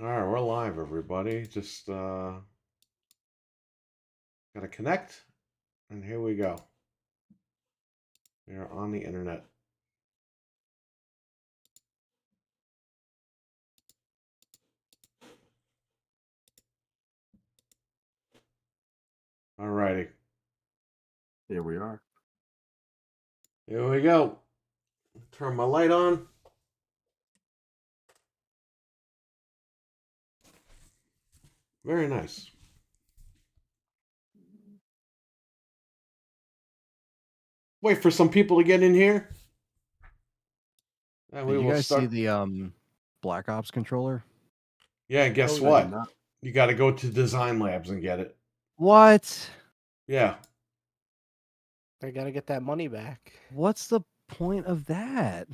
All right, we're live, everybody. Just gotta connect, and here we go. We are on the internet. All righty, Here we are. here we go. Turn my light on. Very nice. Wait for some people to get in here. And we Did you will guys start. see the Black Ops controller? Yeah, and guess I what? did not. You got to go to Design Labs and get it. What? Yeah, I gotta get that money back. What's the point of that?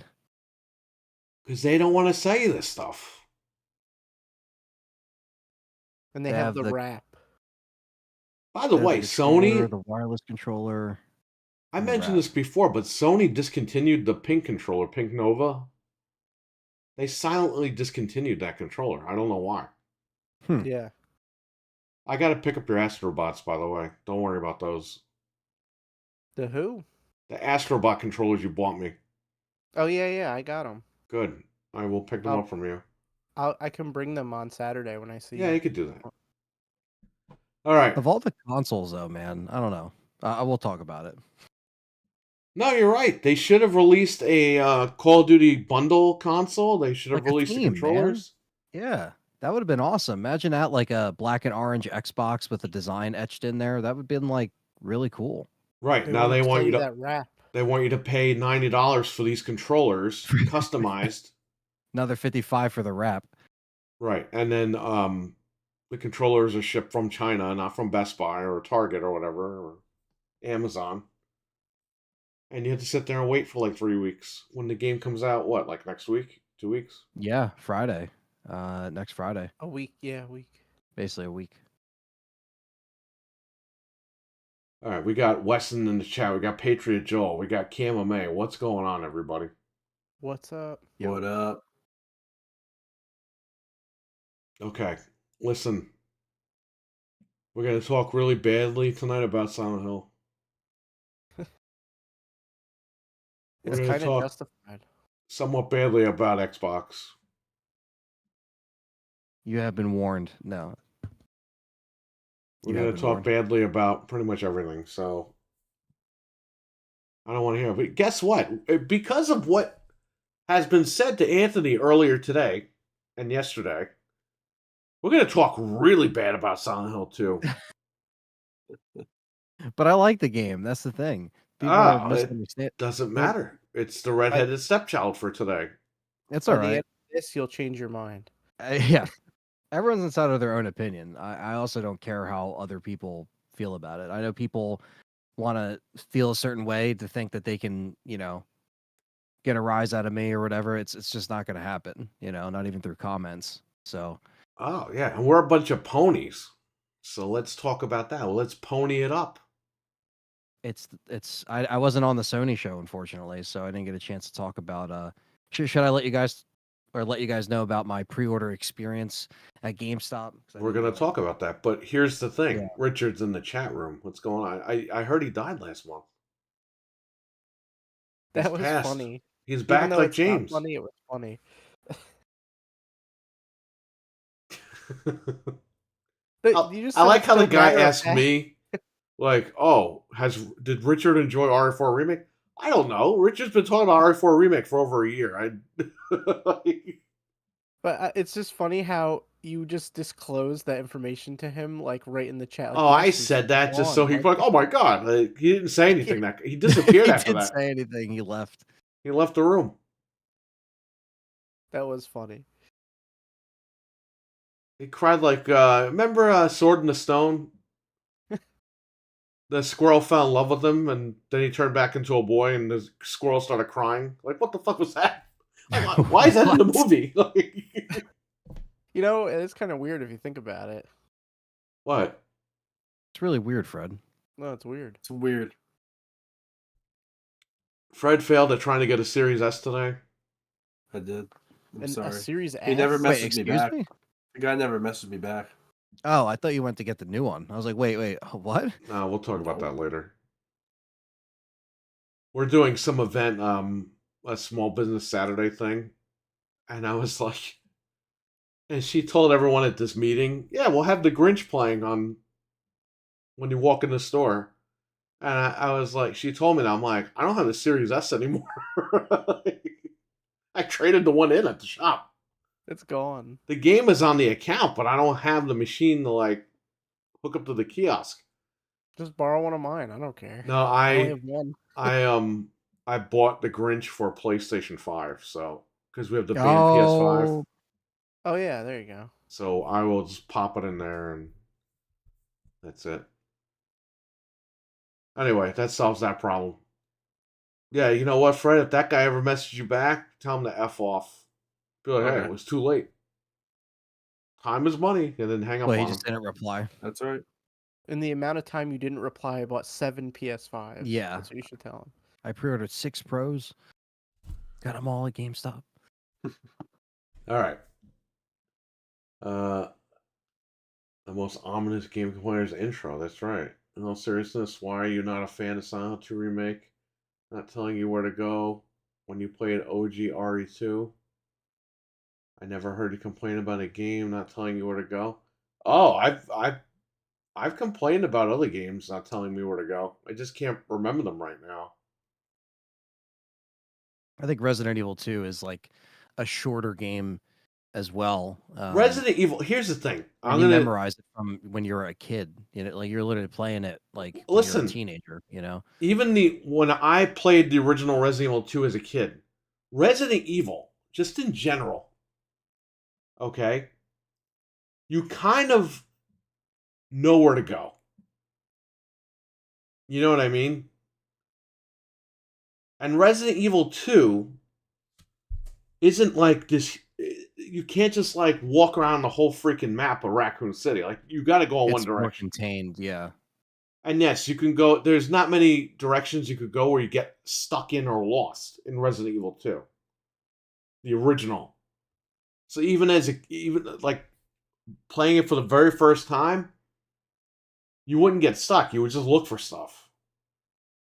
because they don't want to sell you this stuff. And they They have have the the- wrap. By the They have way, controller, Sony. the wireless controller. I and the mentioned wrap. this before, but Sony discontinued the pink controller, Pink Nova. They silently discontinued that controller. I don't know why. Yeah. I got to pick up your Astrobots, by the way. Don't worry about those. The who? The Astrobot controllers you bought me. Oh yeah, I got them. Good. I will pick them Oh. up from you. I can bring them on Saturday when I see Yeah, you. you could do that. All right. Of all the consoles, though, man, I don't know. I will talk about it. No, you're right. They should have released a Call of Duty bundle console. They should have Like a released the theme, man. controllers. Yeah, that would have been awesome. Imagine that, like a black and orange Xbox with a design etched in there. That would have been like really cool. Right. They Now they won't want sell you to that wrap. they want you to pay $90 for these controllers, customized. Another 55 for the wrap. Right. And then the controllers are shipped from China, not from Best Buy or Target or whatever, or Amazon. And you have to sit there and wait for like 3 weeks. When the game comes out, what, like next week? 2 weeks? Yeah, Friday. Next Friday. A week, yeah, a week. Basically a week. All right, we got Weston in the chat. We got Patriot Joel. We got Cam May. What's going on, everybody? What's up? Yo. What up? Okay, listen. We're going to talk really badly tonight about Silent Hill. We're It's going to kind of talk justified. somewhat badly about Xbox. You have been warned. No. We're You going have to been talk warned. badly about pretty much everything. So I don't want to hear it. But guess what? Because of what has been said to Anthony earlier today and yesterday, we're going to talk really bad about Silent Hill 2. But I like the game. That's the thing. People are It misunderstand. doesn't matter. It's the redheaded stepchild for today. It's By all the end right. of this, you'll change your mind. Yeah. Everyone's entitled to their own opinion. I also don't care how other people feel about it. I know people want to feel a certain way to think that they can, get a rise out of me or whatever. It's just not going to happen, not even through comments. So, Oh, yeah. And we're a bunch of ponies. So let's talk about that. Well, let's pony it up. I wasn't on the Sony show, unfortunately, so I didn't get a chance to talk about should I let you guys know about my pre-order experience at GameStop? 'Cause I We're didn't going to talk about that. But here's the thing. Yeah. Richard's in the chat room. What's going on? I heard he died last month. That He's was passed. funny. He's Even back though like it's not James. funny, it was funny. But you just I said like it's how the still guy matter of asked fact. me, like, "Oh, did Richard enjoy RE4 Remake?" I don't know. Richard's been talking about RE4 Remake for over a year. But it's just funny how you just disclosed that information to him, like right in the chat. Like, Oh, I yes, said that just on, so he'd be like, "Oh my god!" Like, he didn't say anything. That he he disappeared after didn't that. say anything. He left. He left the room. That was funny. He cried like, remember Sword in the Stone? The squirrel fell in love with him, and then he turned back into a boy, and the squirrel started crying. Like, what the fuck was that? Like, why is that in the What? movie? You know, it's kind of weird if you think about it. What? It's really weird, Fred. No, it's weird. It's weird. Fred failed at trying to get a Series S today. I did. I'm And sorry. a Series S? He never Wait, messaged me excuse back. me? The guy never messaged me back. Oh, I thought you went to get the new one. I was like, wait, what? No, we'll talk about that later. We're doing some event, a small business Saturday thing, and I was like, and she told everyone at this meeting, "Yeah, we'll have the Grinch playing on when you walk in the store." And I was like, she told me that. I'm like, I don't have the Series S anymore. I traded the one in at the shop. It's gone. The game is on the account, but I don't have the machine to like hook up to the kiosk. Just borrow one of mine. I don't care. No, I only have one. I bought the Grinch for PlayStation 5, so because we have the banned PS5. Oh yeah, there you go. So I will just pop it in there and that's it. Anyway, that solves that problem. Yeah, you know what, Fred? If that guy ever messages you back, tell him to F off. Be like, hey, Okay. it was too late. Time is money, and then hang up Well, he on just him. didn't reply. That's right. In the amount of time you didn't reply, I bought 7 PS5s. Yeah. That's what you should tell him. I pre-ordered 6 Pros. Got them all at GameStop. All right. The most ominous game complainers intro. That's right. In all seriousness, why are you not a fan of Silent Hill 2 Remake? Not telling you where to go when you played OG RE2. I never heard you complain about a game not telling you where to go. Oh, I've complained about other games not telling me where to go. I just can't remember them right now. I think Resident Evil 2 is like a shorter game as well. Resident Evil. Here's the thing. You memorize it from when you were a kid. You know, like you're literally playing it like when you're Listen, a teenager. You know, even when I played the original Resident Evil 2 as a kid, Resident Evil, just in general, okay, you kind of know where to go. You know what I mean? And Resident Evil 2 isn't like this. You can't just like walk around the whole freaking map of Raccoon City. Like you got to go in one it's more direction. contained. Yeah, And yes, you can go. There's not many directions you could go where you get stuck in or lost in Resident Evil 2, the original. So even like playing it for the very first time, you wouldn't get stuck. You would just look for stuff.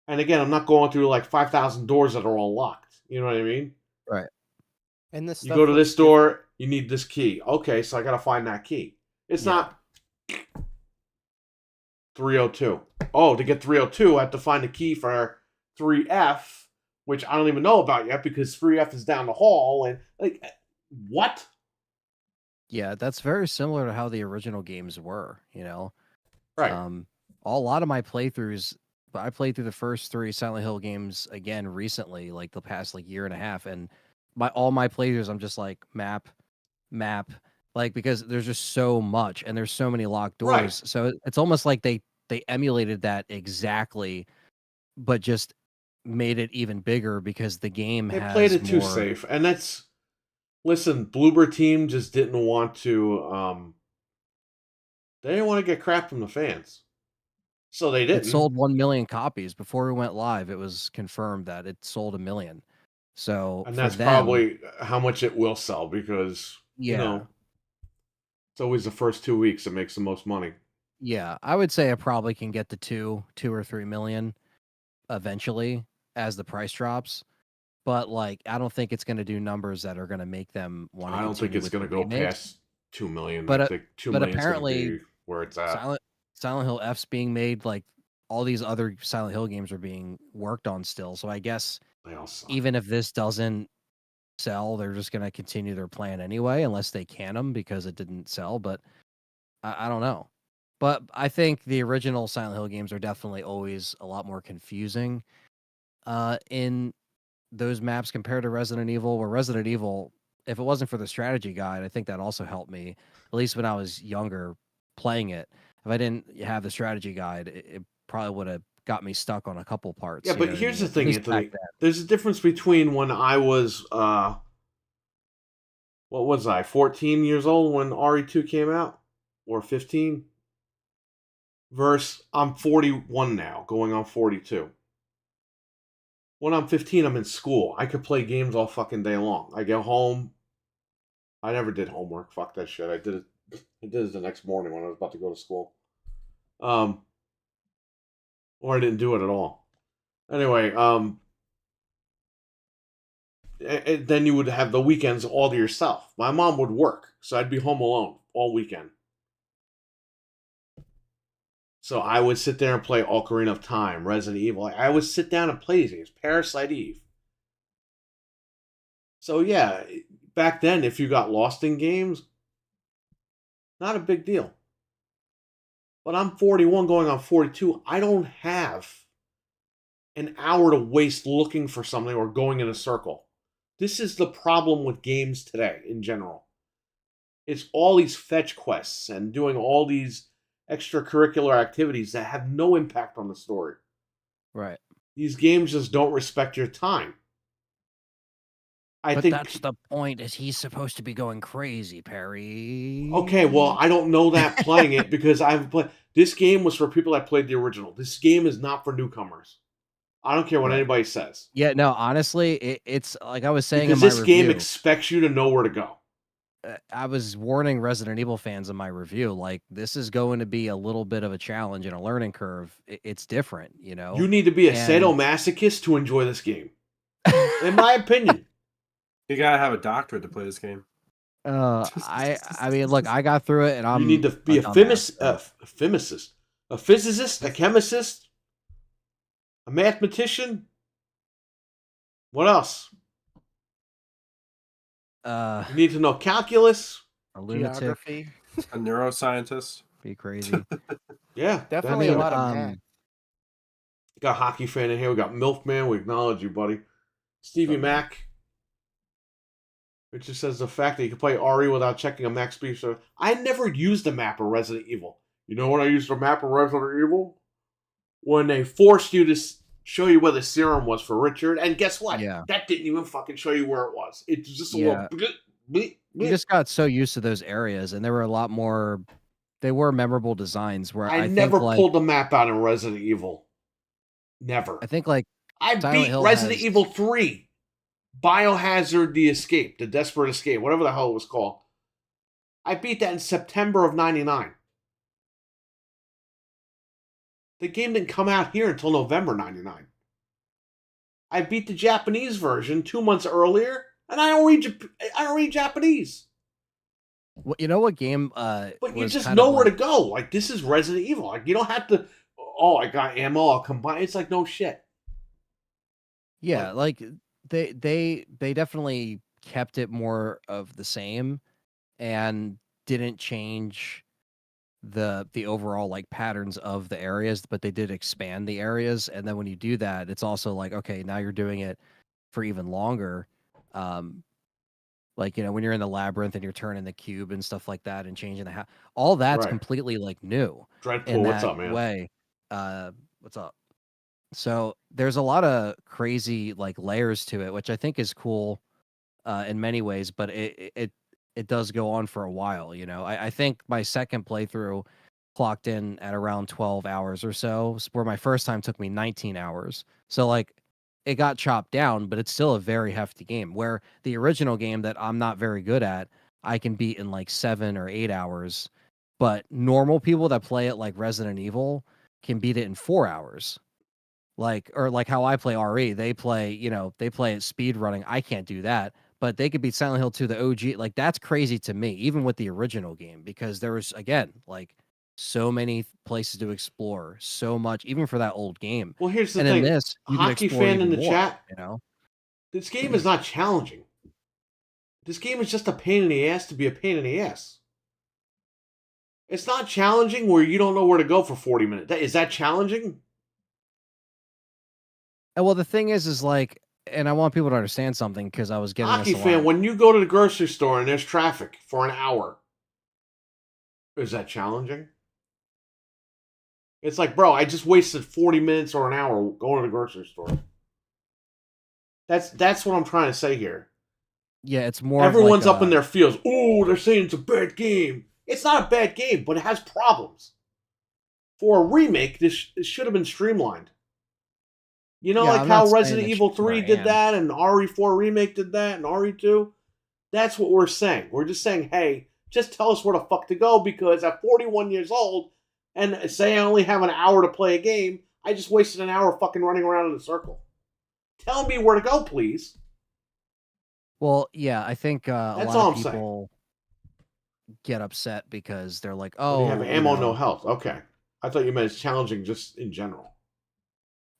And again, I'm not going through like 5,000 doors that are all locked. You know what I mean? right. And this You stuff go to looks this door, you need this key. Okay, so I got to find that key. It's Yeah. not 302. Oh, to get 302, I have to find the key for 3F, which I don't even know about yet because 3F is down the hall. And like, what? Yeah, that's very similar to how the original games were. You know, Right. A lot of my playthroughs. But I played through the first 3 Silent Hill games again recently, like the past like year and a half, and all my playthroughs, I'm just like map, like because there's just so much and there's so many locked doors. Right. So it's almost like they emulated that exactly, but just made it even bigger because the game They has played it too more- safe. And that's, listen, Bloober Team just didn't want to, they didn't want to get crap from the fans. So they didn't. It sold 1 million copies before we went live. It was confirmed that it sold 1 million. So And for that's them, probably how much it will sell because, yeah. you know, it's always the first 2 weeks that makes the most money. Yeah, I would say it probably can get to 2 or 3 million eventually as the price drops. But like, I don't think it's going to do numbers that are going to make them want to. I don't think it's going to go past 2 million. But I think 2 but million is going to apparently be where it's at. Silent Hill F's being made. Like all these other Silent Hill games are being worked on still. So I guess They all suck. even if this doesn't sell, they're just going to continue their plan anyway, unless they can them because it didn't sell. But I don't know. But I think the original Silent Hill games are definitely always a lot more confusing in those maps compared to Resident Evil, where Resident Evil, if it wasn't for the strategy guide, I think that also helped me, at least when I was younger playing it. If I didn't have the strategy guide, it probably would have got me stuck on a couple parts. Yeah, you but know what I here's mean? the thing, At least back Anthony. then. There's a difference between when I was, what was I, 14 years old when RE2 came out? Or 15? Versus I'm 41 now, going on 42. When I'm 15, I'm in school. I could play games all fucking day long. I get home. I never did homework. Fuck that shit. I did it I did it the next morning when I was about to go to school. Or I didn't do it at all. Anyway, and then you would have the weekends all to yourself. My mom would work, so I'd be home alone all weekend. So I would sit there and play Ocarina of Time, Resident Evil. I would sit down and play these games. Parasite Eve. So yeah, back then, if you got lost in games, not a big deal. But I'm 41 going on 42. I don't have an hour to waste looking for something or going in a circle. This is the problem with games today in general. It's all these fetch quests and doing all these extracurricular activities that have no impact on the story. Right. These games just don't respect your time. I But think that's the point, is he's supposed to be going crazy, Perry. okay, well, I don't know that playing it because I've played. This game was for people that played the original. This game is not for newcomers. I don't care what Right. anybody says. Yeah, no, honestly, it's like I was saying Because in my this game review. expects you to know where to go. I was warning Resident Evil fans in my review, like, this is going to be a little bit of a challenge and a learning curve. It's different, you know? You need to be a And- sadomasochist to enjoy this game. In my opinion. You gotta have a doctorate to play this game. I mean, look, I got through it, and I'm. You need to be a dumbass, physicist, a physicist, a chemist, a mathematician. What else? so, You need to know calculus. a lunatic, Geography. A neuroscientist. be crazy. Yeah, Definitely I a mean, lot of um, math. got a hockey fan in here. We got Milfman. We acknowledge you, buddy. Stevie Okay. Mac. It just says the fact that you can play RE without checking a max speed. So I never used a map of Resident Evil. You know when I used a map of Resident Evil? When they forced you to show you where the serum was for Richard. And guess what? Yeah. That didn't even fucking show you where it was. It's just a Yeah. little... bleep, You just got so used to those areas, and there were a lot more. They were memorable designs. Where I I never think, like, pulled the map out in Resident Evil. Never. I think like I Silent beat Hill Resident has- Evil 3. Biohazard the Escape, the Desperate Escape, whatever the hell it was called. I beat that in September of 99. The game didn't come out here until November 99. I beat the Japanese version 2 months earlier, and I don't read Japanese. you know what game? But you was just kind know of where like- to go. Like, this is Resident Evil. Like, you don't have to, oh, I got ammo, I'll combine. It's like, no shit. Yeah, like they definitely kept it more of the same, and didn't change the overall like patterns of the areas, but they did expand the areas. And then when you do that, it's also like, okay, now you're doing it for even longer. Like, you know, when you're in the labyrinth and you're turning the cube and stuff like that and changing the house, all that's Right. completely like new Dreadpool, in what's that up, man? way. What's up? So there's a lot of crazy like layers to it, which I think is cool in many ways, but it does go on for a while. You know, I think my second playthrough clocked in at around 12 hours or so, where my first time took me 19 hours. So like it got chopped down, but it's still a very hefty game, where the original game that I'm not very good at, I can beat in like 7 or 8 hours. But normal people that play it like Resident Evil can beat it in 4 hours. Like, or like how I play RE, they play, you know, they play it speed running. I can't do that, but they could beat Silent Hill 2, the OG. Like, that's crazy to me, even with the original game, because there was, again, like so many places to explore, so much, even for that old game. Well, here's the And thing. in this, you can Hockey explore fan in even the more, chat. you know? This game is not challenging. This game is just a pain in the ass to be a pain in the ass. It's not challenging where you don't know where to go for 40 minutes. Is that challenging? And well, the thing is like, and I want people to understand something, because I was getting Hockey this a fan, lot. when you go to the grocery store and there's traffic for an hour, is that challenging? It's like, bro, I just wasted 40 minutes or an hour going to the grocery store. That's what I'm trying to say here. Yeah, it's more of Everyone's like up in their feels. Oh, they're saying it's a bad game. It's not a bad game, but it has problems. For a remake, this should have been streamlined. You know, Yeah, like I'm how not saying Resident it Evil should 3 be did banned. that, and RE4 Remake did that, and RE2? That's what we're saying. We're just saying, hey, just tell us where the fuck to go, because at 41 years old, and say I only have an hour to play a game, I just wasted an hour fucking running around in a circle. Tell me where to go, please. Well, yeah, I think a That's lot all of I'm saying. people get upset because they're like, When you "Oh, have ammo, no health. Okay. I thought you meant it's challenging just in general.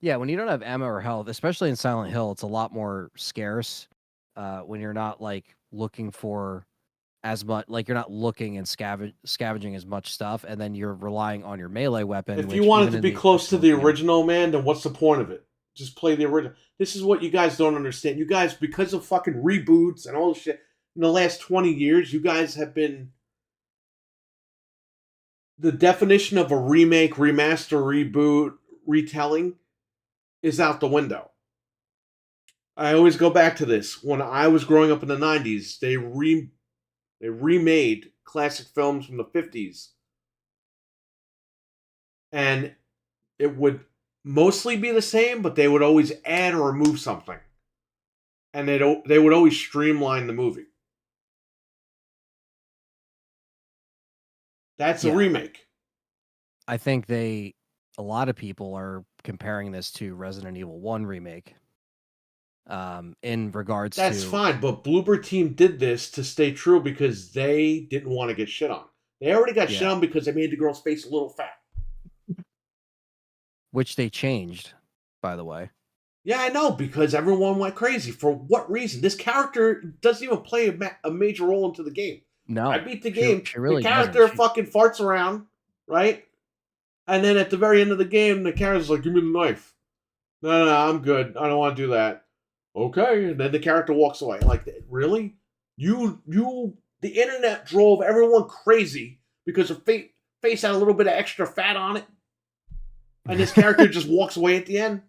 yeah, when you don't have ammo or health, especially in Silent Hill, it's a lot more scarce. When you're not like looking for as much, like you're not looking and scavenging as much stuff, and then you're relying on your melee weapon. If which you wanted even to in be the close to the game- original, man, then what's the point of it? Just play the original. This is what you guys don't understand. You guys, because of fucking reboots and all this shit, in the last 20 years, you guys have been... The definition of a remake, remaster, reboot, retelling is out the window. I always go back to this. When I was growing up in the 90s, they remade classic films from the 50s. And it would mostly be the same, but they would always add or remove something. And they would always streamline the movie. That's a Yeah. remake. I think a lot of people are comparing this to Resident Evil 1 remake. In regards That's to fine, but Bloober Team did this to stay true because they didn't want to get shit on. They already got shit Yeah. on because they made the girl's face a little fat. which they changed, by the way. Yeah, I know, because everyone went crazy. For what reason? This character doesn't even play a major role into the game. No, I beat the she- game. she really the character doesn't. She- fucking farts around, right? And then at the very end of the game, the character's like, "Give me the knife." No, I'm good. I don't want to do that. Okay, and then the character walks away. Like, really? The internet drove everyone crazy because her face had a little bit of extra fat on it, and this character just walks away at the end.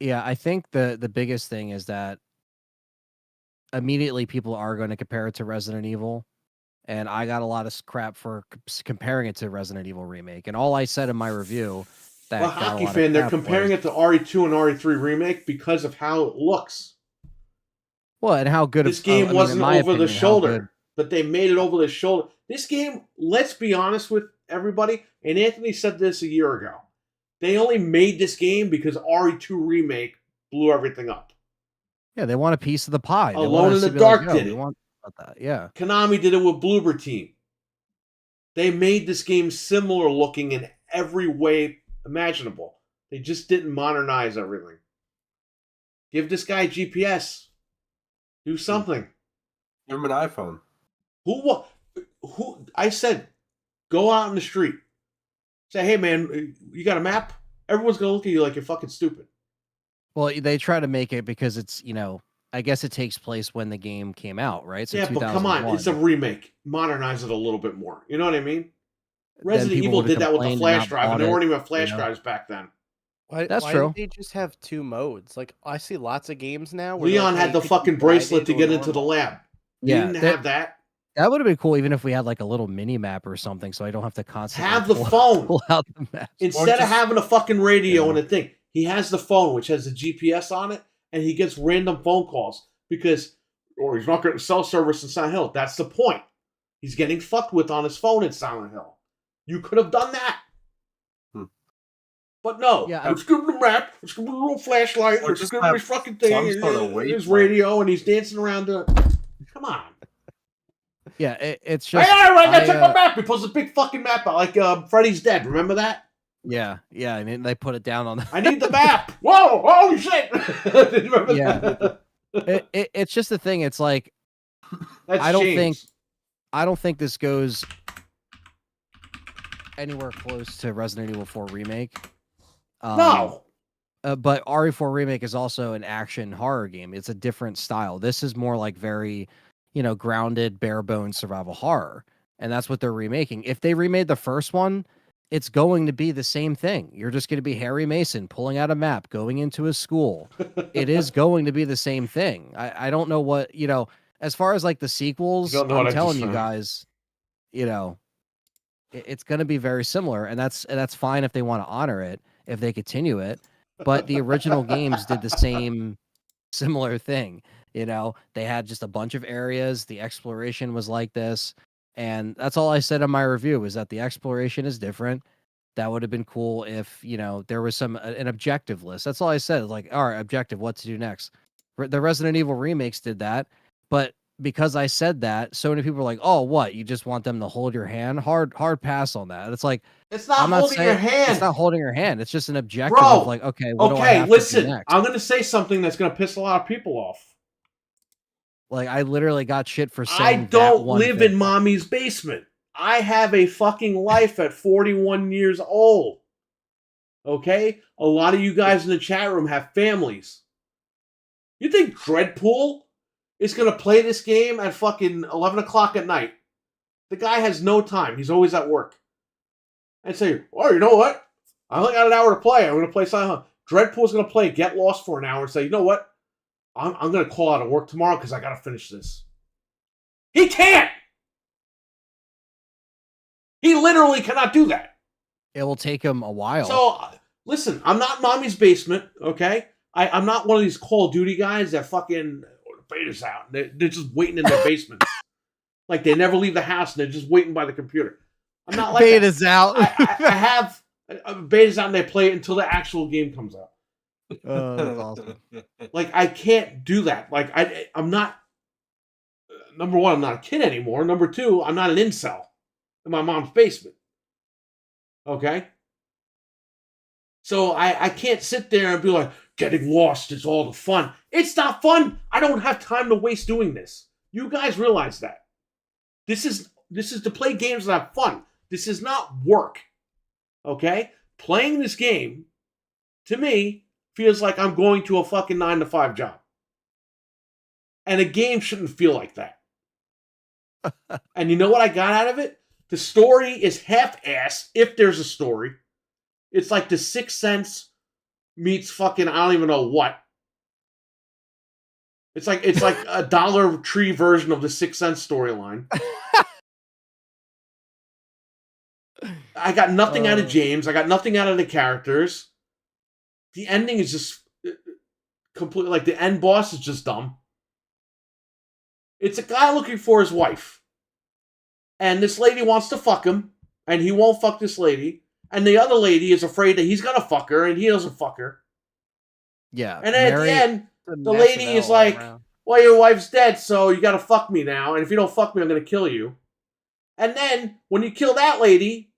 Yeah, I think the biggest thing is that immediately people are going to compare it to Resident Evil, and I got a lot of crap for comparing it to Resident Evil Remake. And all I said in my review that Well, got a hockey lot of fan, they're crap comparing was, it to RE2 and RE3 Remake because of how it looks. well, and how good This of, game I mean, in wasn't my over the opinion, how good- shoulder, but they made it over the shoulder. This game, let's be honest with everybody, and Anthony said this a year ago. They only made this game because RE2 Remake blew everything up. Yeah, they want a piece of the pie. They Alone want in us the to be like, Dark "Yo, did we it." want that. Yeah. Konami did it with Bloober Team. They made this game similar looking in every way imaginable. They just didn't modernize everything. Give this guy GPS. Do something. Give him an iPhone. Who? I said, go out in the street. Say, hey man, you got a map? Everyone's gonna look at you like you're fucking stupid. Well, they try to make it because it's, I guess it takes place when the game came out, right? So Yeah, but come on, it's a 2001. remake. Modernize it a little bit more. You know what I mean? Then Resident people Evil would've did that with the complained and flash not drive, and bought there it, weren't even flash you know? drives back then. That's why true. did they just have two modes? Like, I see lots of games now where Leon like, had the hey, could you fucking ride bracelet it to or get into the normal? lab. You Yeah, didn't have that. that would have been cool even if we had like a little mini map or something, so I don't have to constantly Have the pull, phone. pull out the map. Instead of just- having a fucking radio Yeah. and a thing, he has the phone, which has the GPS on it, and he gets random phone calls because, or he's not getting cell service in Silent Hill. That's the point. He's getting fucked with on his phone in Silent Hill. You could have done that. But no, Yeah, let's give him the map, let's give him a little flashlight, Or let's just give him have his fucking thing, some sort of weight his limit. radio, and he's dancing around the... Come on. Yeah, it's Hey, just all right, I, check my map. He pulls a big fucking map out, like Freddy's Dead. Remember that? yeah, and then they put it down on the I need the map. Whoa, holy shit. Did you remember Yeah. that? it's just the thing. It's like That's I don't changed. I don't think this goes anywhere close to Resident Evil 4 Remake. No. But RE4 Remake is also an action horror game. It's a different style. This is more like very, grounded, bare bones survival horror. And that's what they're remaking. If they remade the first one, it's going to be the same thing. You're just going to be Harry Mason pulling out a map, going into a school. It is going to be the same thing. I don't know what, as far as like the sequels, You don't know what I'm I telling just you found. guys, it's going to be very similar. And that's fine if they want to honor it, if they continue it. But the original games did the same similar thing. You know, they had just a bunch of areas. The exploration was like this. And that's all I said in my review, was that the exploration is different. That would have been cool if, you know, there was an objective list. That's all I said. Like, all right, objective, what to do next. The Resident Evil remakes did that. But because I said that, so many people were like, oh, what? You just want them to hold your hand? Hard pass on that. It's like, It's not I'm not holding your saying hand. it's not holding your hand. It's just an objective Bro, of like, okay, what do I have listen, to do next? I'm going to say something that's going to piss a lot of people off. Like, I literally got shit for saying I that don't one live thing. in mommy's basement. I have a fucking life at 41 years old. Okay? A lot of you guys in the chat room have families. You think Dreadpool is going to play this game at fucking 11 o'clock at night? The guy has no time. He's always at work. And say, oh, you know what? I only got an hour to play. I'm going to play Silent Hill. Dreadpool's going to play Get Lost for an hour and say, you know what? I'm going to call out of work tomorrow because I got to finish this. He can't! He literally cannot do that. It will take him a while. So, listen, I'm not mommy's basement, okay? I'm not one of these Call of Duty guys that fucking beta's out. They're just waiting in their basement. Like they never leave the house and they're just waiting by the computer. I'm not like Beta's out. I have beta's out and they play it until the actual game comes out. Oh, that's awesome. Like I can't do that. Like I'm not. Number one, I'm not a kid anymore. Number two, I'm not an incel in my mom's basement. Okay. So I can't sit there and be like, getting lost is all the fun. It's not fun. I don't have time to waste doing this. You guys realize that. This is to play games and have fun. This is not work. Okay? Playing this game, to me, feels like I'm going to a fucking 9-to-5 job. And a game shouldn't feel like that. And you know what I got out of it? The story is half-ass, if there's a story. It's like The Sixth Sense meets fucking I don't even know what. It's like a Dollar Tree version of the Sixth Sense storyline. I got nothing out of James. I got nothing out of the characters. The ending is just completely like the end boss is just dumb. It's a guy looking for his wife. And this lady wants to fuck him, and he won't fuck this lady. And the other lady is afraid that he's gonna fuck her, and he doesn't fuck her. Yeah. And then at the end, the lady is like, well, your wife's dead, so you gotta fuck me now. And if you don't fuck me, I'm gonna kill you. And then, when you kill that lady,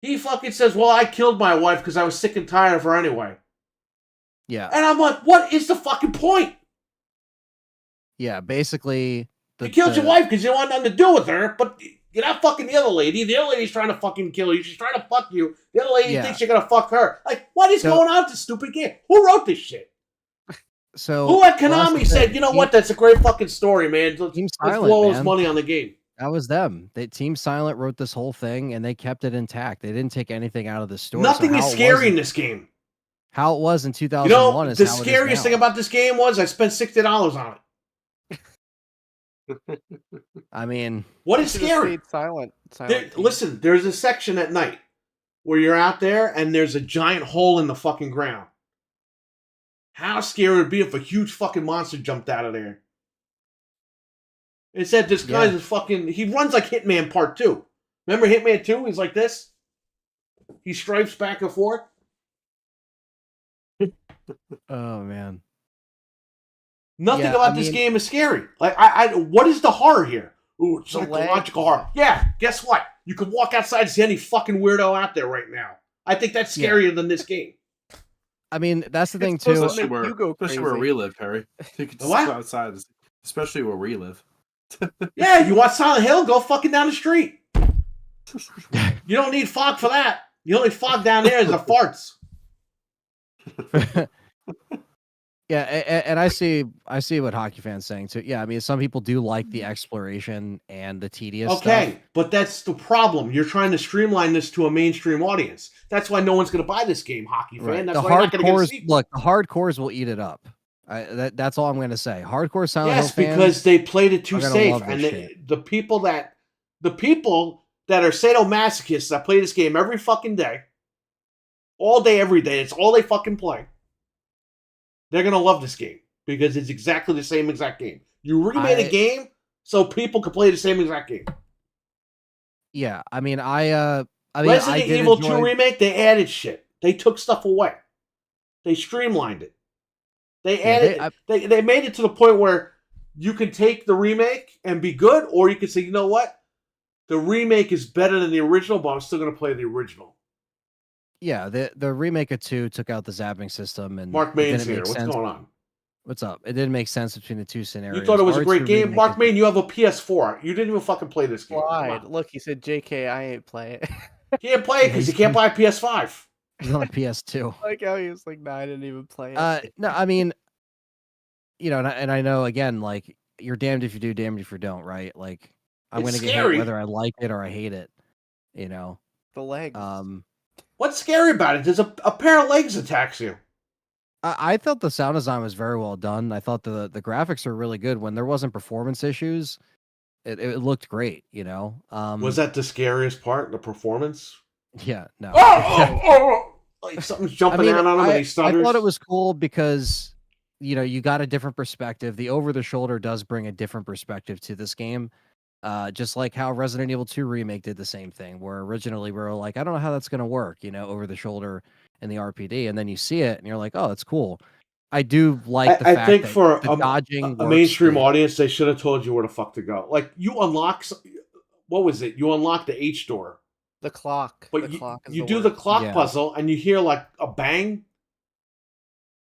he fucking says, well, I killed my wife because I was sick and tired of her anyway. Yeah. And I'm like, what is the fucking point? Yeah, basically... You killed your wife because you want nothing to do with her, but you're not fucking the other lady. The other lady's trying to fucking kill you. She's trying to fuck you. The other lady thinks you're gonna fuck her. Like, what is going on with this stupid game? Who wrote this shit? So who at Konami said, you know what, that's a great fucking story, man. Let's blow all this money on the game. That was them. Team Silent wrote this whole thing, and they kept it intact. They didn't take anything out of the story. Nothing is scary in this game. How it was in 2001 is how it is now. The scariest thing about this game was I spent $60 on it. I mean, what is scary? Silent. Listen, there's a section at night where you're out there and there's a giant hole in the fucking ground. How scary would it be if a huge fucking monster jumped out of there? It said this guy's fucking... He runs like Hitman Part 2. Remember Hitman 2? He's like this. He stripes back and forth. Oh, man. Nothing about this game is scary. Like, what is the horror here? Ooh, it's psychological horror. Yeah, guess what? You could walk outside and see any fucking weirdo out there right now. I think that's scarier than this game. I mean, that's the thing, too. Especially where we live, Harry. You could just go outside, especially where we live. Yeah, you want Silent Hill? Go fucking down the street. You don't need fog for that. The only fog down there is the farts. Yeah, and I see what hockey fans saying too. Yeah, I mean, some people do like the exploration and the tedious stuff. But that's the problem. You're trying to streamline this to a mainstream audience. That's why no one's going to buy this game, hockey fan. Right. That's the why you're not going to get a sequel. Look, the hardcores will eat it up. That's all I'm going to say. Hardcore Silent Hill fans, because they played it too safe, and the people that are sadomasochists that play this game every fucking day, all day, every day, it's all they fucking play. They're going to love this game. because it's exactly the same exact game. You remade a game so people could play the same exact game. Yeah, I mean, Resident Evil 2 Remake, they added shit. They took stuff away. They streamlined it. They added. They made it to the point where you can take the remake and be good, or you can say, you know what, the remake is better than the original, but I'm still going to play the original. Yeah, the remake of 2 took out the zapping system, and Mark Main's here. What's going on? What's up? It didn't make sense between the two scenarios. You thought it was a great game? Mark Main, you have a PS4. You didn't even fucking play this game. Look, he said, JK, I ain't play it. He can't play it because he can't buy a PS5. He's on a PS2. Like how he was like, no, I didn't even play it. No, I mean, you know, and I know, again, like, you're damned if you do, damned if you don't, right? Like, I'm going to get hit whether I like it or I hate it, you know? The legs. What's scary about it? There's a pair of legs attacks you. I thought the sound design was very well done. I thought the graphics are really good. When there wasn't performance issues, it looked great, you know? Was that the scariest part, the performance? Yeah, no. Like something's jumping out on him and he stutters. I thought it was cool because, you know, you got a different perspective. The over-the-shoulder does bring a different perspective to this game. Just like how Resident Evil 2 Remake did the same thing, where originally we were like, I don't know how that's going to work, you know, over-the-shoulder in the RPD, and then you see it and you're like, oh, it's cool. I do like the fact that I think for a mainstream audience, they should have told you where the fuck to go. Like, you unlock, what was it? You unlock the H door. The clock. But you do the clock puzzle and you hear like a bang,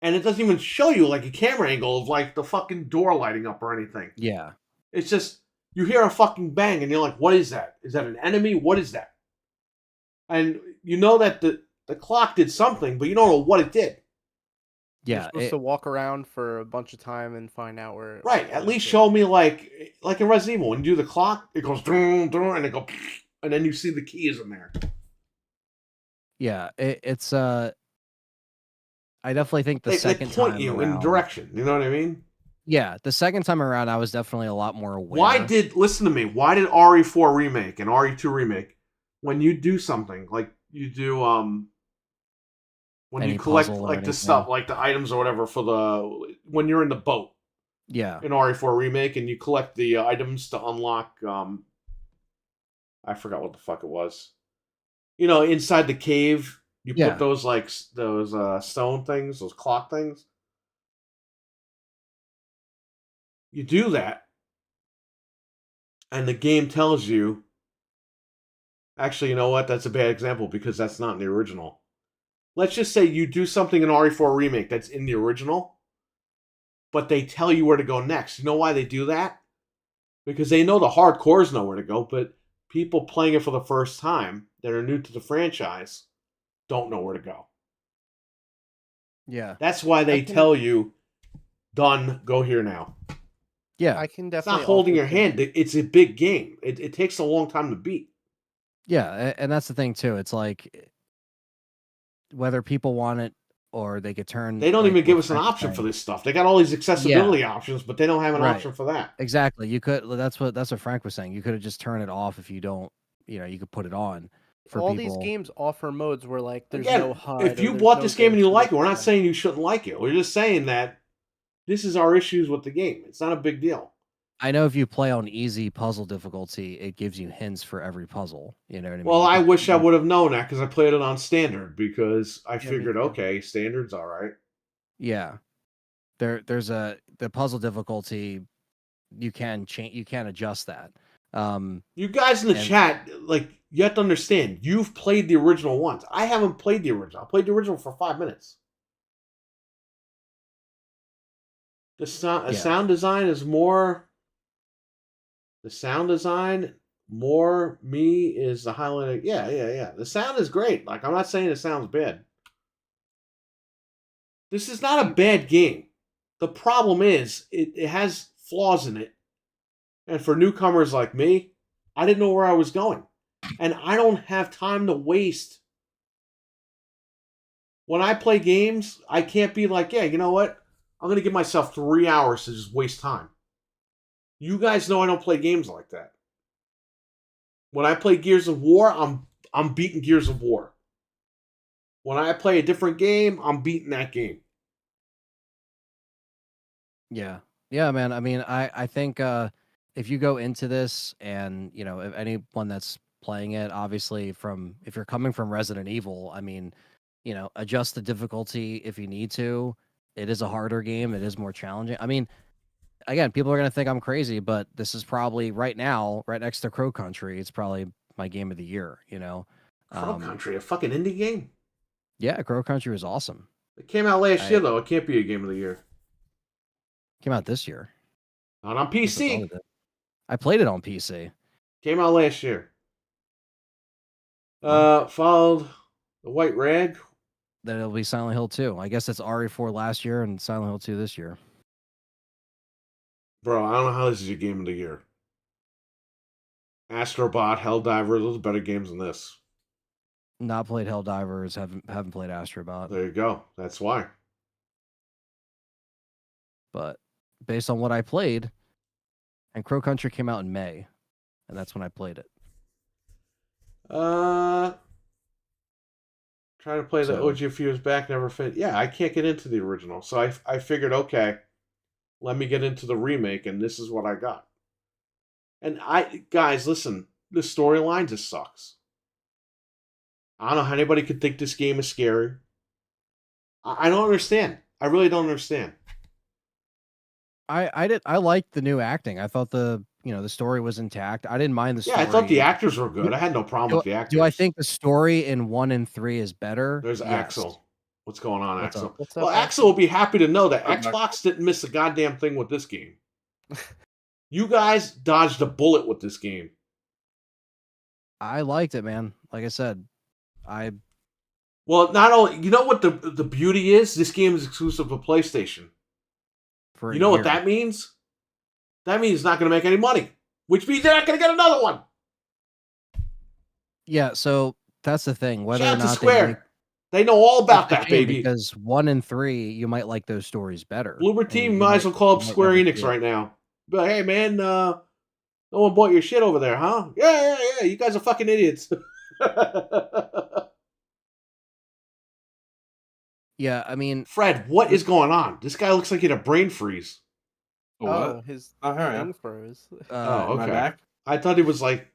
and it doesn't even show you like a camera angle of like the fucking door lighting up or anything. Yeah. It's just, you hear a fucking bang and you're like, what is that? Is that an enemy? What is that? And you know that the clock did something, but you don't know what it did. Yeah. You're supposed to walk around for a bunch of time and find out where... Right. At least show me like in Resident Evil, when you do the clock, it goes dun, dun, and it goes, and then you see the keys in there. Yeah. It's I definitely think the second they point time you around, in direction. You know what I mean? Yeah, the second time around, I was definitely a lot more aware. Listen to me, why did RE4 Remake and RE2 Remake, when you do something, like you do, when you collect like the stuff, like the items or whatever when you're in the boat. Yeah. In RE4 Remake, and you collect the items to unlock, I forgot what the fuck it was. You know, inside the cave, you put those stone things, those clock things. You do that, and the game tells you, actually, you know what? That's a bad example because that's not in the original. Let's just say you do something in RE4 Remake that's in the original, but they tell you where to go next. You know why they do that? Because they know the hardcores know where to go, but people playing it for the first time that are new to the franchise don't know where to go. Yeah. That's why they tell you, done, go here now. Yeah. I can definitely... It's not holding your hand. It's a big game. It takes a long time to beat. Yeah, and that's the thing, too. It's like, whether people want it or they could turn... They don't even give us an option for this stuff. They got all these accessibility options, but they don't have an option for that. Exactly. You could... That's what Frank was saying. You could have just turned it off if you don't... You know, you could put it on. For all people. These games offer modes where like there's no HUD. If you bought this game and you like it, we're not saying you shouldn't like it. We're just saying that this is our issues with the game. It's not a big deal. I know if you play on easy puzzle difficulty, it gives you hints for every puzzle. You know what I mean? Well, I wish I would have known that because I played it on standard because I figured, okay, standard's all right. Yeah, there's the puzzle difficulty. You can change. You can adjust that. You guys in the chat, like, you have to understand. You've played the original once. I haven't played the original. I played the original for 5 minutes. The sound design is more. The sound design, more me is the highlight. Yeah. The sound is great. Like, I'm not saying it sounds bad. This is not a bad game. The problem is, it has flaws in it. And for newcomers like me, I didn't know where I was going. And I don't have time to waste. When I play games, I can't be like, yeah, you know what? I'm going to give myself 3 hours to just waste time. You guys know I don't play games like that. When I play Gears of War, I'm beating Gears of War. When I play a different game, I'm beating that game. Yeah. Yeah, man. I mean, I think if you go into this and, if anyone that's playing it, obviously if you're coming from Resident Evil, I mean, adjust the difficulty if you need to. It is a harder game. It is more challenging. I mean, again, people are going to think I'm crazy, but this is probably right now, right next to Crow Country. It's probably my game of the year, Crow Country, a fucking indie game? Yeah, Crow Country was awesome. It came out last year, though. It can't be a game of the year. Came out this year. Not on PC. I played it on PC. Came out last year. Followed the White Rag. Then it'll be Silent Hill 2. I guess it's RE4 last year and Silent Hill 2 this year. Bro, I don't know how this is your game of the year. Astrobot, Helldivers, those are better games than this. Not played Helldivers, haven't played Astrobot. There you go. That's why. But based on what I played, and Crow Country came out in May, and that's when I played it. Trying to play the OG a few years back, never finished. Yeah, I can't get into the original. So I figured, okay, let me get into the remake, and this is what I got. And guys, listen, the storyline just sucks. I don't know how anybody could think this game is scary. I don't understand. I really don't understand. I liked the new acting. I thought the story was intact. I didn't mind the story. Yeah, I thought the actors were good. I had no problem with the actors. Do I think the story in 1 and 3 is better? There's yes. Axel. What's going on, What's Axel? What's well, Axel will be happy to know that Xbox didn't miss a goddamn thing with this game. You guys dodged a bullet with this game. I liked it, man. Like I said, Well, not only, you know what the beauty is? This game is exclusive to PlayStation. You know what that means? That means it's not going to make any money, which means they're not going to get another one. Yeah, so that's the thing. Whether Shout or not to Square. They know all about that, baby. Because 1 and 3, you might like those stories better. Bloober Team might as well call up Square Enix right now. But hey, man, no one bought your shit over there, huh? Yeah. You guys are fucking idiots. Yeah, I mean, Fred, what is going on? This guy looks like he had a brain freeze. His thing froze. Okay. Back? I thought he was like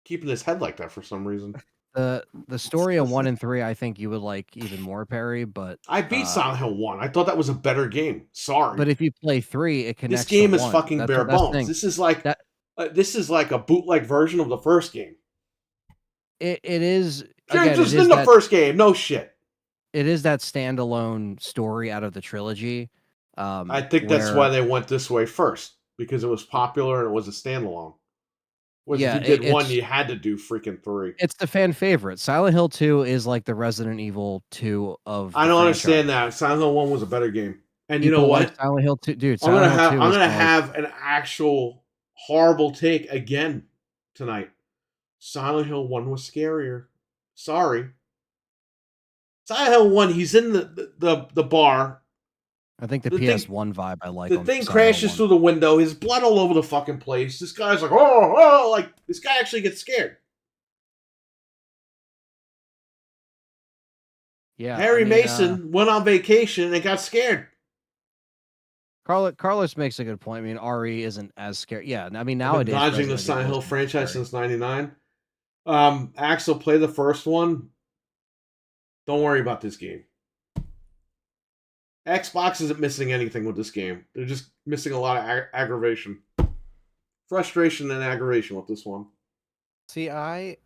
keeping his head like that for some reason. The story of 1 and 3, I think you would like even more, Perry. But I beat Silent Hill 1. I thought that was a better game. Sorry, but if you play 3, it connects. This game is 1. fucking bare bones. This is like this is like a bootleg version of the first game. It is. Again, just in the first game. No shit. It is that standalone story out of the trilogy. I think that's why they went this way first, because it was popular and it was a standalone. Yeah, if you did 1, you had to do freaking 3. It's the fan favorite. Silent Hill 2 is like the Resident Evil 2 of. I don't understand that. Silent Hill 1 was a better game, and you know what? Like Silent Hill 2, dude. I'm gonna have an actual horrible take again tonight. Silent Hill 1 was scarier. Sorry. Silent Hill 1, he's in the bar. I think the PS1 vibe I like. The thing crashes through the window. His blood all over the fucking place. This guy's like, oh, like this guy actually gets scared. Yeah, Harry Mason went on vacation and got scared. Carlos makes a good point. I mean, RE isn't as scary. Yeah, I mean nowadays. Dodging the Silent Hill franchise since '99. Axel, play the first one. Don't worry about this game. Xbox isn't missing anything with this game. They're just missing a lot of aggravation. Frustration and aggravation with this one. See, I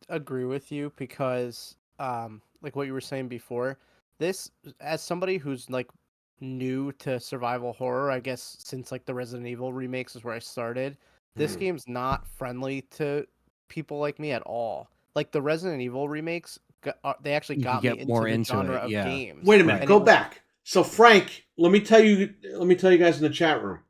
agree with you because, like what you were saying before, this, as somebody who's like new to survival horror, I guess since like the Resident Evil remakes is where I started, this game's not friendly to people like me at all. Like the Resident Evil remakes, they actually got me into the genre of games. Wait a minute, go back. So Frank, let me tell you guys in the chat room.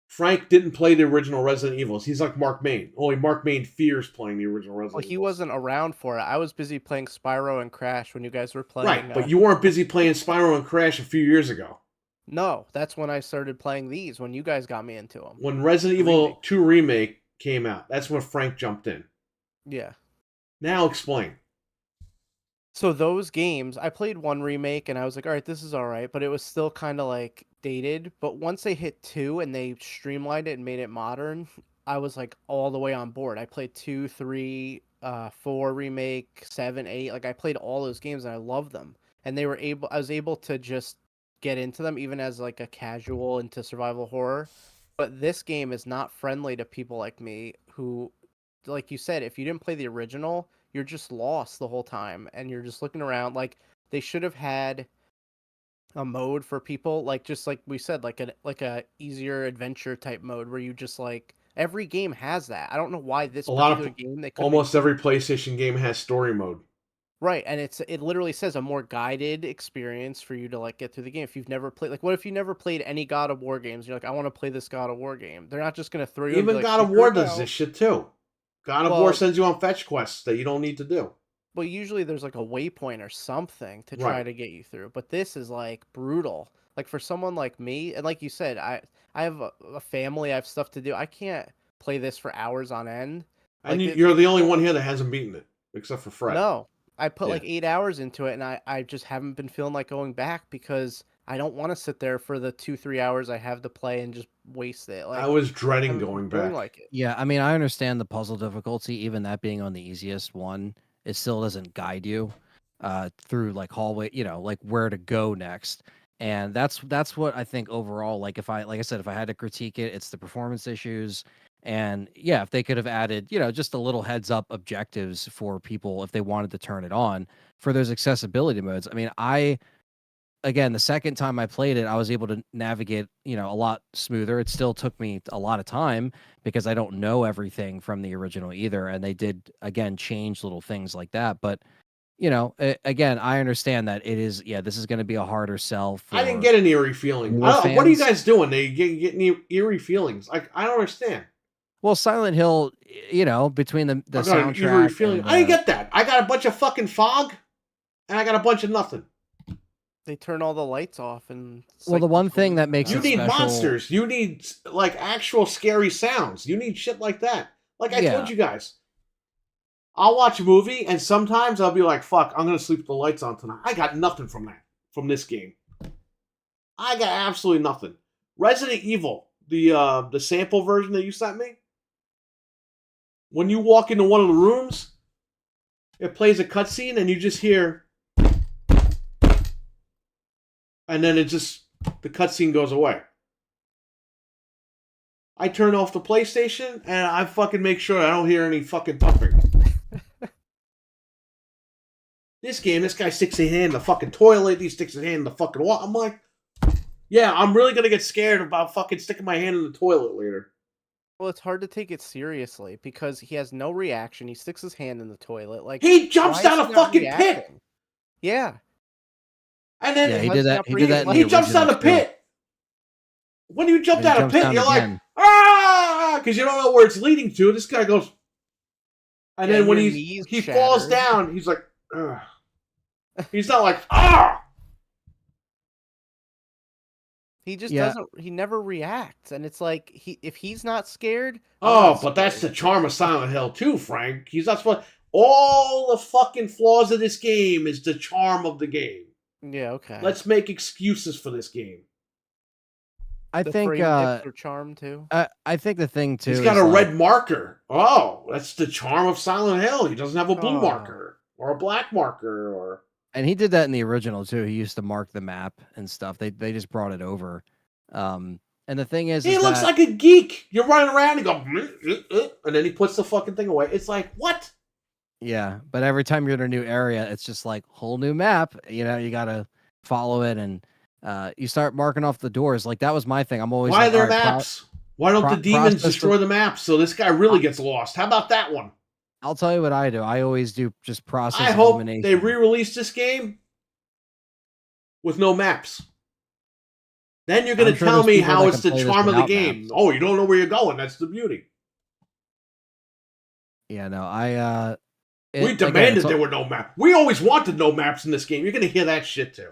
Frank didn't play the original Resident Evils. He's like Mark Main. Only Mark Main fears playing the original Resident Evils. He wasn't around for it. I was busy playing Spyro and Crash when you guys were playing. Right, but you weren't busy playing Spyro and Crash a few years ago. No, that's when I started playing these, when you guys got me into them. When Resident Evil 2 Remake came out, that's when Frank jumped in. Yeah. Now explain. So those games, I played 1 remake and I was like, all right, this is all right, but it was still kind of like dated, but once they hit 2 and they streamlined it and made it modern, I was like all the way on board. I played 2, 3, 4 remake, 7, 8. Like I played all those games and I loved them. And I was able to just get into them even as like a casual into survival horror. But this game is not friendly to people like me who, like you said, if you didn't play the original, you're just lost the whole time and you're just looking around. Like they should have had a mode for people like just like we said, like a easier adventure type mode where you just like every game has that. I don't know why this A lot particular of game they could almost every PlayStation game has story mode. right, and it literally says a more guided experience for you to like get through the game if you've never played. Like, what if you never played any God of War games? You're like, I want to play this God of War game. They're not just gonna throw you. Even like, God of War does this shit too. God of War Well, sends you on fetch quests that you don't need to do. But usually there's like a waypoint or something to try Right. to get you through. But this is like brutal. Like for someone like me, and like you said, I have a family, I have stuff to do. I can't play this for hours on end. And Like you're the only one here that hasn't beaten it, except for Fred. no, I put Yeah. like 8 hours into it, and I just haven't been feeling like going back because I don't want to sit there for the 2-3 hours I have to play and just waste it. Like I was dreading I'm going feeling back. like it. Yeah, I mean, I understand the puzzle difficulty, even that being on the easiest one, it still doesn't guide you through like hallway, like where to go next. And that's what I think overall, like I said, if I had to critique it, it's the performance issues. And yeah, if they could have added, just a little heads up objectives for people if they wanted to turn it on for those accessibility modes. I mean, again, the second time I played it, I was able to navigate, a lot smoother. It still took me a lot of time because I don't know everything from the original either. And they did, again, change little things like that. But, again, I understand that it is, this is going to be a harder sell for I didn't get an eerie feeling. newer What are you fans. guys doing? They get eerie feelings. Like I don't understand. Well, Silent Hill, between the I got an eerie soundtrack feeling. and I didn't get that. I got a bunch of fucking fog, and I got a bunch of nothing. They turn all the lights off, and it's well, like the one thing that makes You it need special, monsters. You need like actual scary sounds. You need shit like that. Like I told you guys, I'll watch a movie and sometimes I'll be like, "Fuck, I'm gonna sleep with the lights on tonight." I got nothing from this game. I got absolutely nothing. Resident Evil, the sample version that you sent me. When you walk into one of the rooms, it plays a cutscene and you just hear, and then the cutscene goes away. I turn off the PlayStation and I fucking make sure I don't hear any fucking thumping. This guy sticks his hand in the fucking toilet, he sticks his hand in the fucking wall. I'm like, yeah, I'm really gonna get scared about fucking sticking my hand in the toilet later. Well, it's hard to take it seriously because he has no reaction. He sticks his hand in the toilet. Like He jumps why down is a he not fucking pit! reacting? Yeah. And then yeah, he Why did is he that. not He did that. In he the jumps down the original, too. pit. When you jump And he down a jumps pit, down you're again. like, ah, because you don't know where it's leading to. This guy goes, and Yeah, then when your he knees falls shatter. down, he's like, ugh. He's not like, ah. He just Yeah. doesn't. He never reacts, and it's like if he's not scared. I'm Oh, not but that's the scared. charm of Silent Hill too, Frank. He's not supposed. All the fucking flaws of this game is the charm of the game. Yeah. Okay. Let's make excuses for this game. I the think. frame dips are charm too. I think the thing too. He's got is a like, red marker. Oh, that's the charm of Silent Hill. He doesn't have a blue Oh. marker or a black marker or. and he did that in the original too. He used to mark the map and stuff. They just brought it over. And the thing is, He looks like a geek. You're running around and go, and then he puts the fucking thing away. It's like, what? yeah. But every time you're in a new area, it's just like whole new map. You gotta follow it, and you start marking off the doors. Like that was my thing. I'm always Why are like, there all right, maps? Why don't the demons process destroy the maps so this guy really gets lost? How about that one? I'll tell you what I do. I always do just process I hope elimination. they re-release this game with no maps. Then you're going I'm to sure tell there's me people how that it's can the play this charm of the without game. maps. Oh, you don't know where you're going. That's the beauty. Yeah, no, We demanded there were no maps. We always wanted no maps in this game. You're going to hear that shit too.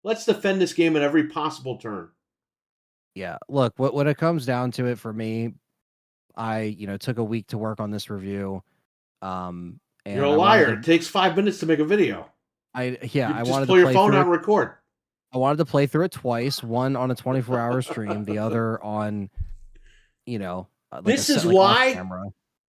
Let's defend this game at every possible turn. Yeah, look, when it comes down to it for me, I took a week to work on this review. And You're a I liar. wanted It takes 5 minutes to make a video. I You wanted just to pull your play phone through out and record. I wanted to play through it twice. One on a 24-hour stream, the other on, like This is like off why camera.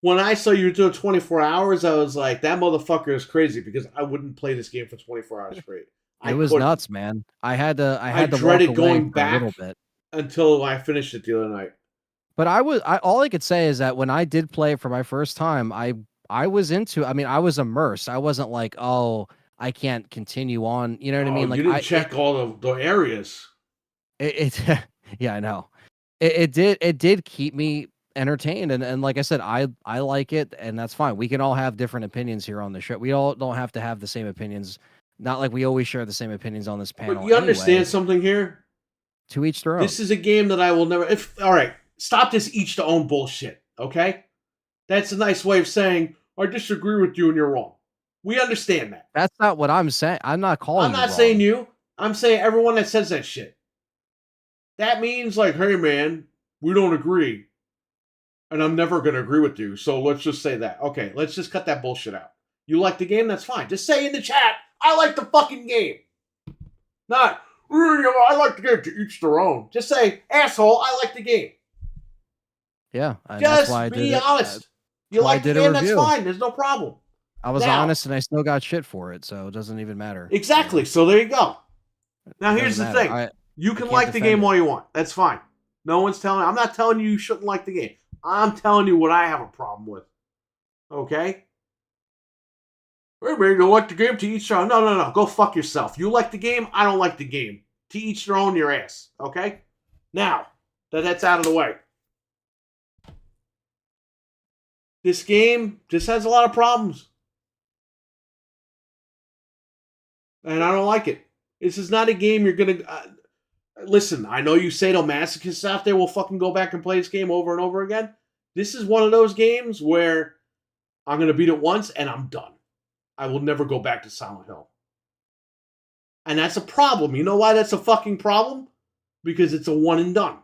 when I saw you do 24 hours, I was like, that motherfucker is crazy because I wouldn't play this game for 24 hours straight. It was nuts, man. I had to walk dreaded away going for a little back bit until I finished it the other night. But all I could say is that when I did play it for my first time, I was into. I mean, I was immersed. I wasn't like, oh, I can't continue on. You know what I mean? Like, you didn't check all the areas. Yeah, I know. It did keep me entertained, and like I said, I like it, and that's fine. We can all have different opinions here on the show. We all don't have to have the same opinions. Not like we always share the same opinions on this panel. But you understand something here? To each their own. This is a game that I will never. All right, stop this each to own bullshit. Okay, that's a nice way of saying I disagree with you and you're wrong. We understand that. That's not what I'm saying. I'm not calling. I'm not saying you. I'm saying everyone that says that shit. That means like, hey man, we don't agree, and I'm never gonna agree with you. So let's just say that. Okay, let's just cut that bullshit out. You like the game? That's fine. Just say in the chat, I like the fucking game. Not, I like the game, to each their own. Just say, asshole, I like the game. Yeah. Just be honest. You like the game, that's fine. There's no problem. I was honest and I still got shit for it, so it doesn't even matter. Exactly. So there you go. Now here's the thing. You can like the game all you want. That's fine. No one's telling. I'm not telling you shouldn't like the game. I'm telling you what I have a problem with. Okay? Hey man, you like the game, to each their own. No. Go fuck yourself. You like the game, I don't like the game. To each their own, your ass. Okay? Now, that's out of the way. This game just has a lot of problems. And I don't like it. This is not a game you're going to... listen, I know you sadomasochists out there will fucking go back and play this game over and over again. This is one of those games where I'm going to beat it once and I'm done. I will never go back to Silent Hill. And that's a problem. You know why that's a fucking problem? Because it's a one and done.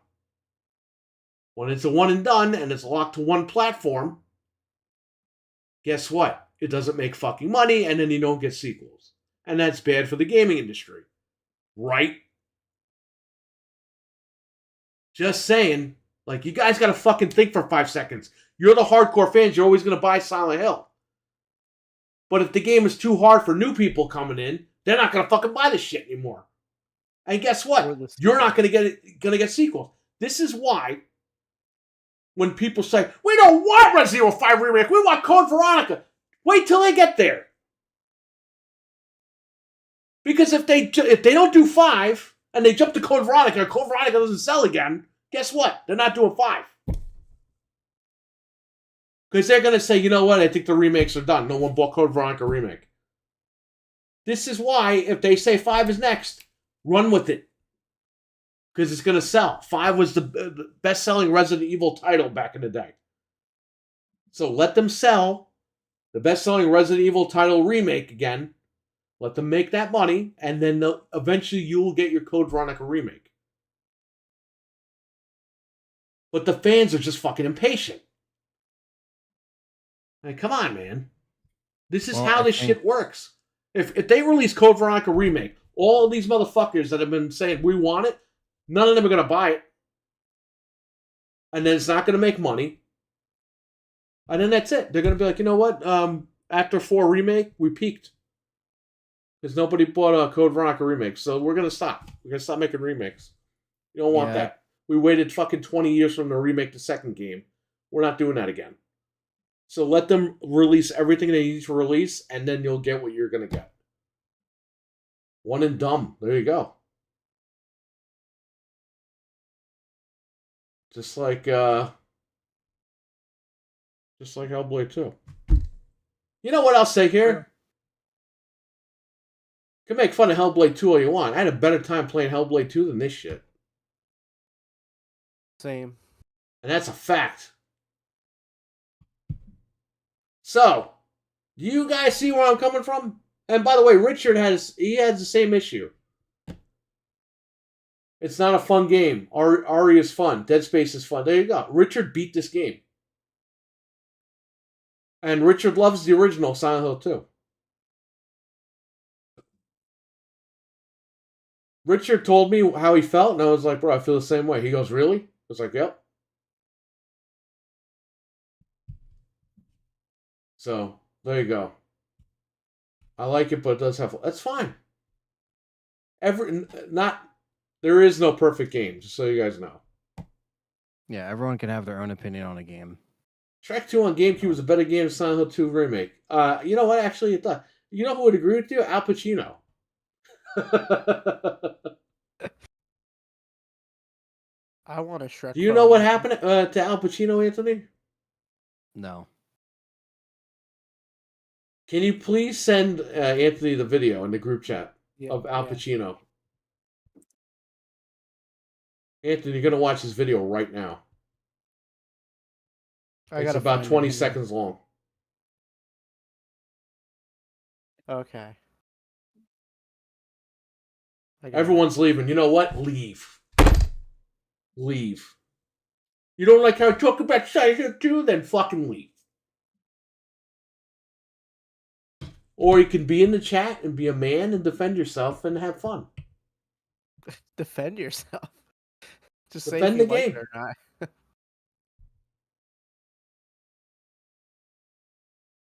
When it's a one and done and it's locked to one platform, guess what? It doesn't make fucking money and then you don't get sequels. And that's bad for the gaming industry. Right? Just saying. Like, you guys gotta fucking think for 5 seconds. You're the hardcore fans. You're always gonna buy Silent Hill. But if the game is too hard for new people coming in, they're not gonna fucking buy this shit anymore. And guess what? You're not gonna get sequels. This is why when people say, we don't want Resident Evil 5 Remake, we want Code Veronica. Wait till they get there. Because if they don't do 5 and they jump to Code Veronica doesn't sell again, guess what? They're not doing 5. Because they're going to say, you know what, I think the remakes are done. No one bought Code Veronica Remake. This is why, if they say 5 is next, run with it. Because it's going to sell. 5 was the best-selling Resident Evil title back in the day. So let them sell the best-selling Resident Evil title remake again. Let them make that money, and then eventually you will get your Code Veronica Remake. But the fans are just fucking impatient. Like, come on, man. This is how this shit works. If they release Code Veronica Remake, all these motherfuckers that have been saying, we want it, none of them are going to buy it. And then it's not going to make money. And then that's it. They're going to be like, you know what? After 4 Remake, we peaked. Because nobody bought a Code Veronica Remake. So we're going to stop. We're going to stop making remakes. You don't want that. We waited fucking 20 years from the remake the second game. We're not doing that again. So let them release everything they need to release, and then you'll get what you're going to get. One and done. There you go. Just like Hellblade 2. You know what I'll say here? You can make fun of Hellblade 2 all you want. I had a better time playing Hellblade 2 than this shit. Same. And that's a fact. So, do you guys see where I'm coming from? And by the way, Richard has the same issue. It's not a fun game. Ari is fun. Dead Space is fun. There you go. Richard beat this game. And Richard loves the original Silent Hill 2. Richard told me how he felt, and I was like, bro, I feel the same way. He goes, really? I was like, yep. So, there you go. I like it, but it does have... That's fine. There is no perfect game, just so you guys know. Yeah, everyone can have their own opinion on a game. Shrek 2 on GameCube was a better game than Silent Hill 2 Remake. You know what? Actually, you know who would agree with you? Al Pacino. I want a Shrek. Do you know what happened to Al Pacino, Anthony? No. Can you please send Anthony the video in the group chat of Al Pacino? Anthony, you're going to watch this video right now. It's about 20 seconds long. Okay. Everyone's leaving. You know what? Leave. Leave. You don't like how I talk about Silent Hill 2? Then fucking leave. Or you can be in the chat and be a man and defend yourself and have fun. Defend yourself. Just defend say the game. Like it or not.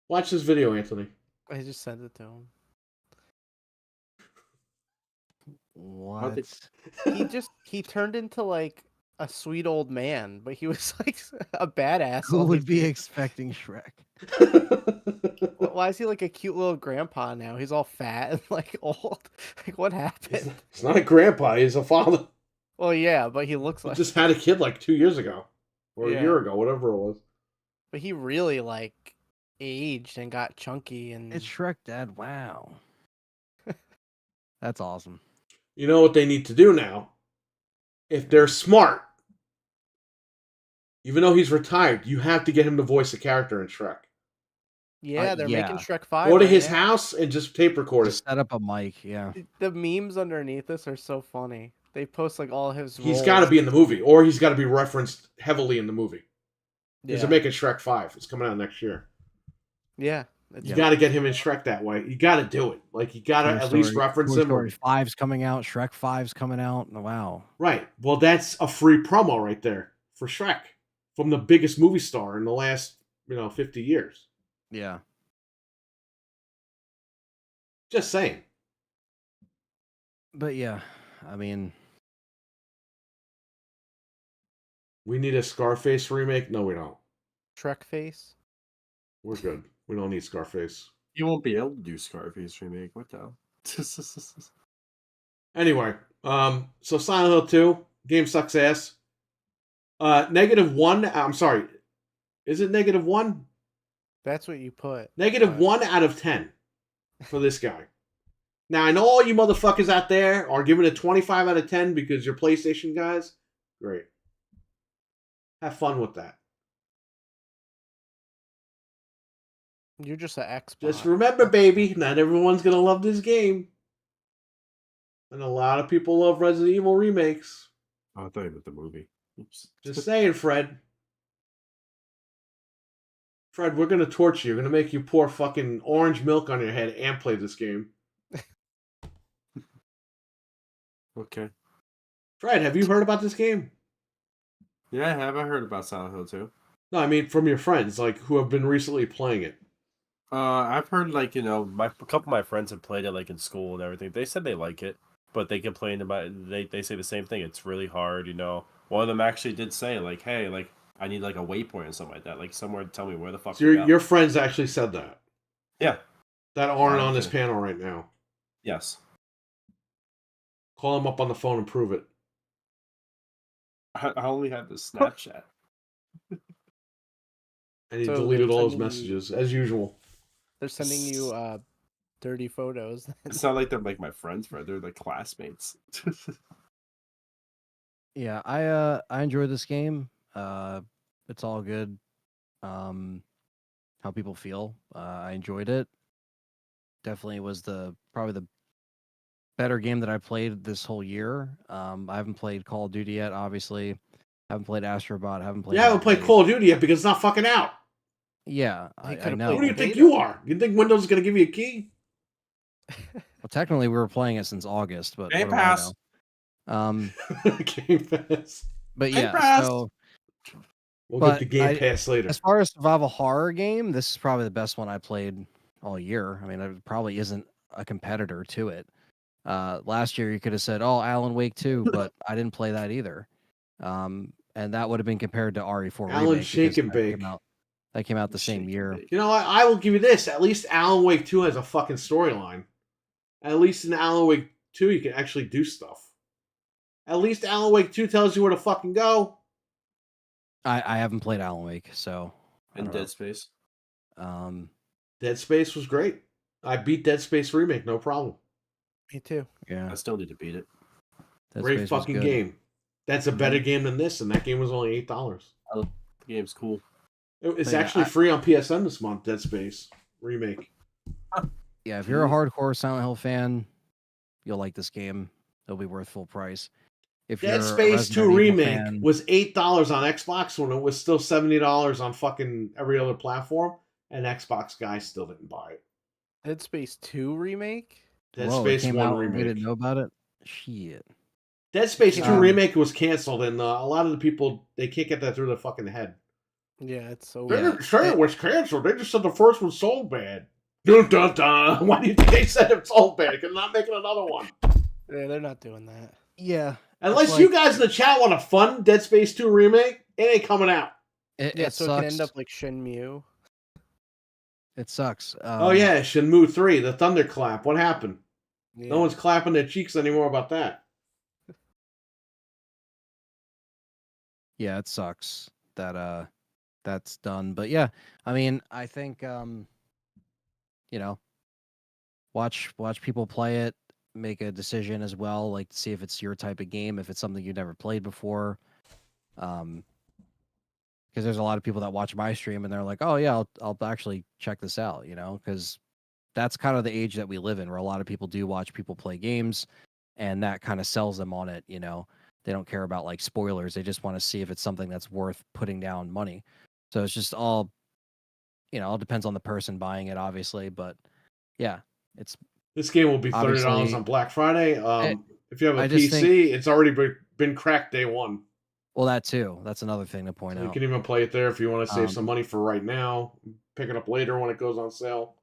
Watch this video, Anthony. I just sent it to him. What? He turned into like a sweet old man, but he was like a badass. Who would be expecting Shrek? Why is he like a cute little grandpa now? He's all fat and like old. Like what happened? He's not a grandpa. He's a father. Well, yeah, but he looks like... He just had a kid like 2 years ago. Or a year ago, whatever it was. But he really like aged and got chunky and... It's Shrek, Dad. Wow. That's awesome. You know what they need to do now? If they're smart, even though he's retired, you have to get him to voice a character in Shrek. Yeah, they're making Shrek 5. Go to his house and just tape record it. Just set up a mic, yeah. The memes underneath this are so funny. They post like all his He's got to be in the movie, or he's got to be referenced heavily in the movie. Because they're making Shrek 5. It's coming out next year. Yeah. You got to get him in Shrek that way. You got to do it. Like, you got to at least reference him. Story 5's coming out. Shrek 5's coming out. Wow. Right. Well, that's a free promo right there for Shrek from the biggest movie star in the last, 50 years. Yeah. Just saying. But yeah, I mean... We need a Scarface remake? No, we don't. Shrek face? We're good. We don't need Scarface. You won't be able to do Scarface remake. What the hell? Anyway, so Silent Hill 2, game sucks ass. -1, I'm sorry. Is it -1? That's what you put. -1 out of 10 for this guy. Now, I know all you motherfuckers out there are giving it 25 out of 10 because you're PlayStation guys. Great. Have fun with that. You're just an Xbox. Just remember, baby, not everyone's going to love this game. And a lot of people love Resident Evil remakes. Oh, I thought you meant the movie. Oops. Just saying, Fred. Fred, we're going to torture you. We're going to make you pour fucking orange milk on your head and play this game. Okay. Fred, have you heard about this game? Yeah, I have. I heard about Silent Hill 2. No, I mean from your friends, like, who have been recently playing it. I've heard, like, a couple of my friends have played it, like, in school and everything. They said they like it, but they complained about it. They say the same thing. It's really hard, One of them actually did say, like, hey, like, I need, like, a waypoint or something like that. Like, somewhere to tell me where the fuck So your friends actually said that? Yeah. That aren't on this panel right now? Yes. Call them up on the phone and prove it. I only have the Snapchat. And he deleted all his messages, as usual. They're sending you dirty photos. It's not like they're like my friends, Fred. They're like classmates. Yeah, I enjoyed this game. It's all good. How people feel. I enjoyed it. Definitely was probably the better game that I played this whole year. I haven't played Call of Duty yet, obviously. Haven't played Astrobot. Haven't played. You haven't played Call of Duty yet because it's not fucking out. Yeah, I know. Who do you think you are? You think Windows is going to give you a key? Well, technically, we were playing it since August, but Game Pass. Um, Game Pass. but Game yeah, Pass! so We'll get but the Game Pass later. as far as survival horror game, this is probably the best one I played all year. I mean, it probably isn't a competitor to it. Last year you could have said, "Oh, Alan Wake 2," but I didn't play that either. And that would have been compared to RE4 Alan Remake Shake because and Bake. that came out the Shake same and year. bake. You know what? I will give you this. At least Alan Wake 2 has a fucking storyline. At least in Alan Wake 2, you can actually do stuff. At least Alan Wake 2 tells you where to fucking go. I haven't played Alan Wake, so I And don't know. Dead Space. Dead Space was great. I beat Dead Space Remake, no problem. Me too. Yeah, I still need to beat it. Dead Great Space was fucking good. game. That's a better game than this, and that game was only $8. The game's cool. It's But yeah, actually free on PSN this month, Dead Space Remake. Yeah, if you're a hardcore Silent Hill fan, you'll like this game. It'll be worth full price. If Dead you're Space a 2 Resident Evil Remake fan, was $8 on Xbox when it was still $70 on fucking every other platform, and Xbox guys still didn't buy it. Dead Space 2 remake? Dead whoa, it Space came 1 out and we Remake. didn't know about it. Shit. Dead Space 2 Um, Remake was canceled, and a lot of the people, they can't get that through their fucking head. Yeah, it's so They Yeah, didn't say it- it was canceled. They just said the first one sold bad. Dun, dun, dun. Why do you think they said it sold bad? Because they're not making another one. Yeah, they're not doing that. Yeah. Unless It's you like- guys in the chat want a fun Dead Space 2 remake, it ain't coming out. It, Yeah, it so sucks. it can end up like Shenmue. It sucks. Oh yeah, Shenmue 3, the Thunderclap. What happened? Yeah. No one's clapping their cheeks anymore about that. Yeah, it sucks that that's done. But yeah, I mean, I think you know, watch people play it, make a decision as well, like see if it's your type of game, if it's something you've never played before. Because there's a lot of people that watch my stream and they're like, "Oh yeah, I'll actually check this out," because that's kind of the age that we live in, where a lot of people do watch people play games, and that kind of sells them on it. They don't care about like spoilers; they just want to see if it's something that's worth putting down money. So it's just all, all depends on the person buying it, obviously. But yeah, it's This game will be $30 Obviously, on Black Friday. If you have a I just PC, it's already been cracked day one. well, that too. That's another thing to point So you out. can even play it there if you want to save Um, some money for right now. Pick it up later when it goes on sale.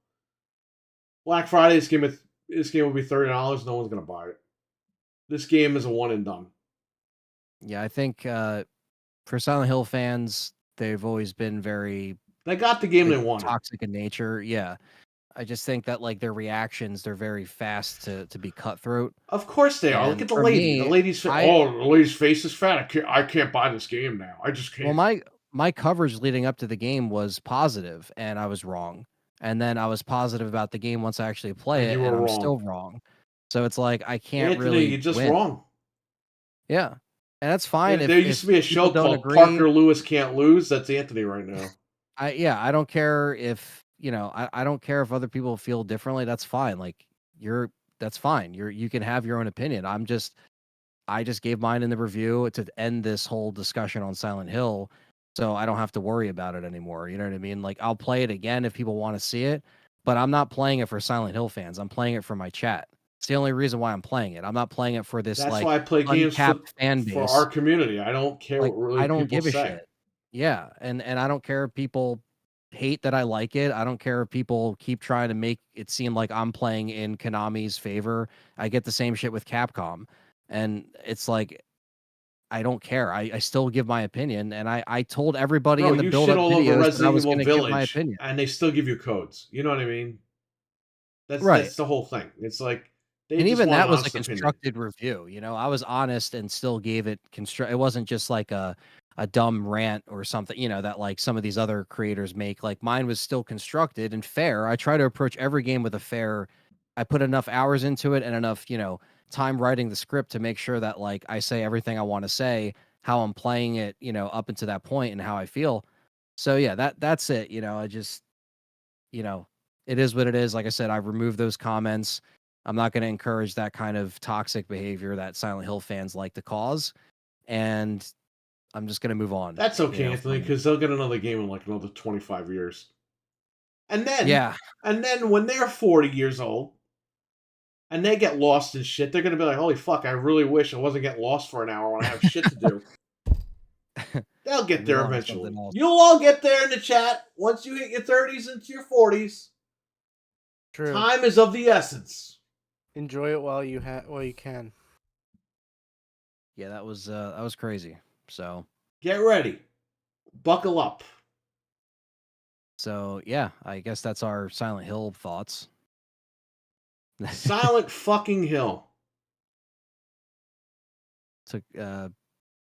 Black Friday, this game will be $30. No one's gonna buy it. This game is a one and done. Yeah, I think for Silent Hill fans, they've always been very They got the game like, they wanted. toxic in nature. Yeah. I just think that like their reactions, they're very fast to be cutthroat. Of course they are. Look And at the for lady. me, The lady's face. Oh, the lady's face is fat. I can't buy this game now. I just can't. Well, my coverage leading up to the game was positive, and I was wrong. And then I was positive about the game once I actually play And it, you were and I'm wrong. still wrong. So it's like I can't Anthony, really you're just win. wrong. Yeah, and that's fine. There used to be a show people don't called agree, Parker Lewis Can't Lose. That's Anthony right now. I don't care if I don't care if other people feel differently. That's fine. Like that's fine. You can have your own opinion. I just gave mine in the review to end this whole discussion on Silent Hill, so I don't have to worry about it anymore. You know what I mean? Like I'll play it again if people want to see it, but I'm not playing it for SilentLl fans. I'm playing it for my chat. It's the only reason why I'm playing it. I'm not playing it for this That's like why I play games uncapped fan for base. our community. I don't care Like, what really I don't people give a say. shit. Yeah, and I don't care if people hate that I like it. I don't care if people keep trying to make it seem like I'm playing in Konami's favor. I get the same shit with Capcom. And it's like I don't care. I still give my opinion, and I told everybody Bro, in the you build shit up all over videos that I Resident was Evil going to give my Village, opinion. and they still give you codes. You know what I mean? Right. That's the whole thing. It's like they And just even want that an was a honest opinion. constructed review. I was honest and still gave it It wasn't just like a dumb rant or something, that like some of these other creators make. Like mine was still constructed and fair. I try to approach every game with a fair. I put enough hours into it and enough, time writing the script to make sure that like I say everything I want to say, how I'm playing it, up until that point and how I feel. So yeah, that's it. I just, it is what it is. Like I said, I removed those comments. I'm not going to encourage that kind of toxic behavior that Silent Hill fans like to cause. And I'm just going to move on. That's okay, Anthony, from it. because they'll get another game in like another 25 years. And then, Yeah. and then when they're 40 years old, and they get lost in shit, they're gonna be like, holy fuck, I really wish I wasn't getting lost for an hour when I have shit to do. They'll get Move there on to eventually. something else. You'll all get there in the chat once you hit your 30s into your 40s. True. Time is of the essence. Enjoy it while you can. Yeah, that was crazy. So Get ready. Buckle up. So yeah, I guess that's our Silent Hill thoughts. Silent fucking Hill. Took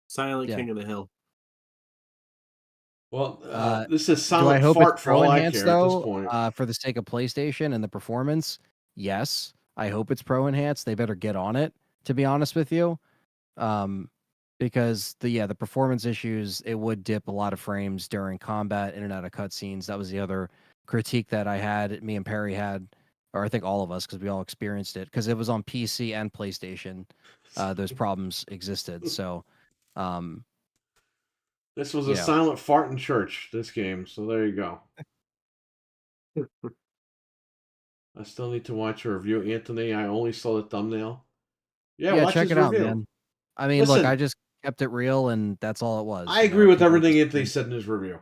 Silent Yeah. King of the Hill. Well, this is do I silent hope fart it's for all pro I enhanced care at this though? point. For the sake of PlayStation and the performance, yes. I hope it's pro enhanced. They better get on it, to be honest with you. Because the performance issues, it would dip a lot of frames during combat, in and out of cutscenes. That was the other critique that I had, me and Perry had, or I think all of us, because we all experienced it, because it was on PC and PlayStation. Those problems existed. So, This was a yeah. silent fart in church, this game, so there you go. I still need to watch a review, Anthony. I only saw the thumbnail. Yeah, watch check his it out, review. man. I mean, look, Listen, I just kept it real, and that's all it was. I you agree know, with people everything just- Anthony said in his review.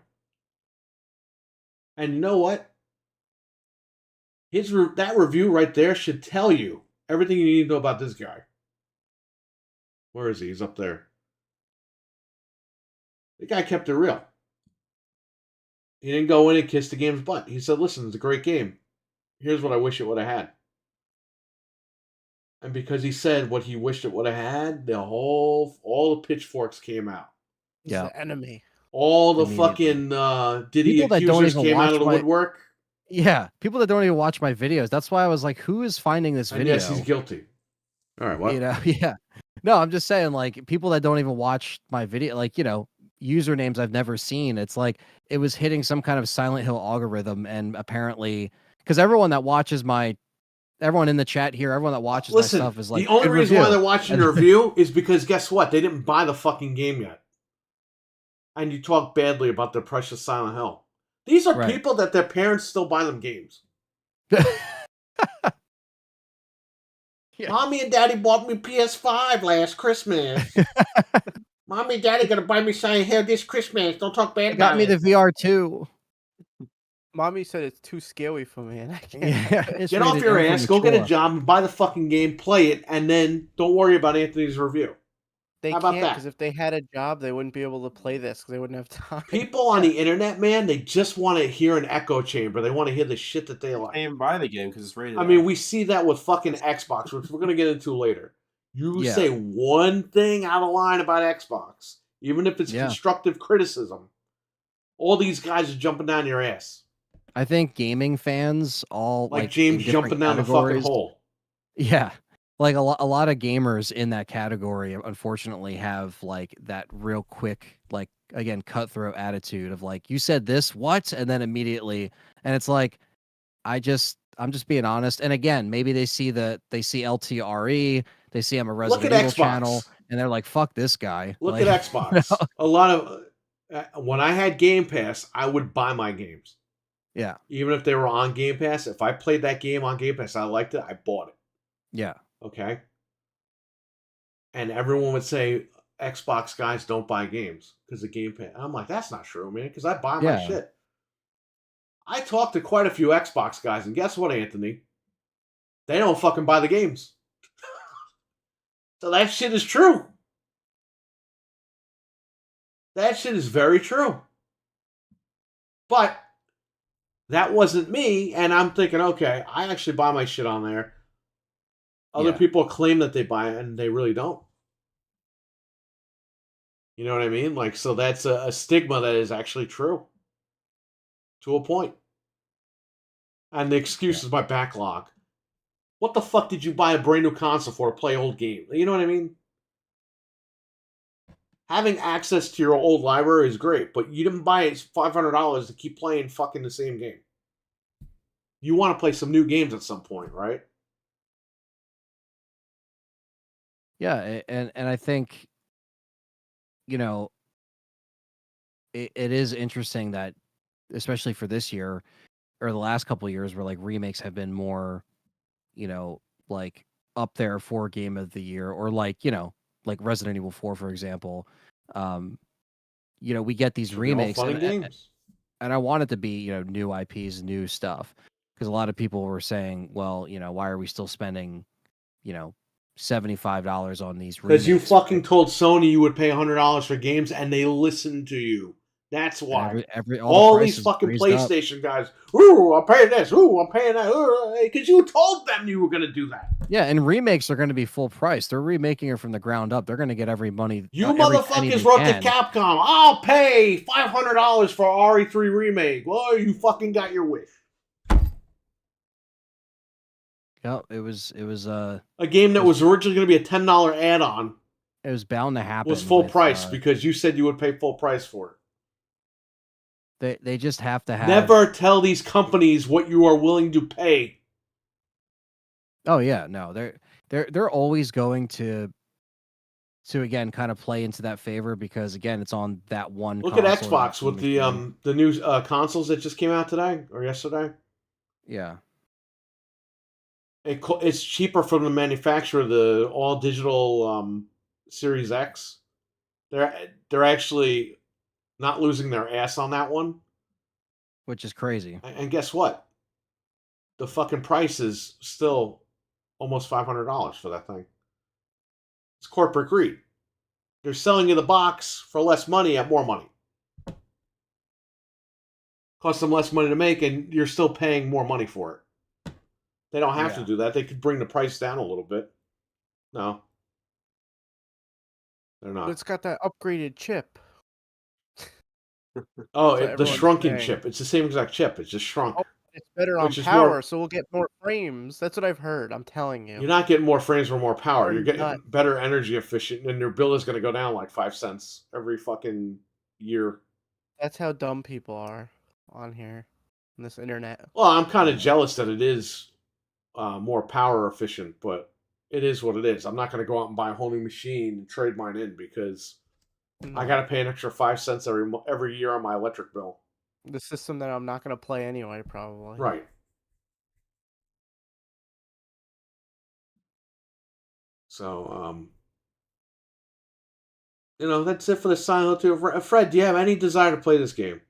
And you know what? That review right there should tell you everything you need to know about this guy. Where is he? He's up there. The guy kept it real. He didn't go in and kiss the game's butt. He said, listen, it's a great game. Here's what I wish it would have had. And because he said what he wished it would have had, all the pitchforks came out. He's Yeah. the enemy. All the Immediately. fucking Diddy People that don't accusers even came out watch of the my- woodwork. Yeah, people that don't even watch my videos. That's why I was like, who is finding this And video? yes, he's guilty. All right, what? You know, yeah. No, I'm just saying, like, people that don't even watch my video, like, you know, usernames I've never seen. It's like it was hitting some kind of Silent Hill algorithm, and apparently, because everyone in the chat here, everyone that watches my Listen, stuff is like, the only "Good reason why review." they're watching your review is because guess what? They didn't buy the fucking game yet. And you talk badly about their precious Silent Hill. These are Right. people that their parents still buy them games. Yeah. Mommy and Daddy bought me PS5 last Christmas. Mommy and Daddy gonna buy me Silent Hill this Christmas. Don't talk bad They got about me it. the VR too. Mommy said it's too scary for me, and I can't. Yeah, it's Get off rated your M for ass, go get a mature. job, and buy the fucking game, play it, and then don't worry about Anthony's review. They How about can't that? because if they had a job, they wouldn't be able to play this because they wouldn't have time. People on the internet, man, they just want to hear an echo chamber. They want to hear the shit that they like. Can't even buy the game because it's rated. I mean, we see that with fucking Xbox, which we're going to get into later. You Yeah. say one thing out of line about Xbox, even if it's Yeah. constructive criticism, all these guys are jumping down your ass. I think gaming fans all Like in James different jumping down the fucking categories- hole. Yeah. Like a lot of gamers in that category, unfortunately, have like that real quick, like, again, cutthroat attitude of like, you said this, what? And then immediately, and it's like, I'm just being honest. And again, maybe they see LTRE, they see I'm a Look Resident at Evil Xbox. channel, and they're like, fuck this guy. Look Like, at Xbox. A lot of when I had Game Pass, I would buy my games. Yeah. Even if they were on Game Pass, if I played that game on Game Pass, I liked it, I bought it. Yeah. Okay? And everyone would say Xbox guys don't buy games because of Game Pass. I'm like, that's not true, man, because I buy my Yeah. shit. I talked to quite a few Xbox guys, and guess what, Anthony? They don't fucking buy the games. So that shit is true. That shit is very true. But that wasn't me, and I'm thinking, okay, I actually buy my shit on there. Other Yeah. people claim that they buy it, and they really don't. You know what I mean? Like, so that's a stigma that is actually true. To a point. And the excuse is my backlog. What the fuck did you buy a brand new console for to play old games? You know what I mean? Having access to your old library is great, but you didn't buy it $500 to keep playing fucking the same game. You want to play some new games at some point, right? Yeah, and I think, you know, it is interesting that, especially for this year or the last couple of years, where like remakes have been more, you know, like up there for game of the year, or like, like Resident Evil 4, for example. We get these Should be all remakes, fun and games. and I want it to be, new IPs, new stuff, because a lot of people were saying, well, why are we still spending, $75 on these remakes? Because you fucking right? told Sony you would pay $100 for games, and they listened to you. That's And why. all the All these prices fucking raised up. PlayStation guys, ooh, I'm paying this, ooh, I'm paying that, because you told them you were going to do that. Yeah, and remakes are going to be full price. They're remaking it from the ground up. They're going to get every money. You every penny motherfuckers they wrote to can. Capcom, I'll pay $500 for RE3 Remake. Well, you fucking got your wish. Yeah, it was A game that was originally going to be a $10 add-on it was bound to happen. was full with, price because you said you would pay full price for it. They just have to have. Never tell these companies what you are willing to pay. Oh yeah, no, they're always going to again kind of play into that favor, because again it's on that one. Look at console or that Xbox with machine. the new consoles that just came out today or yesterday. Yeah, It's cheaper from the manufacturer, the all digital Series X. They're actually not losing their ass on that one. which is crazy. And guess what? The fucking price is still almost $500 for that thing. It's corporate greed. They're selling you the box for less money at more money. Costs them less money to make, and you're still paying more money for it. They don't have to do that. They could bring the price down a little bit. No. They're not. But it's got that upgraded chip. Oh, So the everyone's shrunken saying. chip. It's the same exact chip. It's just shrunk. Oh, it's better on Which is power, more- so we'll get more frames. That's what I've heard. I'm telling you. You're not getting more frames or more power. Or You're getting not. better energy efficient, and your bill is going to go down like 5 cents every fucking year. That's how dumb people are on here, on this internet. Well, I'm kind of jealous that it is more power efficient, but it is what it is. I'm not going to go out and buy a whole new machine and trade mine in because I got to pay an extra 5 cents every year on my electric bill. The system that I'm not going to play anyway, probably. Right. So, that's it for the Silent Hill 2. Fred, do you have any desire to play this game?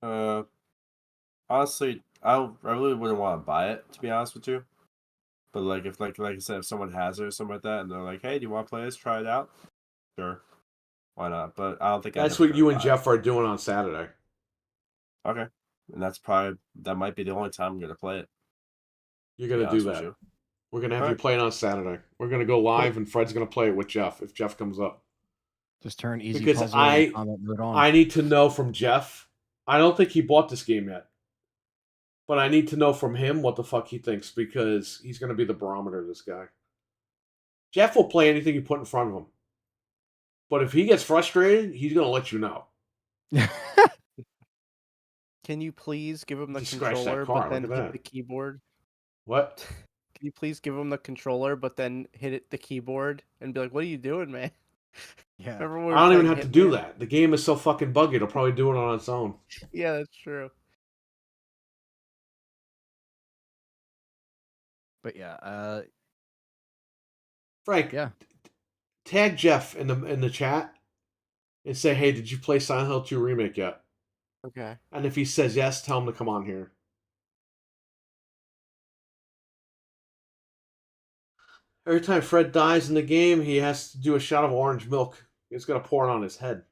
Honestly, I really wouldn't want to buy it, to be honest with you. But like if like I said, if someone has it or something like that, and they're like, "Hey, do you want to play this? Try it out." Sure, why not? But I don't think That's what you and Jeff are doing on Saturday. Okay, and that might be the only time I'm gonna play it. You're gonna do that. We're gonna have you Alright. play it on Saturday. We're gonna go live, and Fred's gonna play it with Jeff if Jeff comes up. Just turn easy Because puzzle and combat mode on. I need to know from Jeff. I don't think he bought this game yet, but I need to know from him what the fuck he thinks because he's gonna be the barometer. This guy. Jeff will play anything you put in front of him, but if he gets frustrated, he's gonna let you know. Can you please give him the Just scratch that controller, car, but then look at hit that. the keyboard? What? Can you please give him the controller, but then the keyboard and be like, "What are you doing, man?" Yeah. Remember when we were I don't even playing have to do Hitman? that. The game is so fucking buggy; it'll probably do it on its own. Yeah, that's true. But yeah, Frank, yeah. tag Jeff in the chat and say, "Hey, did you play Silent Hill 2 Remake yet?" Okay. And if he says yes, tell him to come on here. Every time Fred dies in the game, he has to do a shot of orange milk. He's gonna pour it on his head.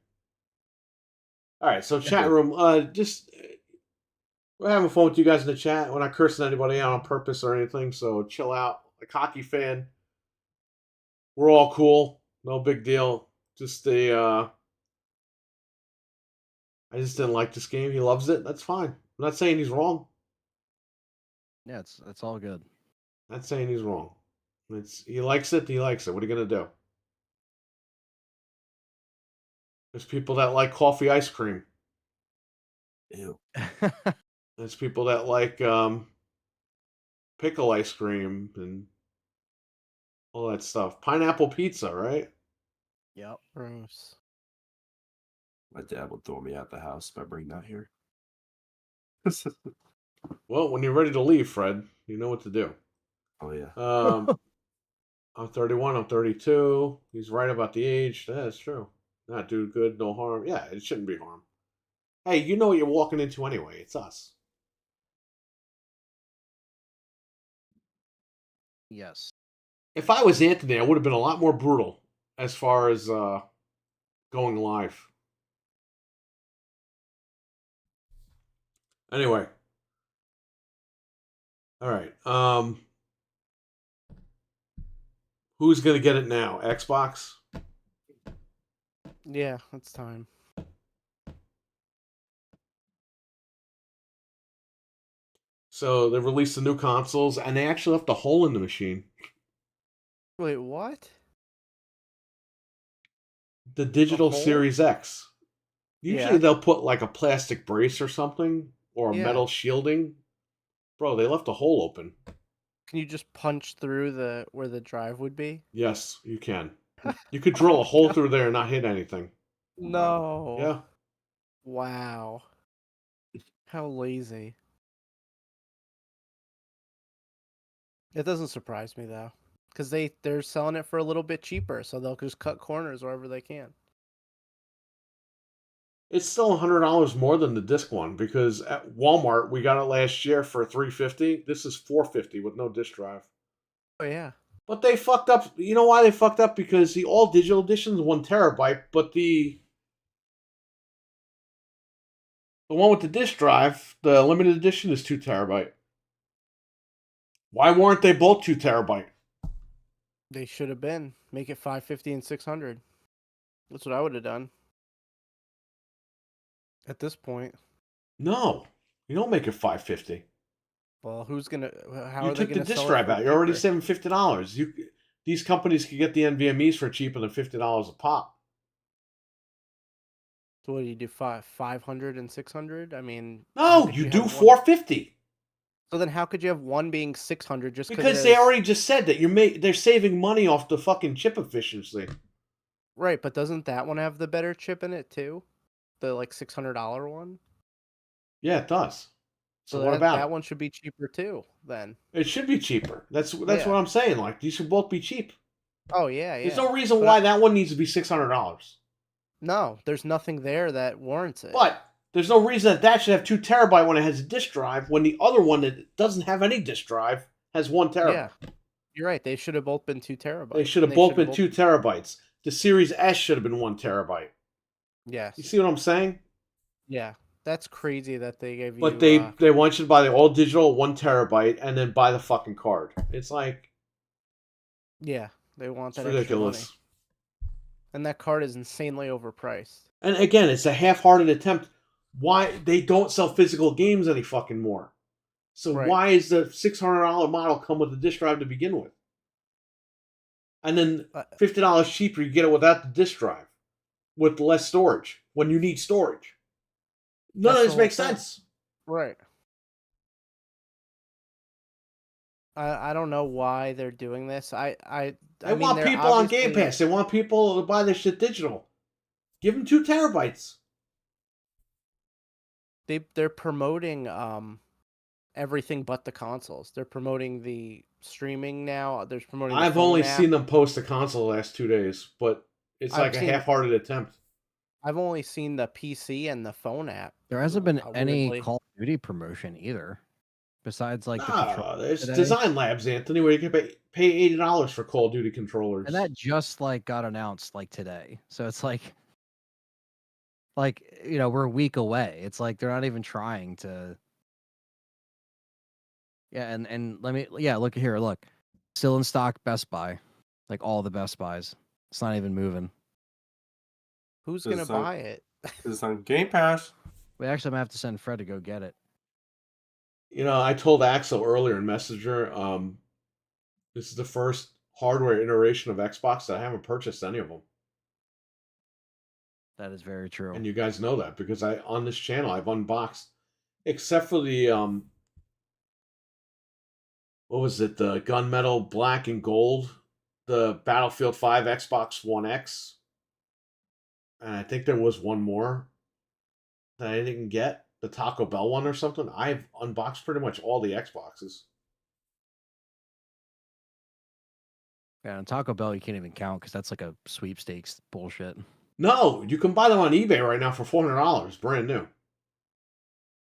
All right, so chat room, we're having fun with you guys in the chat. We're not cursing anybody out on purpose or anything, so chill out. Like hockey fan, we're all cool, no big deal. Just I just didn't like this game. He loves it. That's fine. I'm not saying he's wrong. Yeah, it's all good. Not saying he's wrong. He likes it. He likes it. What are you gonna do? There's people that like coffee ice cream. Ew. There's people that like pickle ice cream and all that stuff. Pineapple pizza, right? Yep. Gross. My dad would throw me out the house if I bring that here. Well, when you're ready to leave, Fred, you know what to do. Oh yeah. I'm 31. I'm 32. He's right about the age. That's true. Not do good, no harm. Yeah, it shouldn't be harm. Hey, you know what you're walking into anyway. It's us. Yes. If I was Anthony, I would have been a lot more brutal as far as going live. Anyway. All right. Who's gonna get it now? Xbox? Yeah, it's time. So they released the new consoles, and they actually left a hole in the machine. Wait, what? The digital hole? Series X. Usually Yeah. they'll put like a plastic brace or something, or a Yeah. metal shielding. Bro, they left a hole open. Can you just punch through the where the drive would be? Yes, you can. You could Oh drill a my hole God. through there and not hit anything. No. Yeah. Wow. How lazy. It doesn't surprise me though, because they're selling it for a little bit cheaper, so they'll just cut corners wherever they can. It's still $100 more than the disc one because at Walmart we got it last year for $350. This is $450 with no disc drive. Oh yeah. But they fucked up. You know why they fucked up? Because the all digital edition is 1 TB, but the one with the disc drive, the limited edition, is 2 TB. Why weren't they both 2 TB? They should have been. Make it 550 and 600. That's what I would have done. At this point. No, you don't make it 550. Well, who's gonna? How You are they took the gonna disc sell it drive for out. You're already cheaper? saving $50. These companies could get the NVMe's for cheaper than $50 a pop. So what do you do? 500 and 600? I mean, how No, could you you do have one? 450 So then, how could you have one being 600 just because they already just said that they're saving money off the fucking chip efficiency. Right, but doesn't that one have the better chip in it too? The like $600 one. Yeah, it does. So So what about that it? one should be cheaper too. Then. It should be cheaper. That's what Yeah. I'm saying. Like these should both be cheap. Oh yeah, There's yeah. no reason But why that one needs to be $600. no, there's nothing there that warrants it. But there's no reason that should have 2 TB when it has a disk drive, when the other one that doesn't have any disk drive has 1 TB. Yeah, you're right. They should have both been 2 TB. They should have both been 2 TB. The Series S should have been 1 TB. Yes. You see what I'm saying? Yeah, that's crazy that they gave you. But they want you to buy the all digital 1 TB and then buy the fucking card. It's like, Yeah, they want it's that extra money, ridiculous. and that card is insanely overpriced. And again, it's a half-hearted attempt. Why they don't sell physical games any fucking more? So Right. why is the $600 model come with a disk drive to begin with? And then $50 cheaper, you get it without the disk drive, with less storage when you need storage. None of That's this the makes whole thing. sense. Right. I don't know why they're doing this. I They mean, want they're people on Game obviously- Pass. They want people to buy this shit digital. Give them 2 TB. they're promoting everything but the consoles. They're promoting the streaming now. They're promoting. The I've phone only app. seen them post the console the last 2 days, but it's I've like a seen- half-hearted attempt. I've only seen the PC and the phone app. There hasn't been any weirdly. Call of Duty promotion either, besides like the Nah, controller there's today. Design Labs, Anthony, where you can pay $80 for Call of Duty controllers. And that just like got announced like today. So it's like we're a week away. It's like they're not even trying to. Yeah, and look here, look. Still in stock, Best Buy. Like all the Best Buys. It's not even moving. Who's Does gonna it sound- buy it? It's on Game Pass. We actually might have to send Fred to go get it. You know, I told Axel earlier in Messenger, this is the first hardware iteration of Xbox that I haven't purchased any of them. That is very true. And you guys know that because on this channel I've unboxed, except for the what was it, the gunmetal black and gold, the Battlefield 5 Xbox One X, and I think there was one more that I didn't get, the Taco Bell one or something. I've unboxed pretty much all the Xboxes. Yeah, and Taco Bell you can't even count because that's like a sweepstakes bullshit. No, you can buy them on eBay right now for $400, brand new.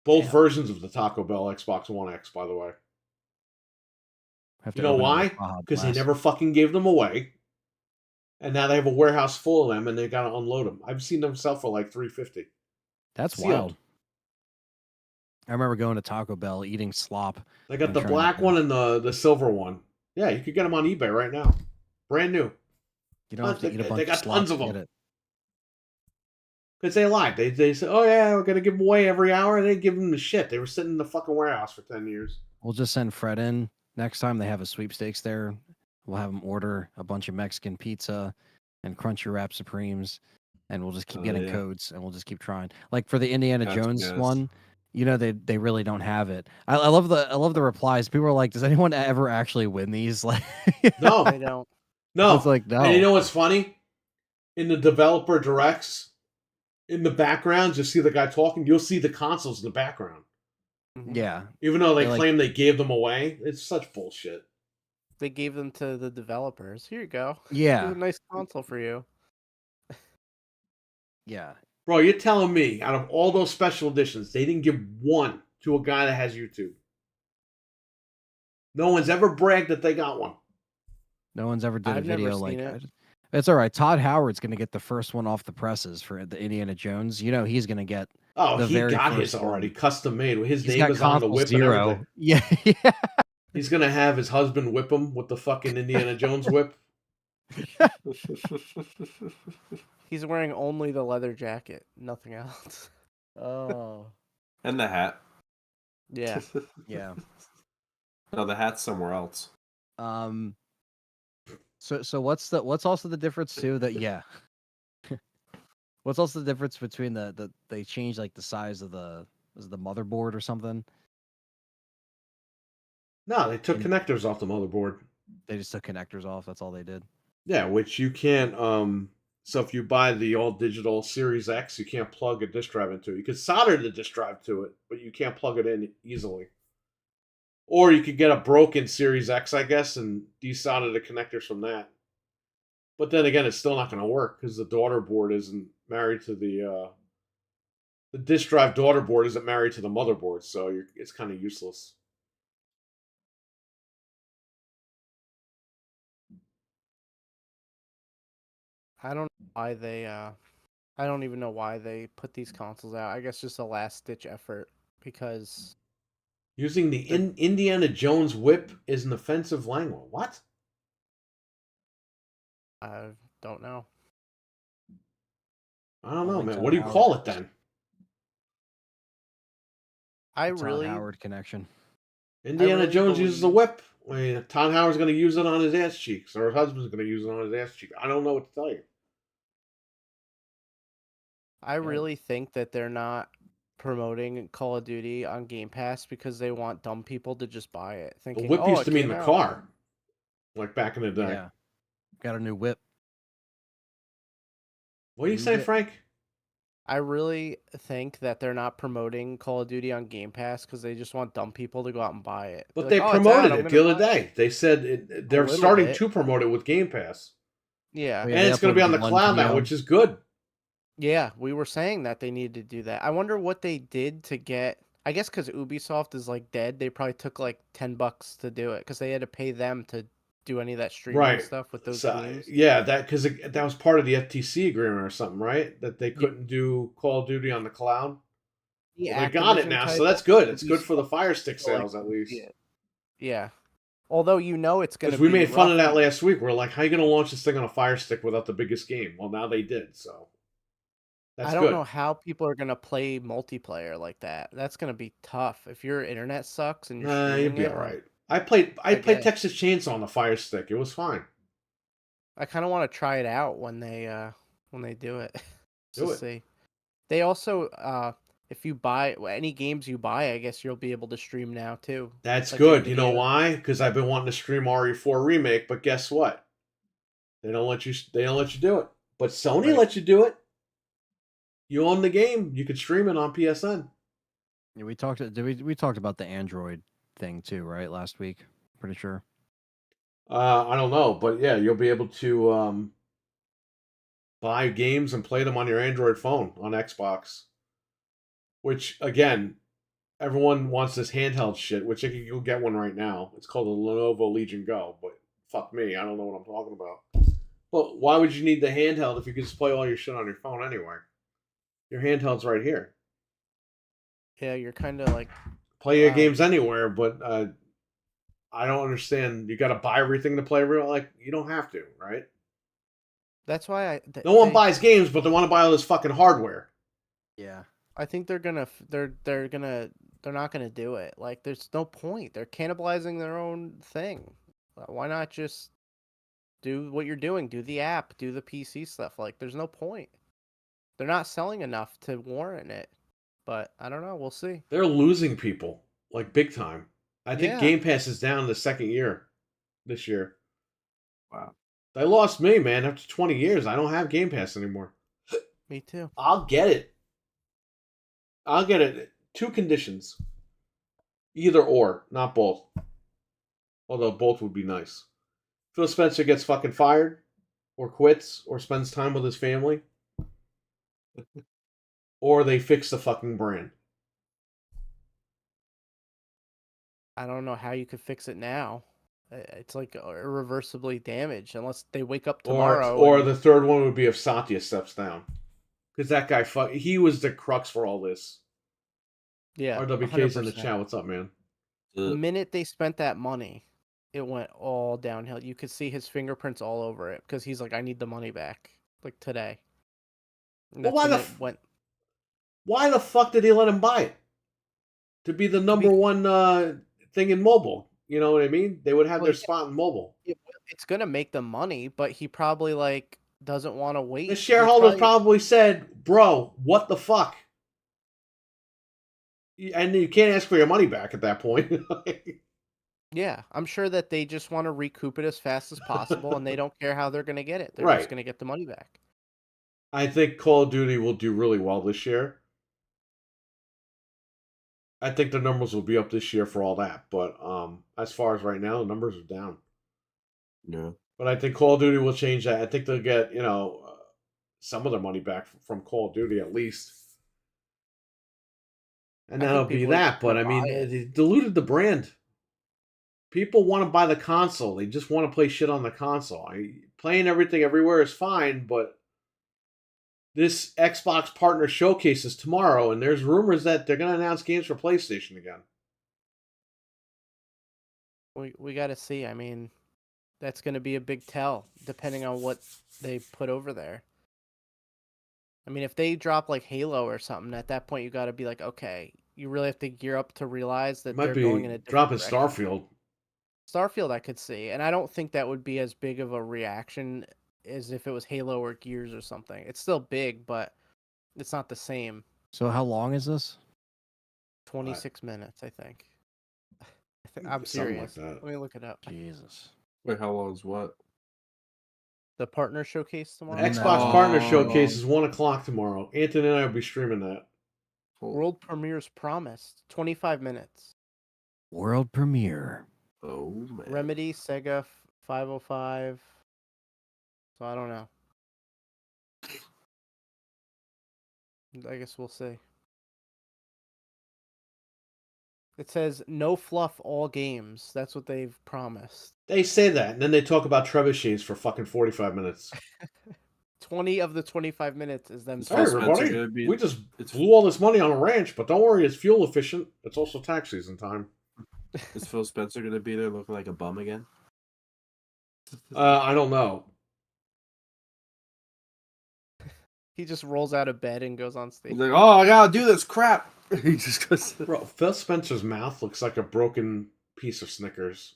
Both Damn. versions of the Taco Bell Xbox One X, by the way. Have You to know open why? a Baja Because they Blast. never fucking gave them away, and now they have a warehouse full of them, and they gotta unload them. I've seen them sell for like $350. That's Sealed. wild. I remember going to Taco Bell, eating slop. They got and the trying black to- one and the silver one. Yeah, you could get them on eBay right now, brand new. You don't have to eat a bunch They got of slop tons to of get them. it. Because they lied. They said, "Oh yeah, we're gonna give them away every hour." They give them the shit. They were sitting in the fucking warehouse for 10 years. We'll just send Fred in next time they have a sweepstakes there. We'll have him order a bunch of Mexican pizza and Crunchy Wrap Supremes, and we'll just keep getting codes, and we'll just keep trying. Like for the Indiana Jones one, you know, they really don't have it. I love the replies. People are like, "Does anyone ever actually win these?" Like, No, They don't. no. it's like no. And you know what's funny? In the developer directs, in the background, you see the guy talking. You'll see the consoles in the background, Mhm. Yeah, even though they They're like- claim they gave them away. It's such bullshit. They gave them to the developers. Here you go. yeah, Here's a nice console for you. yeah. Bro, you're telling me out of all those special editions, they didn't give one to a guy that has YouTube? No one's ever bragged that they got one. No one's ever did I've a never video seen like it. It's all right. Todd Howard's going to get the first one off the presses for the Indiana Jones. You know he's going to get. Oh, The he very got his first already one. custom made. His He's name got is on the console whip and zero. everything. Yeah, yeah. He's gonna have his husband whip him with the fucking Indiana Jones whip. He's wearing only the leather jacket, nothing else. Oh. And the hat. Yeah. Yeah. No, the hat's somewhere else. So what's also the difference too? That yeah. What's also the difference between the they changed like the size of the motherboard or something? No, they took And- connectors off the motherboard. They just took connectors off. That's all they did. Yeah, which you can't. So if you buy the all digital Series X, you can't plug a disk drive into it. You could solder the disk drive to it, but you can't plug it in easily. Or you could get a broken Series X, I guess, and desolder the connectors from that. But then again, it's still not going to work because the daughter board isn't married to the disk drive daughter board isn't married to the motherboard, so it's kind of useless. I don't know why they I don't even know why they put these consoles out. I guess just a last ditch effort because Using the Indiana Jones whip is an offensive language. What? I don't know. I don't know, Only man. Todd What do you Howard call it knows. then? I Todd really Howard connection. Indiana really Jones uses a believe- whip. I mean, Todd Howard's going to use it on his ass cheeks, or his husband's going to use it on his ass cheek. I don't know what to tell you. I really think that they're not promoting Call of Duty on Game Pass because they want dumb people to just buy it. The Thinking, whip oh, used it to be in came the out." car, like back in the day. Yeah. Got a new whip. What do you Use say, it. Frank? I really think that they're not promoting Call of Duty on Game Pass because they just want dumb people to go out and buy it. But Be they like, "Oh, it's promoted out, I'm it the gonna other buy it." day. They said they're little starting bit. to promote it with Game Pass. Yeah. Yeah, And they it's going to be on the uploaded one cloud now, video. which is good. Yeah, we were saying that they needed to do that. I wonder what they did to get. I guess because Ubisoft is like dead, they probably took like $10 to do it because they had to pay them to do any of that streaming Right. stuff with those So, games. yeah, because that was part of the FTC agreement or something, right? That they couldn't do Call of Duty on the cloud. The Well, they got it Activision now, so title, that's good. It's good for the Ubisoft, Fire Stick so, like, sales, at least. Yeah. Although you know it's going to Because be we made fun of that roughly- last week. We're like, how are you going to launch this thing on a Fire Stick without the biggest game? Well, now they did, so that's I don't good. know how people are going to play multiplayer like that. That's going to be tough. If your internet sucks and you're Nah, you'd streaming be it, all like, right. I played guess. Texas Chainsaw on the Fire Stick. It was fine. I kind of want to try it out when they do it. Just Do to it. see. They also if you buy any games you buy, I guess you'll be able to stream now too. That's Like good. You know NVIDIA. why? Because I've been wanting to stream RE4 Remake, but guess what? They don't let you. They don't let you do it. But Sony Right. lets you do it. You own the game. You can stream it on PSN. Yeah, we talked about the Android thing too, right? Last week, pretty sure. I don't know, but yeah, you'll be able to buy games and play them on your Android phone on Xbox. Which again, everyone wants this handheld shit, which you can go get one right now. It's called the Lenovo Legion Go, but fuck me, I don't know what I'm talking about. Well, why would you need the handheld if you could just play all your shit on your phone anyway? Your handheld's right here. Yeah, you're kind of like Play your wow. games anywhere, but I don't understand. You got to buy everything to play real. Like you don't have to, right? That's why No one buys games, but they want to buy all this fucking hardware. Yeah. I think they're not gonna do it. Like, there's no point. They're cannibalizing their own thing. Why not just do what you're doing? Do the app, do the PC stuff. Like, there's no point. They're not selling enough to warrant it. But I don't know. We'll see. They're losing people like big time. I think Yeah. Game Pass is down the second year this year. Wow. They lost me, man. After 20 years, I don't have Game Pass anymore. Me too. I'll get it. I'll get it. Two conditions. Either or, not both. Although both would be nice. Phil Spencer gets fucking fired, or quits, or spends time with his family, or they fix the fucking brand. I don't know how you could fix it now. It's like irreversibly damaged unless they wake up tomorrow. Or the third one would be if Satya steps down. Because that guy, he was the crux for all this. Yeah, RWK's in the 100%. chat. What's up, man? The minute they spent that money, it went all downhill. You could see his fingerprints all over it because he's like, "I need the money back, like today." And Well, that's when it went. why the fuck did he let him buy it? To be the number one thing in mobile. You know what I mean? They would have their spot in mobile. It's gonna make them money, but he probably like doesn't want to wait. The shareholders probably said, "Bro, what the fuck?" And you can't ask for your money back at that point. Yeah, I'm sure that they just want to recoup it as fast as possible, and they don't care how they're gonna get it. They're Right. just gonna get the money back. I think Call of Duty will do really well this year. I think the numbers will be up this year for all that, but as far as right now, the numbers are down. Yeah. But I think Call of Duty will change that. I think they'll get some of their money back from Call of Duty at least, and that'll be that. But I mean, it diluted the brand. People want to buy the console. They just want to play shit on the console. Playing everything everywhere is fine, but this Xbox partner showcase is tomorrow, and there's rumors that they're going to announce games for PlayStation again. We got to see. I mean, that's going to be a big tell, depending on what they put over there. I mean, if they drop like Halo or something, at that point you got to be like, okay, you really have to gear up to realize that they're going in a different dropping direction. Starfield. Starfield, I could see, and I don't think that would be as big of a reaction as if it was Halo or Gears or something. It's still big, but it's not the same. So how long is this? 26 minutes, I think. I'm serious. Like that. Let me look it up. Jesus. Wait, how long is what? The partner showcase tomorrow. Xbox partner showcase is 1:00 tomorrow. Anthony and I will be streaming that. World premieres promised. 25 minutes. World premiere. Oh man. Remedy, Sega, 505. So I don't know. I guess we'll see. It says no fluff, all games. That's what they've promised. They say that, and then they talk about trebuchets for fucking 45 minutes. 20 of the 25 minutes is them. Sorry, everybody. We just blew all this money on a ranch, but don't worry, it's fuel efficient. It's also tax season time. Is Phil Spencer going to be there looking like a bum again? I don't know. He just rolls out of bed and goes on stage. He's like, oh, I gotta do this crap. He just goes. Bro, Phil Spencer's mouth looks like a broken piece of Snickers.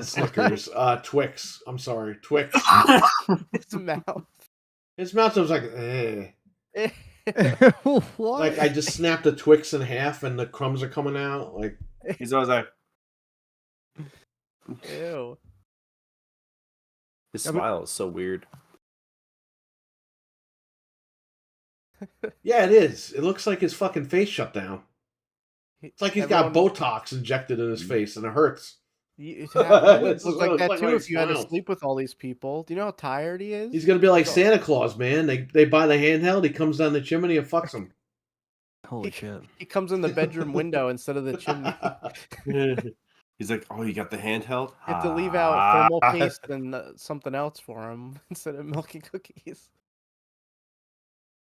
Snickers. Twix. I'm sorry, Twix. His mouth. His mouth was like, eh. What? Like I just snapped a Twix in half and the crumbs are coming out. Like he's always like, ew. His smile is so weird. Yeah, it is. It looks like his fucking face shut down. It's like he's got Botox injected in his face and it hurts. You would It's look like that like too he if you had to smiles. sleep with all these people. Do you know how tired he is? He's gonna be like So- Santa Claus, man. They buy the handheld. He comes down the chimney and fucks them. Holy shit. He comes in the bedroom window instead of the chimney. He's like, oh, you got the handheld? You have to leave out thermal Ah. paste and something else for him instead of milk and cookies.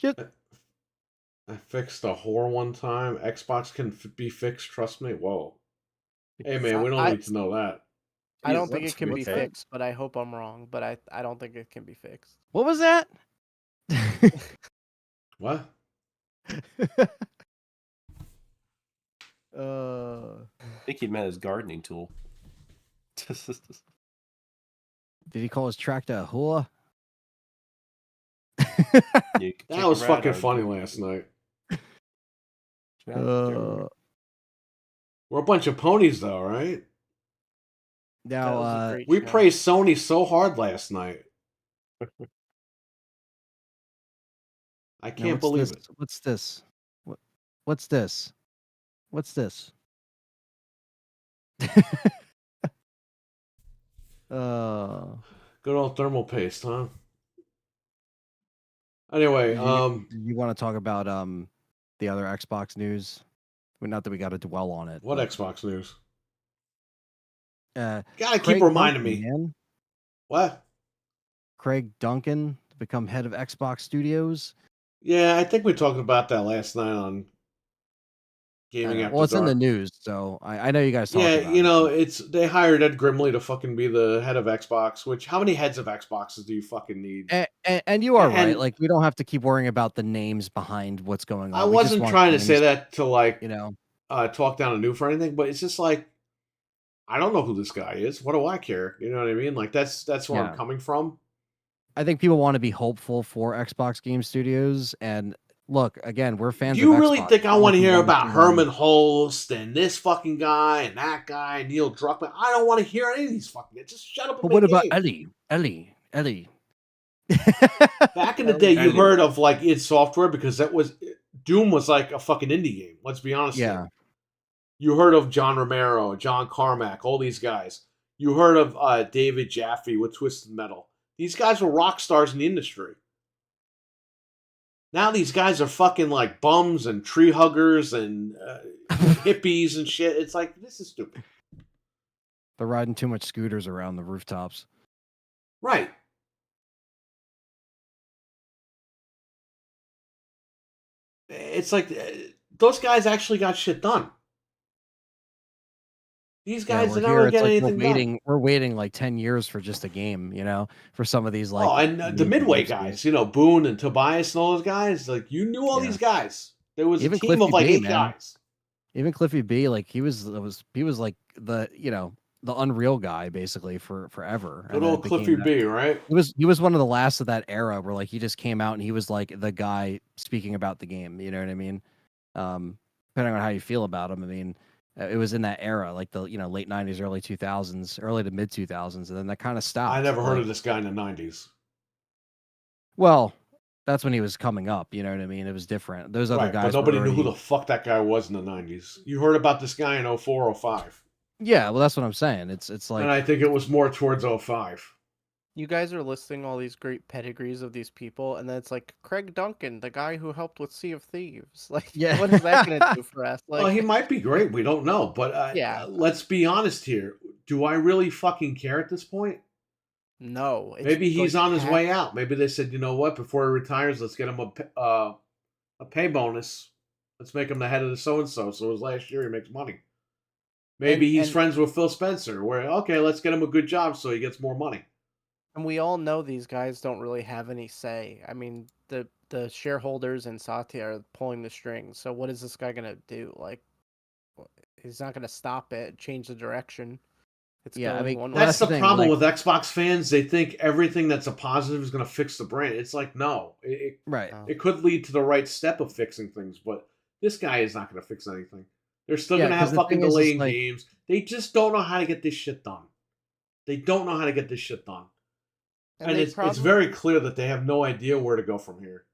I fixed a whore one time. Xbox can be fixed. Trust me. Whoa. Hey man, we don't need to know that. I don't Jeez, think what's- it can be what's that? fixed, but I hope I'm wrong. But I don't think it can be fixed. What was that? What? I think he meant his gardening tool. Did he call his tractor a whore? You can That check was it fucking out. funny last night. Uh, We're a bunch of ponies, though, right? That was a now, great We show. praised Sony so hard last night. I now can't believe this? it. What's this? What's this? What's this? uh, Good old thermal paste, huh? Anyway, you want to talk about the other Xbox news? Well, not that we got to dwell on it. what but, Xbox news? Gotta Gotta keep reminding me. man. What? Craig Duncan to become head of Xbox Studios. Yeah, I think we talked about that last night on Gaming After Well, it's in the Dark. news, so I know you guys talked Yeah, about you it. know, they hired Ed Grimley to fucking be the head of Xbox. Which how many heads of Xboxes do you fucking need? And you are right. And- Like, we don't have to keep worrying about the names behind what's going on. I We just wasn't want trying to say games, that to like You know, talk down a new for anything, but it's just like I don't know who this guy is. What do I care? You know what I mean? Like that's where Yeah. I'm coming from. I think people want to be hopeful for Xbox Game Studios. And look, again, we're fans. Do you of really Xbox. think I We want to them hear to about see them- Herman Holst and this fucking guy and that guy, Neil Druckmann? I don't want to hear any of these fucking guys. Just shut up and But make what about games. Ellie? Back in the day, you Ellie. heard of like id Software because that was Doom was like a fucking indie game. Let's be honest. Yeah. Here. You heard of John Romero, John Carmack, all these guys. You heard of David Jaffe with Twisted Metal. These guys were rock stars in the industry. Now these guys are fucking like bums and tree huggers and hippies and shit. It's like, this is stupid. They're riding too much scooters around the rooftops. Right. It's like those guys actually got shit done. These guys we're did not here, really it's get like anything done. we're waiting like 10 years for just a game, for some of these like Oh, and the major Midway game studios. guys, Boone and Tobias and all those guys, like you knew all Yeah. these guys. There was Even a team of Cliffy like B, 8 man. guys. Even Cliffy B, like he was like the the Unreal guy basically for forever. Good And then old it became Cliffy that- B, right? He was one of the last of that era where like he just came out and he was like the guy speaking about the game. You know what I mean? Depending on how you feel about him, I mean, it was in that era, like the late 90s, early 2000s, early to mid 2000s, and then that kind of stopped. I never heard Like, of this guy in the 90s. Well, that's when he was coming up. You know what I mean? It was different. Those other Right, guys. but nobody were knew who already- the fuck that guy was in the 90s. You heard about this guy in 04, 05. Yeah, well, that's what I'm saying. It's like And I think it was more towards 05. You guys are listing all these great pedigrees of these people, and then it's like Craig Duncan, the guy who helped with Sea of Thieves. Like, Yeah. what is that going to do for us? Like, Well, he might be great. We don't know. But Yeah. let's be honest here. Do I really fucking care at this point? no. it's Maybe he's like on his half- way out. Maybe they said, you know what? Before he retires, let's get him a pay bonus. Let's make him the head of the so-and-so. So his last year he makes money. Maybe he's and- friends with Phil Spencer. Where, okay, let's get him a good job so he gets more money. And we all know these guys don't really have any say. I mean, the shareholders and Satya are pulling the strings. So what is this guy going to do? Like, he's not going to stop it, change the direction. It's Yeah, I going mean, one Well, That's that's the the thing, problem like- with Xbox fans. They think everything that's a positive is going to fix the brand. It's like, no. right. Oh. It could lead to the right step of fixing things, but this guy is not going to fix anything. They're still Yeah, going to 'cause have the fucking thing is, delaying like- games. They just don't know how to get this shit done. They don't know how to get this shit done. And they it's very clear that they have no idea where to go from here.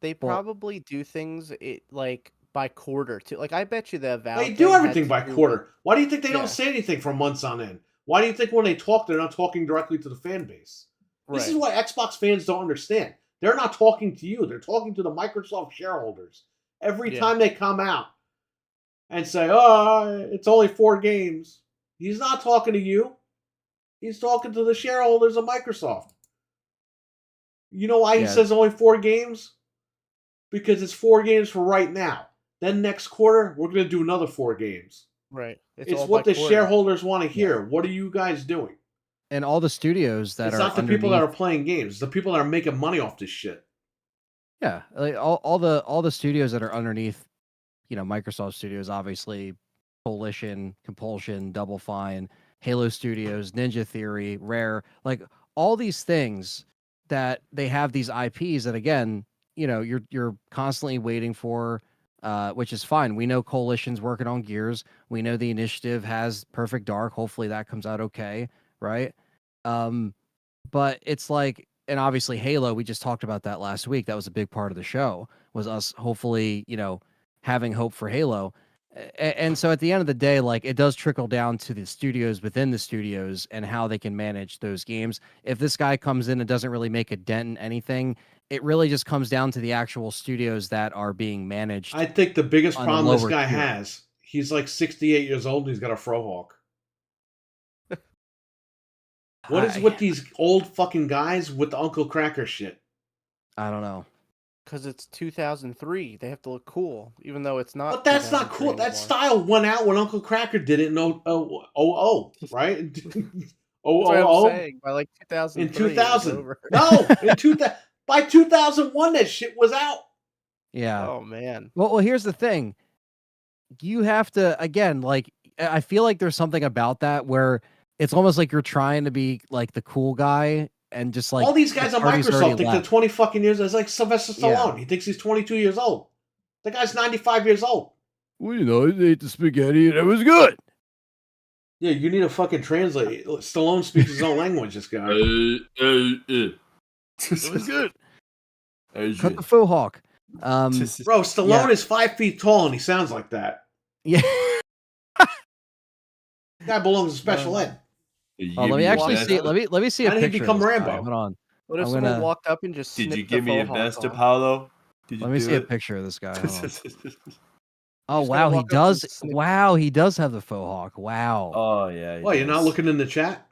They Well- probably do things like by quarter too. Like I bet you the Valve They do thing had everything to by do quarter. with- Why do you think they Yeah. don't say anything for months on end? Why do you think when they talk, they're not talking directly to the fan base? This is right. what Xbox fans don't understand. They're not talking to you. They're talking to the Microsoft shareholders. Every Yeah. time they come out and say, oh, it's only 4 games, he's not talking to you. He's talking to the shareholders of Microsoft. You know why he Yeah. says only 4 games? Because it's 4 games for right now. Then next quarter, we're going to do another 4 games. Right. It's all what by the quarter. shareholders want to hear. What are you guys doing? And all the studios that It's are not the people that underneath- are playing games. It's the people that are making money off this shit. Yeah, like all the studios that are underneath, Microsoft Studios, obviously, Coalition, Compulsion, Double Fine, Halo Studios, Ninja Theory, Rare, like all these things that they have these IPs that again, you're constantly waiting for, which is fine. We know Coalition's working on Gears. We know the Initiative has Perfect Dark. Hopefully that comes out okay, right? But it's like, and obviously Halo, we just talked about that last week. That was a big part of the show, was us hopefully, having hope for Halo. And so at the end of the day, like it does trickle down to the studios within the studios and how they can manage those games. If this guy comes in and doesn't really make a dent in anything, it really just comes down to the actual studios that are being managed. I think the biggest on a problem this lower guy tier. has, he's like 68 years old and he's got a frohawk. What is with these old fucking guys with the Uncle Cracker shit? I don't know. Because it's 2003. They have to look cool, even though it's not. But that's not 2003 cool. That anymore. style went out when Uncle Cracker did it in 00, right? That's what I'm 00? saying. By like 2003, In it was 2000. over. No, in 2000. By 2001, that shit was out. Yeah. Oh man. Well, here's the thing. You have to, again, like, I feel like there's something about that where it's almost like you're trying to be like the cool guy and just like All these guys the on party's Microsoft already think they're left. 20 fucking years. It's like Sylvester Yeah. Stallone. He thinks he's 22 years old. The guy's 95 years old. Well, I ate the spaghetti and it was good. Yeah, you need a fucking translate. Stallone speaks his own language, this guy. It was good. Cut the faux hawk. Bro, Stallone is 5 feet tall and he sounds like that. Yeah. Guy belongs to special ed. Oh, let me actually see. Let me see a How did he picture. become of this guy. Rambo? Hold on. What if I'm someone gonna- walked up and just Did snipped you give the me a faux hawk vest, off? Apollo? Did you Let me do see a it? picture of this guy. Hold on. Oh Just wow, gonna he walk up and does. snip- Wow, he does have the faux hawk. Wow. Oh yeah. Well, you're not looking in the chat?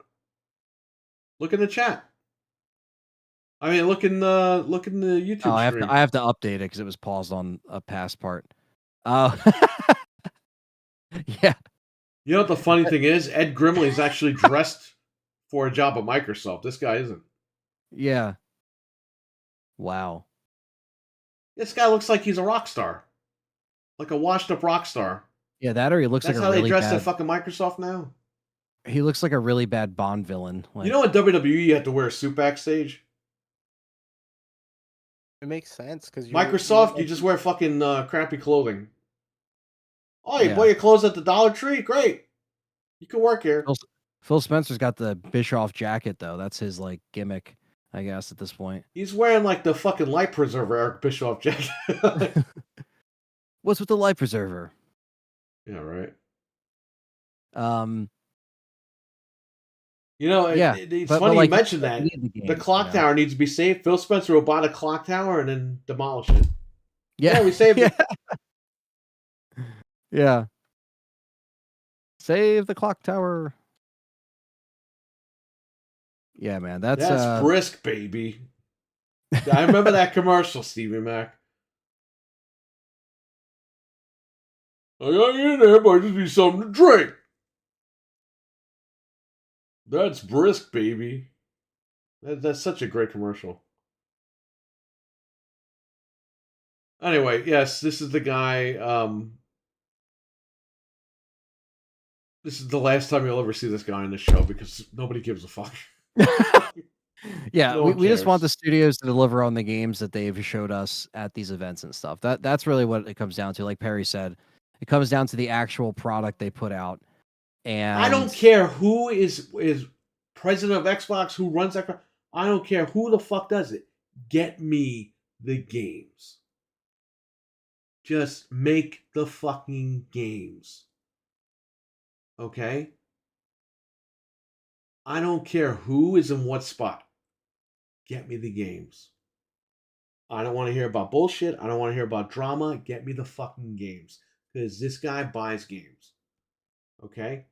Look in the chat. I mean, look in the YouTube Oh, stream. I have to update it because it was paused on a past part. Oh, yeah. You know what the funny thing is? Ed Grimley is actually dressed for a job at Microsoft. This guy isn't. Yeah. Wow. This guy looks like he's a rock star. Like a washed up rock star. Yeah, that or he looks That's like how a they really dress bad. at fucking Microsoft now. He looks like a really bad Bond villain. Like, You know, in WWE, you have to wear a suit backstage. It makes sense because Microsoft, you just wear fucking crappy clothing. Oh, you Yeah. buy your clothes at the Dollar Tree? Great. You can work here. Phil Spencer's got the Bischoff jacket though. That's his like gimmick, I guess, at this point. He's wearing like the fucking life preserver Eric Bischoff jacket. What's with the life preserver? Yeah, right. Yeah, it's but funny like, you mentioned that. need the The games, clock you know? tower needs to be saved. Phil Spencer will buy the clock tower and then demolish it. Yeah, we saved it. Yeah. Save the clock tower. Yeah, man. That's brisk, baby. I remember that commercial, Stevie Mac. I got you in there, but I just need something to drink. That's brisk, baby. That's such a great commercial. Anyway, yes, this is the guy. This is the last time you'll ever see this guy on the show because nobody gives a fuck. Yeah, No one we just want the cares. studios to deliver on the games that they've showed us at these events and stuff. That's really what it comes down to. Like Perry said, it comes down to the actual product they put out. And I don't care who is president of Xbox, who runs Xbox. I don't care who the fuck does it. Get me the games. Just make the fucking games. Okay? I don't care who is in what spot. Get me the games. I don't want to hear about bullshit. I don't want to hear about drama. Get me the fucking games. Because this guy buys games. Okay?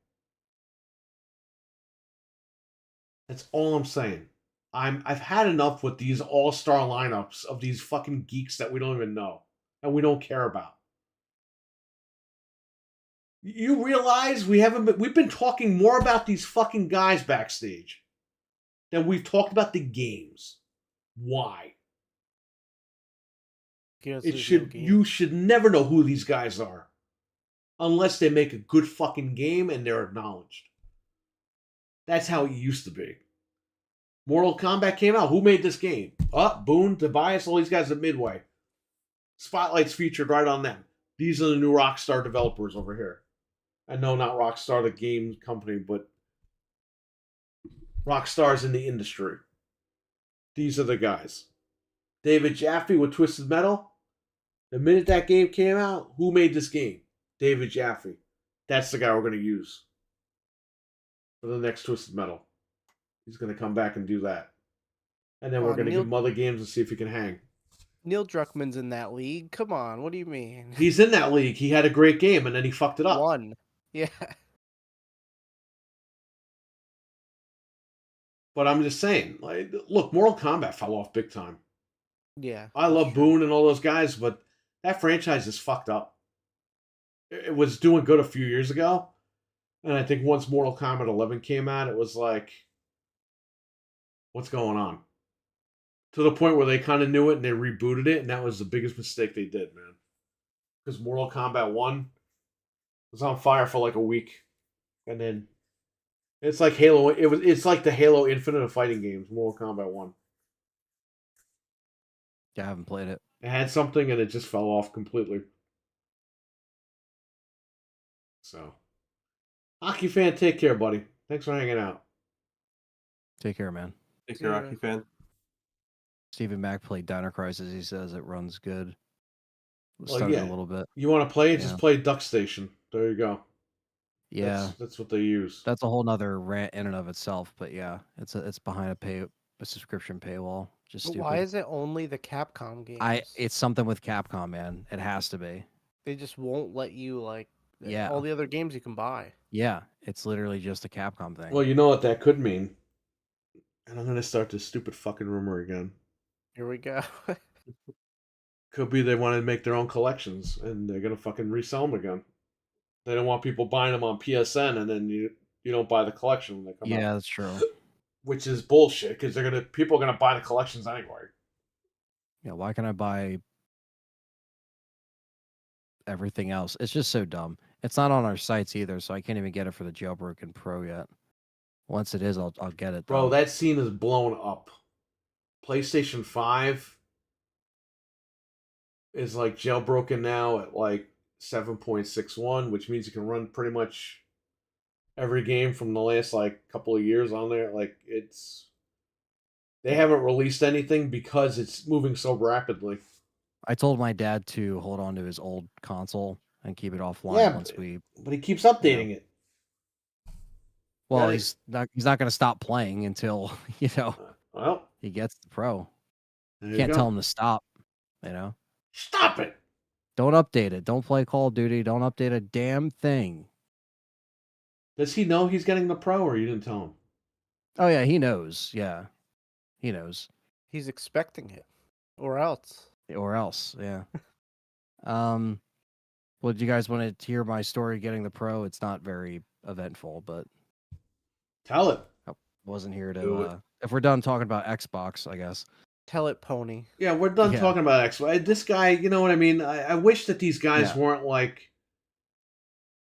That's all I'm saying. I've had enough with these all-star lineups of these fucking geeks that we don't even know and we don't care about. You realize we've been talking more about these fucking guys backstage than we've talked about the games. Why? You should never know who these guys are unless they make a good fucking game and they're acknowledged. That's how it used to be. Mortal Kombat came out. Who made this game? Boone, Tobias, all these guys at Midway. Spotlight's featured right on them. These are the new Rockstar developers over here. And no, not Rockstar, the game company, but Rockstar's in the industry. These are the guys. David Jaffe with Twisted Metal. The minute that game came out, who made this game? David Jaffe. That's the guy we're going to use for the next Twisted Metal. He's going to come back and do that. And then we're going to give him other games and see if he can hang. Neil Druckmann's in that league. Come on, what do you mean? He's in that league. He had a great game, and then he fucked it up. One. Yeah. But I'm just saying, like, look, Mortal Kombat fell off big time. Yeah. I love Boone and all those guys, but that franchise is fucked up. It was doing good a few years ago, and I think once Mortal Kombat 11 came out, it was like, what's going on? To the point where they kind of knew it and they rebooted it, and that was the biggest mistake they did, man. Because Mortal Kombat 1 was on fire for like a week, and then it's like Halo. It's like the Halo Infinite of fighting games. Mortal Kombat 1. Yeah, I haven't played it. It had something, and it just fell off completely. So, hockey fan, take care, buddy. Thanks for hanging out. Take care, man. Take care, Rocky fan. Stephen Mack played Dino Crisis. He says it runs good. Well, Started yeah. a little bit. You want to play it? Yeah. Just play Duck Station. There you go. Yeah, that's what they use. That's a whole nother rant in and of itself. But yeah, it's behind a subscription paywall. Just stupid. Why is it only the Capcom games? It's something with Capcom, man. It has to be. They just won't let you Yeah. all the other games you can buy. Yeah, it's literally just a Capcom thing. Well, you know what that could mean. And I'm gonna start this stupid fucking rumor again. Here we go. Could be they want to make their own collections and they're gonna fucking resell them again. They don't want people buying them on PSN and then you don't buy the collection when they come out. Yeah, that's true. Which is bullshit because people are gonna buy the collections anyway. Yeah, why can I buy everything else? It's just so dumb. It's not on our sites either, so I can't even get it for the Jailbroken Pro yet. Once it is, I'll get it. Bro, though. that scene is blown up. PlayStation 5 is like jailbroken now at like 7.61, which means you can run pretty much every game from the last like couple of years on there. Like they haven't released anything because it's moving so rapidly. I told my dad to hold on to his old console and keep it offline once we. But he keeps updating it. Well, Yeah, he's not going to stop playing until Well, he gets the Pro. there You you can't go. tell him to stop. Stop it. Don't update it. Don't play Call of Duty. Don't update a damn thing. Does he know he's getting the Pro, or you didn't tell him? Oh yeah, he knows. Yeah, he knows. He's expecting it, or else. Or else, yeah. Well, do you guys want to hear my story getting the Pro? It's not very eventful, but Tell it. I wasn't here Do it. to. If we're done talking about Xbox, I guess. Tell it, Pony. Yeah, we're done Yeah. talking about Xbox. This guy, you know what I mean? I wish that these guys Yeah. weren't like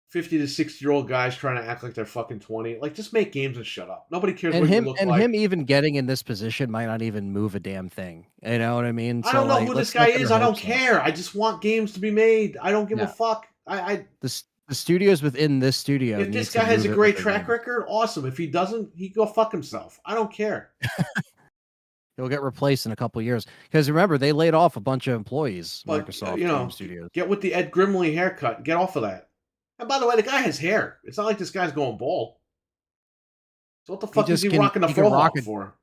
50 to 60-year-old guys trying to act like they're fucking 20. Like, just make games and shut up. Nobody cares And what him you look and like. him even getting in this position might not even move a damn thing. You know what I mean? I don't know who let's this guy not get is. our I don't hopes up. care. I just want games to be made. I don't give a Yeah. fuck. The studios within this studio. If need this to guy has a move it great with their track game. record, awesome. If he doesn't, he go fuck himself. I don't care. He'll get replaced in a couple years. Because remember, they laid off a bunch of employees, But Microsoft you know, Game Studios. get with the Ed Grimley haircut. Get off of that. And by the way, the guy has hair. It's not like this guy's going bald. So what the fuck is he rocking the fro hawk for?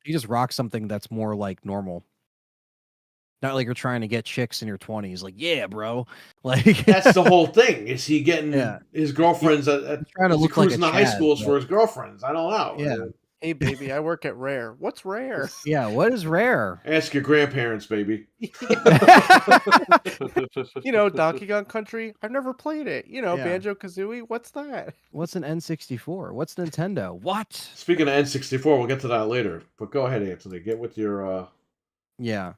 You just rock something that's more like normal. Not like you're trying to get chicks in your 20s. Like, yeah, bro. Like that's the whole thing. Is he getting his girlfriends trying to look like cruising the high schools for his girlfriends? I don't know. Yeah. Hey, baby, I work at Rare. What's Rare? Yeah, what is Rare? Ask your grandparents, baby. You know, Donkey Kong Country. I've never played it. You know, Yeah. Banjo-Kazooie. What's that? What's an N64? What's Nintendo? What? Speaking of N64, we'll get to that later. But go ahead, Anthony. Get with your Yeah.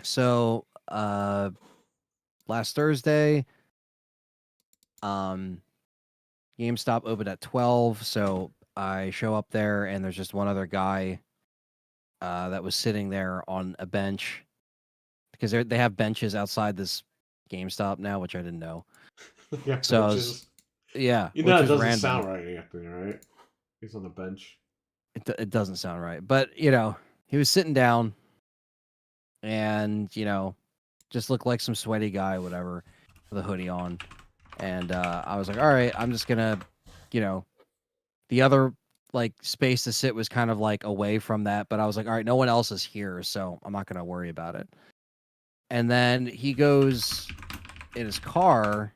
So last Thursday, GameStop opened at 12, so I show up there and there's just one other guy that was sitting there on a bench because they have benches outside this GameStop now, which I didn't know. yeah, So yeah, you know, it doesn't random. sound right, Anthony, right? He's on the bench. It doesn't sound right, but you know, he was sitting down, and you know, just looked like some sweaty guy, whatever, with a hoodie on. And I was like, all right, I'm just gonna, you know, the other like space to sit was kind of like away from that, but I was like, all right, no one else is here, so I'm not gonna worry about it. And then he goes in his car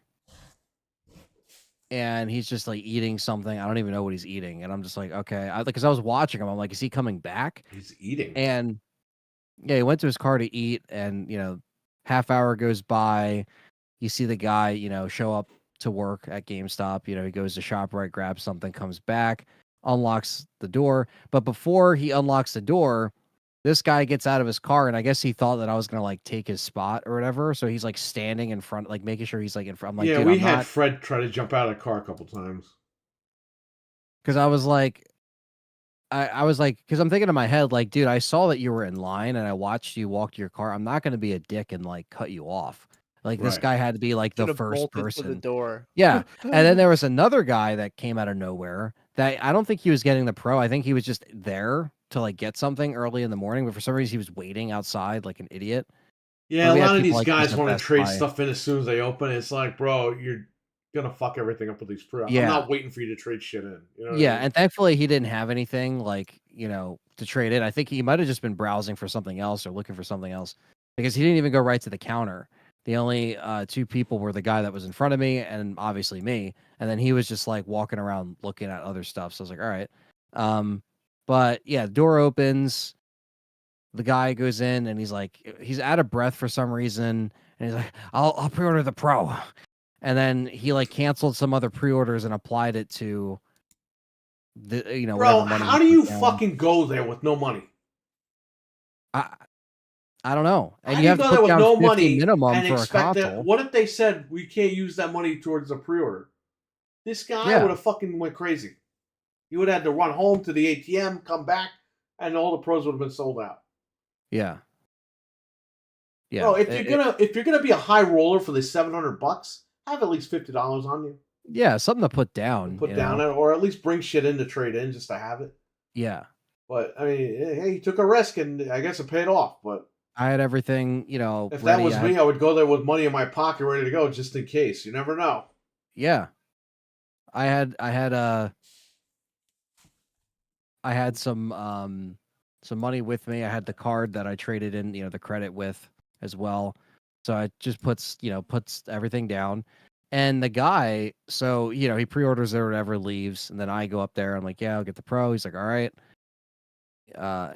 and he's just like eating something. I don't even know what he's eating. And I'm just like, okay, because I was watching him. I'm like, is he coming back? He's eating. And yeah, he went to his car to eat, and you know, half hour goes by. You see the guy, you know, show up to work at GameStop. You know, he goes to ShopRite, grabs something, comes back, unlocks the door. But before he unlocks the door, this guy gets out of his car, and I guess he thought that I was gonna like take his spot or whatever. So he's like standing in front, like making sure he's like in front. I'm like, yeah, dude, we had Fred try to jump out of the car a couple times. Because I was like, I was like, because I'm thinking in my head, like, dude, I saw that you were in line, and I watched you walk to your car. I'm not gonna be a dick and like cut you off. Like this guy had to be like the first person. To the door. Yeah, and then there was another guy that came out of nowhere. That I don't think he was getting the pro. I think he was just there to like get something early in the morning, but for some reason he was waiting outside like an idiot. Yeah, a lot of these guys want to trade stuff in as soon as they open. It's like, bro, you're gonna fuck everything up with these pre. Yeah. I'm not waiting for you to trade shit in. You know what I mean? And thankfully he didn't have anything like, you know, to trade in. I think he might have just been browsing for something else or looking for something else because he didn't even go right to the counter. The only two people were the guy that was in front of me and obviously me. And then he was just like walking around looking at other stuff. So I was like, all right. But yeah, the door opens. The guy goes in and he's like, he's out of breath for some reason. And he's like, I'll pre-order the Pro. And then he like canceled some other pre-orders and applied it to the, you know, bro, whatever money. How do you fucking go there with no money? I don't know. And how you have to put down no money minimum and for a console. What if they said we can't use that money towards a pre-order? This guy would have fucking went crazy. He would have had to run home to the ATM, come back, and all the pros would have been sold out. Yeah. Yeah. Bro, if you're gonna be a high roller for the $700, have at least $50 on you. Yeah, something to put down. Put down, or at least bring shit in to trade in just to have it. Yeah. But I mean, hey, he took a risk, and I guess it paid off. But I had everything, you know. If that was me, I would go there with money in my pocket, ready to go, just in case. You never know. Yeah. I had some money with me. I had the card that I traded in, you know, the credit with as well. So I just puts everything down. And the guy, so, you know, he pre-orders it or whatever, leaves, and then I go up there. I'm like, yeah, I'll get the Pro. He's like, all right.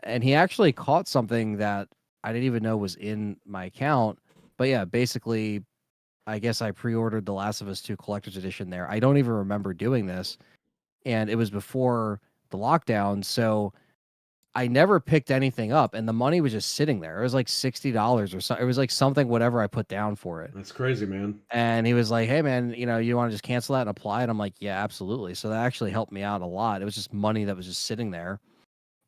And he actually caught something that I didn't even know was in my account. But yeah, basically, I guess I pre-ordered The Last of Us 2 Collector's Edition there. I don't even remember doing this. And it was before the lockdown, so I never picked anything up, and the money was just sitting there. It was like $60 or something. It was like something, whatever I put down for it. That's crazy, man. And he was like, hey, man, you know, you want to just cancel that and apply it? I'm like, yeah, absolutely. So that actually helped me out a lot. It was just money that was just sitting there.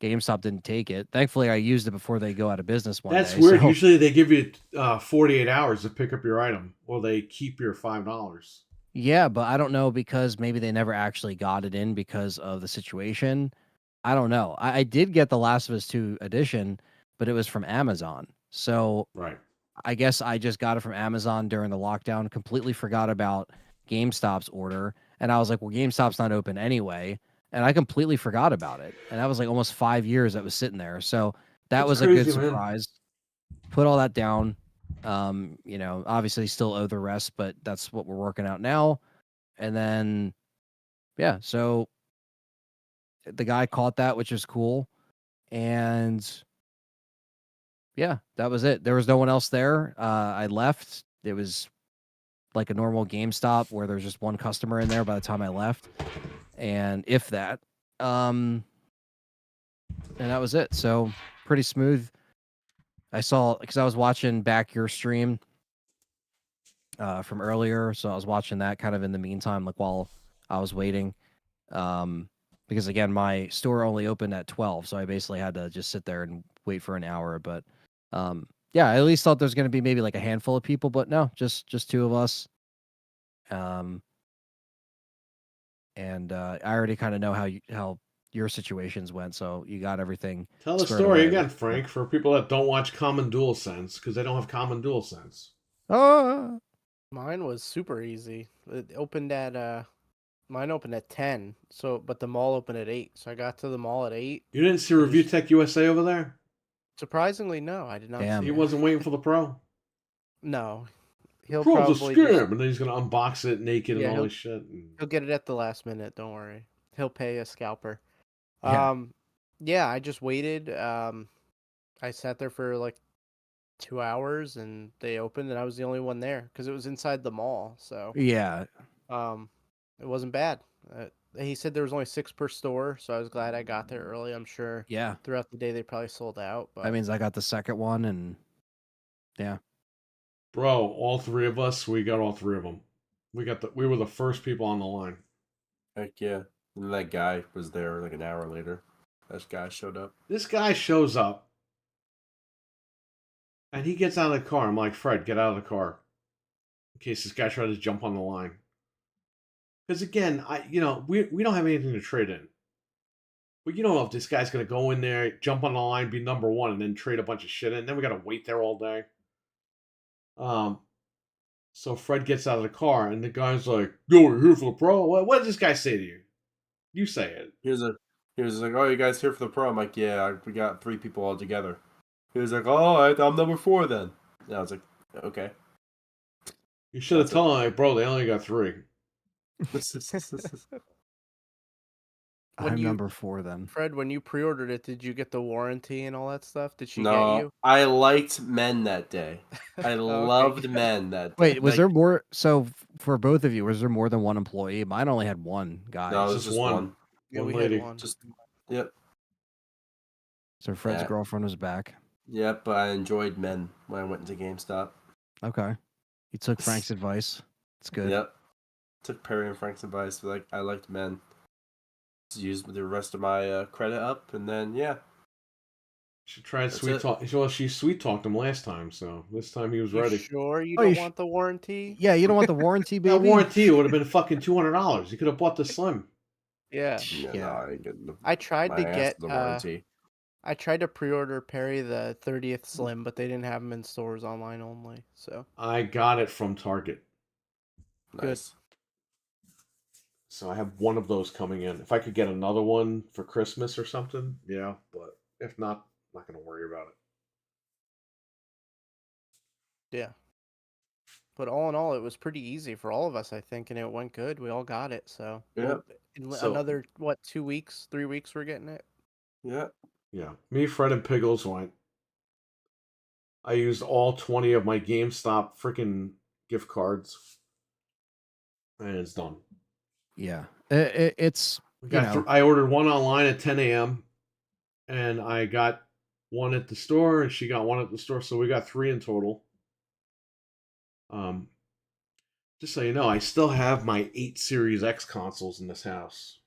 GameStop didn't take it. Thankfully, I used it before they go out of business one day. That's weird. So usually they give you 48 hours to pick up your item, or they keep your $5. Yeah, but I don't know, because maybe they never actually got it in because of the situation. I don't know. I did get the Last of Us 2 edition, but it was from Amazon. So Right. I guess I just got it from Amazon during the lockdown, completely forgot about GameStop's order. And I was like, well, GameStop's not open anyway. And I completely forgot about it. And that was like almost 5 years that was sitting there. So that That's was a good crazy, man. surprise. Put all that down. Obviously still owe the rest, but that's what we're working out now. And then, yeah, so the guy caught that, which is cool. And yeah, that was it. There was no one else there. I left. It was like a normal GameStop where there's just one customer in there by the time I left. And if that, and that was it. So pretty smooth. I saw, because I was watching back your stream from earlier. So I was watching that kind of in the meantime, like while I was waiting. Because again, my store only opened at 12. So I basically had to just sit there and wait for an hour. But yeah, I at least thought there's going to be maybe like a handful of people, but no, just two of us. And I already kind of know how your situations went, so you got everything. Tell the squared story away. again, Frank, for people that don't watch Common DualSense because they don't have Common DualSense. Oh, Mine was super easy. It opened at mine opened at 10. So but the mall opened at 8. So I got to the mall at 8. You didn't see Review Tech USA over there? Surprisingly, no, I did not Damn. see He it. wasn't waiting for the Pro. No. He'll Pro's a probably scam, and then he's gonna unbox it naked Yeah, and all this shit. And... he'll get it at the last minute, don't worry. He'll pay a scalper. Yeah. Yeah, I just waited. I sat there for like 2 hours and they opened and I was the only one there because it was inside the mall. So yeah. it wasn't bad. He said there was only 6 per store, so I was glad I got there early. I'm sure Yeah. throughout the day they probably sold out. But That means I got the second one, and yeah. Bro, all three of us, we got all three of them. We were the first people on the line. Heck yeah. And that guy was there like an hour later. That guy showed up. This guy shows up, and he gets out of the car. I'm like, Fred, get out of the car, in case this guy tries to jump on the line. Because again, we don't have anything to trade in. But you don't know if this guy's gonna go in there, jump on the line, be number one, and then trade a bunch of shit in. Then we gotta wait there all day. So Fred gets out of the car, and the guy's like, "Yo, we're here for the Pro." What does this guy say to you? You say it. He was like, "Oh, you guys here for the Pro?" I'm like, "Yeah, we got 3 people all together." He was like, "Oh, I'm number 4 then." And I was like, "Okay." You should have That's told him, like, bro, they only got 3. When I'm you- number 4 then. Fred, when you pre-ordered it, did you get the warranty and all that stuff? Did she get No, you? I liked men that day. I Okay, loved good. men that day. Wait, was Like, there more? So for both of you, was there more than one employee? Mine only had one guy. No, it It's was just just one. one. Yeah, One we lady. had one. Just yep, So Fred's Yeah. girlfriend was back. yep. But I enjoyed men when I went into GameStop. Okay. You took Frank's advice. It's good. Yep. Took Perry and Frank's advice. Like I liked men. Just used the rest of my credit up, and then yeah. She tried That's sweet it. talk. Well, she sweet talked him last time, so this time he was You ready. sure you Oh, don't you want the warranty? Yeah, you don't want the warranty, That baby? warranty would have been fucking $200. You could have bought the Slim. Yeah. Yeah, Yeah. no, I didn't get I tried my to ass get the warranty. I tried to pre-order Perry the 30th Slim, but they didn't have them in stores, online only. So I got it from Target, Nice. so I have one of those coming in. If I could get another one for Christmas or something, yeah. But if not, I'm not gonna worry about it. yeah. But all in all, it was pretty easy for all of us, I think, and it went good. We all got it. So Yep. in So- another 2 weeks, 3 weeks, we're getting it. Yeah. Yeah, me, Fred, and Piggles went. I used all 20 of my GameStop freaking gift cards, and it's done. Yeah. It's We got You know. I ordered one online at 10 a.m. and I got one at the store, and she got one at the store, so we got 3 in total. Just so you know, I still have my 8 Series X consoles in this house.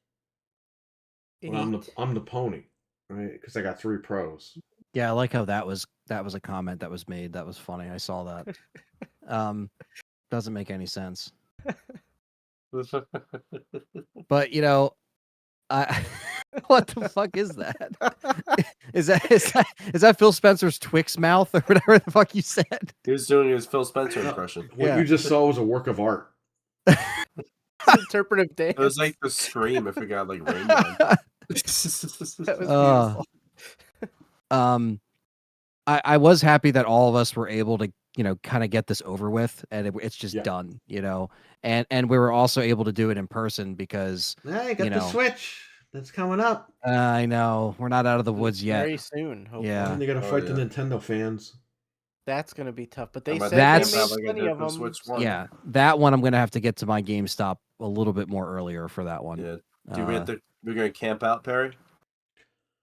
But I'm the pony, right? Because I got 3 Pros. Yeah, I like how that was a comment that was made. That was funny. I saw that. Doesn't make any sense. But I What the fuck is that? Is that Phil Spencer's Twix mouth or whatever the fuck you said? He was doing his Phil Spencer impression. What Yeah. you just saw was a work of art. Interpretive dance. It was like the scream if we got like rained on. That was beautiful. I was happy that all of us were able to, kind of get this over with, and it's just Yeah. done, and we were also able to do it in person because Hey, got the Switch. That's coming up. I know we're not out of the woods yet. Very soon, hopefully. Yeah. And you got to Oh, fight yeah. the Nintendo fans. That's gonna be tough. But they But said that's- they have, made like, a plenty of Nintendo them. Switch 1. Yeah, that one I'm gonna have to get to my GameStop a little bit more earlier for that one. Yeah. Do we have to? We're gonna camp out, Perry.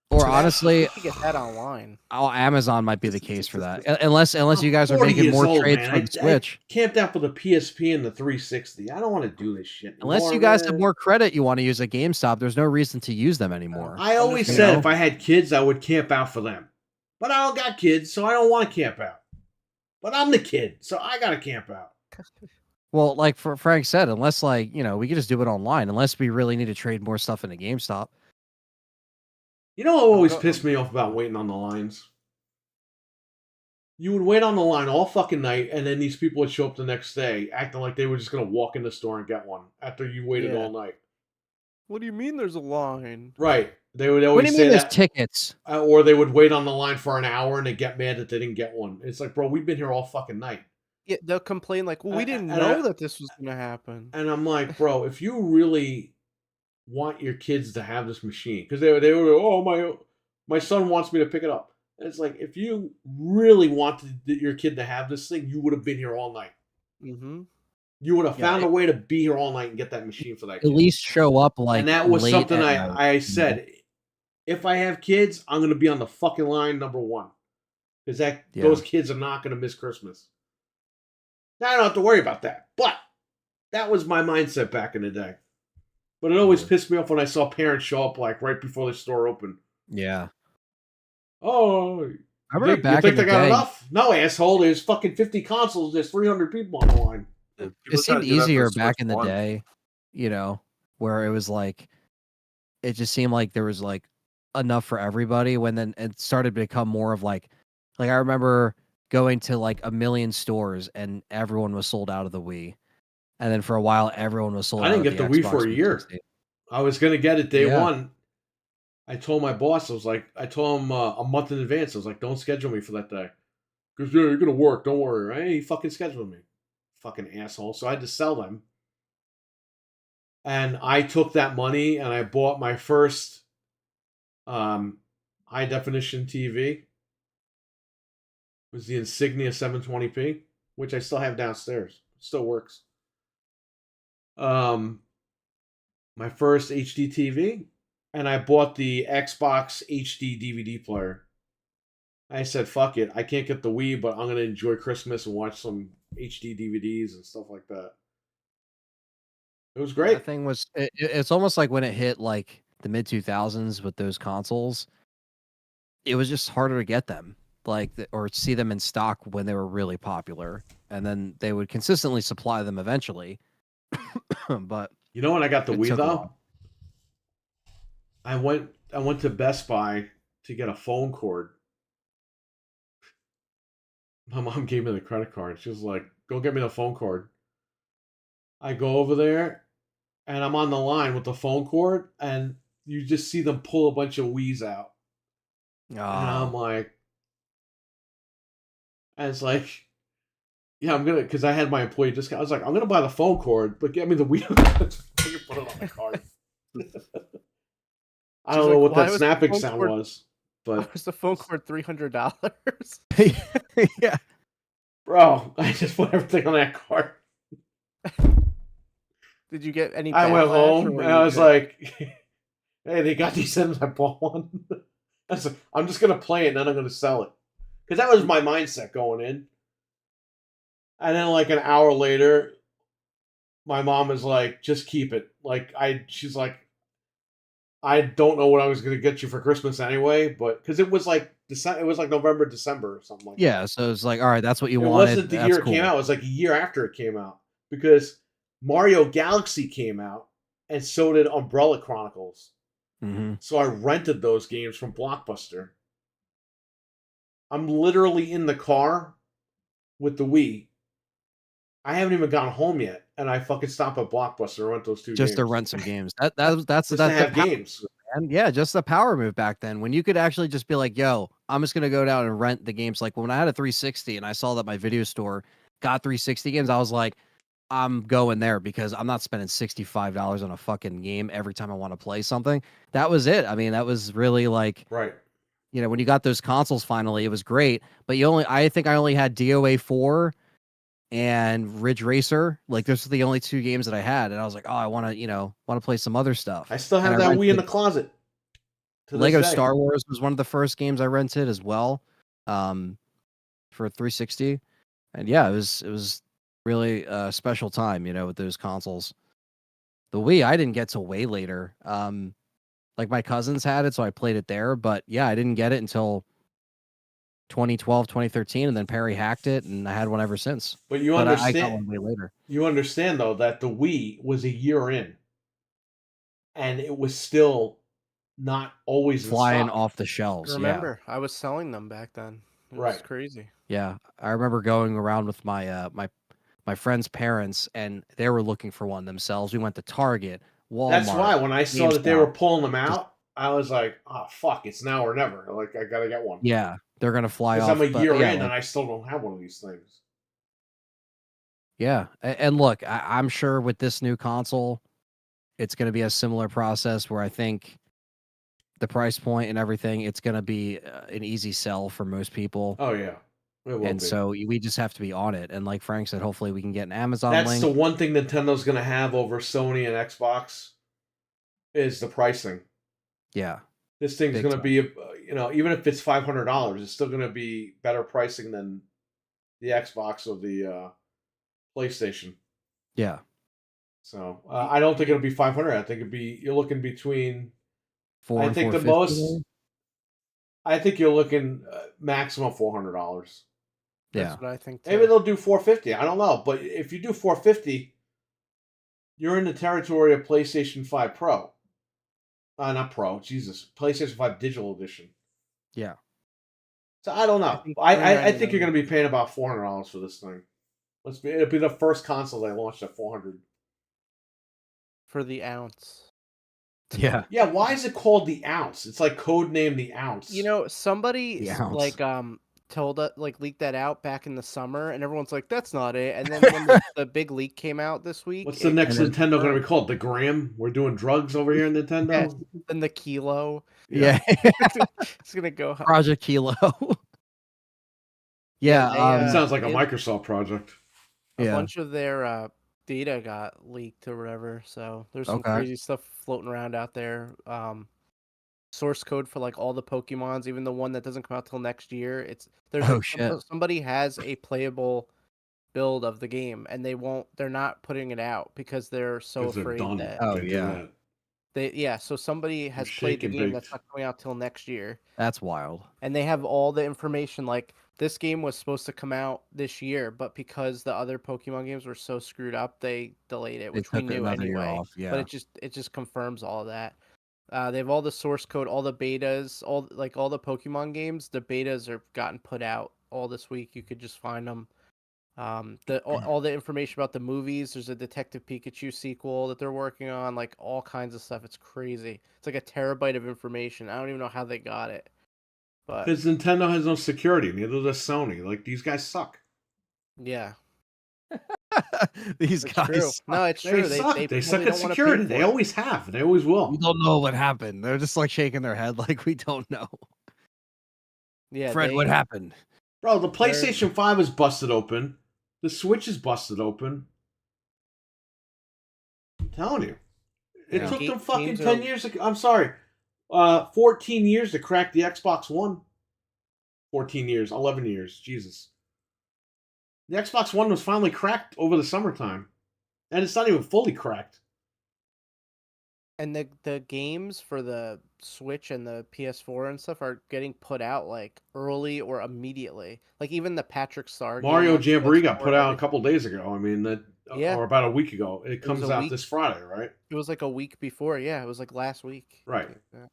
Or So honestly, you can get that online. Amazon might be the case for that. Unless you guys are 40 making years more old, trades man. for the Switch. I camped out for the PSP and the 360. I don't want to do this shit anymore, Unless you guys have man. more credit you want to use at GameStop, there's no reason to use them anymore. I always said if I had kids, I would camp out for them. But I don't got kids, so I don't want to camp out. But I'm the kid, so I got to camp out. Well, like Frank said, unless we can just do it online, unless we really need to trade more stuff into GameStop. You know what always pissed me off about waiting on the lines? You would wait on the line all fucking night, and then these people would show up the next day acting like they were just going to walk in the store and get one after you waited all night. What do you mean there's a line? Right. They would What always do you say mean there's that. tickets? Or they would wait on the line for an hour and they get mad that they didn't get one. It's like, bro, we've been here all fucking night. Yeah, they'll complain like, "Well, we didn't and know I- that this was gonna happen." And I'm like, bro, if you really want your kids to have this machine, because they were, oh, my son wants me to pick it up. And it's like, if you really wanted your kid to have this thing, you would have been here all night. Mm-hmm. You would have found a way to be here all night and get that machine for that At kid. least show up And that was late something at night. I said. If I have kids, I'm going to be on the fucking line number one. Because those kids are not going to miss Christmas. Now, I don't have to worry about that. But that was my mindset back in the day. But it always pissed me off when I saw parents show up like right before the store opened. Yeah. Oh, I remember back you in think the they got day, enough? No, asshole. There's fucking 50 consoles. There's 300 people on the line. Yeah, it seemed easier back in the Switch 1. day, where it was like, it just seemed like there was like enough for everybody. When then it started to become more of like I remember going to like a million stores and everyone was sold out of the Wii, and then for a while everyone was sold. I didn't out get of the the Wii for a year. 360. I was going to get it day Yeah. one. I told my boss, I told him a month in advance. I was like, don't schedule me for that day. Because you're going to work. Don't worry. Right? He fucking scheduled me. Fucking asshole. So I had to sell them. And I took that money and I bought my first high definition TV. It was the Insignia 720p, which I still have downstairs. It still works. My first HD TV, and I bought the Xbox HD DVD player. I said, fuck it. I can't get the Wii, but I'm going to enjoy Christmas and watch some HD DVDs and stuff like that. It was great. That thing was. It's almost like when it hit like the mid 2000s with those consoles. It was just harder to get them, or see them in stock when they were really popular, and then they would consistently supply them eventually. But You know when I got the It Wii took a though? while. I went to Best Buy to get a phone cord. My mom gave me the credit card. She was like, go get me the phone cord. I go over there and I'm on the line with the phone cord and you just see them pull a bunch of Wii's out. And I'm like, and it's like, yeah, I'm gonna, because I had my employee discount. I was like, I'm gonna buy the phone cord, but get me the Wii. You put it on the card. I don't know what "Why that was the snapping phone sound cord- was, Why but was the phone cord $300? yeah. bro, I just put everything on that card. Did you get any? I went backlash, or home were and you I was good? like, hey, they got these items. I bought one. I was like, I'm just gonna play it and then I'm gonna sell it, because that was my mindset going in. And then like an hour later, my mom is like, just keep it. She's like, I don't know what I was gonna get you for Christmas anyway, but because it was like November, December or something like that. Yeah, so it's like, all right, that's what you It wanted. wasn't the That's year it cool. came out. It was like a year after it came out, because Mario Galaxy came out, and so did Umbrella Chronicles. Mm-hmm. So I rented those games from Blockbuster. I'm literally in the car with the Wii. I haven't even gotten home yet, and I fucking stop at Blockbuster and rent those 2 Just to games. rent some games. That's Just to the have power games. move, man. Yeah, just the power move back then when you could actually just be like, "Yo, I'm just gonna go down and rent the games." Like when I had a 360 and I saw that my video store got 360 games, I was like, "I'm going there because I'm not spending $65 on a fucking game every time I want to play something." That was it. I mean, that was really like, Right. you know, when you got those consoles finally, it was great. But I think I only had DOA 4 and Ridge Racer. Like those are the only 2 games that I had, and I was like, oh, I want to play some other stuff. I still And have I that Wii in the rented closet to this Lego day. Star Wars was one of the first games I rented as well, for 360. And yeah, it was really a special time, with those consoles. The Wii I didn't get till way later. Like my cousins had it, so I played it there. But yeah, I didn't get it until 2012, 2013, and then Perry hacked it, and I had one ever since. But you But I got understand, one way later. you understand though that the Wii was a year in, and it was still not always in Flying stock. off the shelves. Remember, I was selling them back then. It was Right. crazy. Yeah. I remember going around with my my friend's parents, and they were looking for one themselves. We went to Target, Walmart. That's why when I saw that they GameStop. were pulling them out, I was like, "Oh fuck, it's now or never." Like I gotta get one. Yeah, they're gonna fly Because off. I'm a but year yeah, in like, and I still don't have one of these things. yeah. And look, I'm sure with this new console, it's gonna be a similar process where I think the price point and everything, it's gonna be an easy sell for most people. Oh yeah, it will And be. so we just have to be on it. And like Frank said, hopefully we can get an Amazon That's link. the one thing Nintendo's gonna have over Sony and Xbox is the pricing. Yeah. This thing's Big gonna time. be, even if it's $500, it's still gonna be better pricing than the Xbox or the PlayStation. Yeah. So I don't think it'll be 500. I think you're looking between. Four I and think the 450 most. maybe? I think you're looking maximum $400. That's Yeah. what I think too. Maybe they'll do 450. I don't know, but if you do 450, you're in the territory of PlayStation 5 Pro. Not Pro, Jesus, PlayStation 5 Digital Edition. Yeah. So I don't I know. think I think you're $399. going to be paying about $400 for this thing. It'll be the first console they launched at 400. For the ounce. Yeah. Yeah, why is it called the Ounce? It's like code name the Ounce. Somebody The ounce. told us leaked that out back in the summer, and everyone's like, "That's not it." And then when the big leak came out this week, What's the it next was Nintendo going to confirmed. be called? The Gram? We're doing drugs over here in Nintendo? Yes, and the kilo. Yeah. It's gonna go high. Project Kilo. Yeah, Yeah. It sounds like a they- Microsoft project. A Yeah. bunch of their data got leaked or whatever. So there's some Okay. crazy stuff floating around out there. Source code for like all the Pokemons, even the one that doesn't come out till next year. Oh, shit. Somebody has a playable build of the game, and they're not putting it out because they're so 'Cause they're afraid done. that Oh, They do yeah. that. so somebody has Shake played the and game bake. that's not coming out till next year, That's wild. and they have all the information. Like this game was supposed to come out this year, but because the other Pokemon games were so screwed up, they delayed it, They which we took knew another year anyway. off. Yeah. But it just confirms all of that. They have all the source code, all the betas, all the Pokemon games. The betas are gotten put out all this week. You could just find them. All the information about the movies. There's a Detective Pikachu sequel that they're working on. Like all kinds of stuff. It's crazy. It's like a terabyte of information. I don't even know how they got it. But Because Nintendo has no security. Neither does Sony. Like, these guys suck. yeah, These it's guys. true. suck. No, it's They true. suck. They probably suck at don't wanna pay security. for They it. always have. They always will. We don't know what happened. They're just like shaking their head like we don't know. Yeah, Fred, what happened? Bro, the PlayStation 5 is busted open. The Switch is busted open. I'm telling you. It Yeah. took them fucking Games 10 are- years to... I'm sorry. 14 years to crack the Xbox One. 14 years. 11 years. Jesus. The Xbox One was finally cracked over the summertime. And it's not even fully cracked. And the games for the Switch and the PS4 and stuff are getting put out like early or immediately. Like even the Patrick Star game Mario on Jamboree got PS4, put out a everything. couple days ago. I mean, Yeah. or about a week ago. It was comes a out week. this Friday, right? It was like a week before. Yeah, it was like last week. Right. Yeah.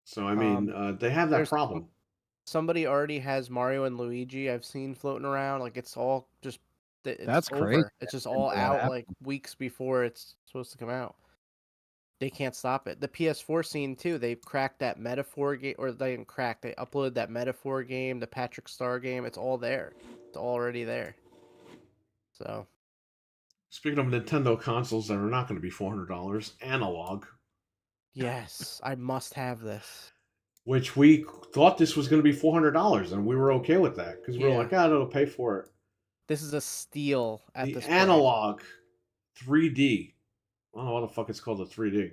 So I mean, they have that There's problem. somebody already has Mario and Luigi. I've seen floating around. Like it's all just it's That's over. crazy. It's just Didn't all know that out happened. like weeks before it's supposed to come out. They can't stop it. The PS4 scene too. They cracked that Metaphor game, or they didn't crack. They uploaded that Metaphor game, the Patrick Star game. It's all there. It's already there. So Speaking of Nintendo consoles that are not going to be $400, analog, yes, I must have this. which we thought this was going to be $400, and we were okay with that because we were Yeah. like, it'll pay for it. This is a steal at The this price. analog 3D. I don't know what the fuck it's called, the 3D.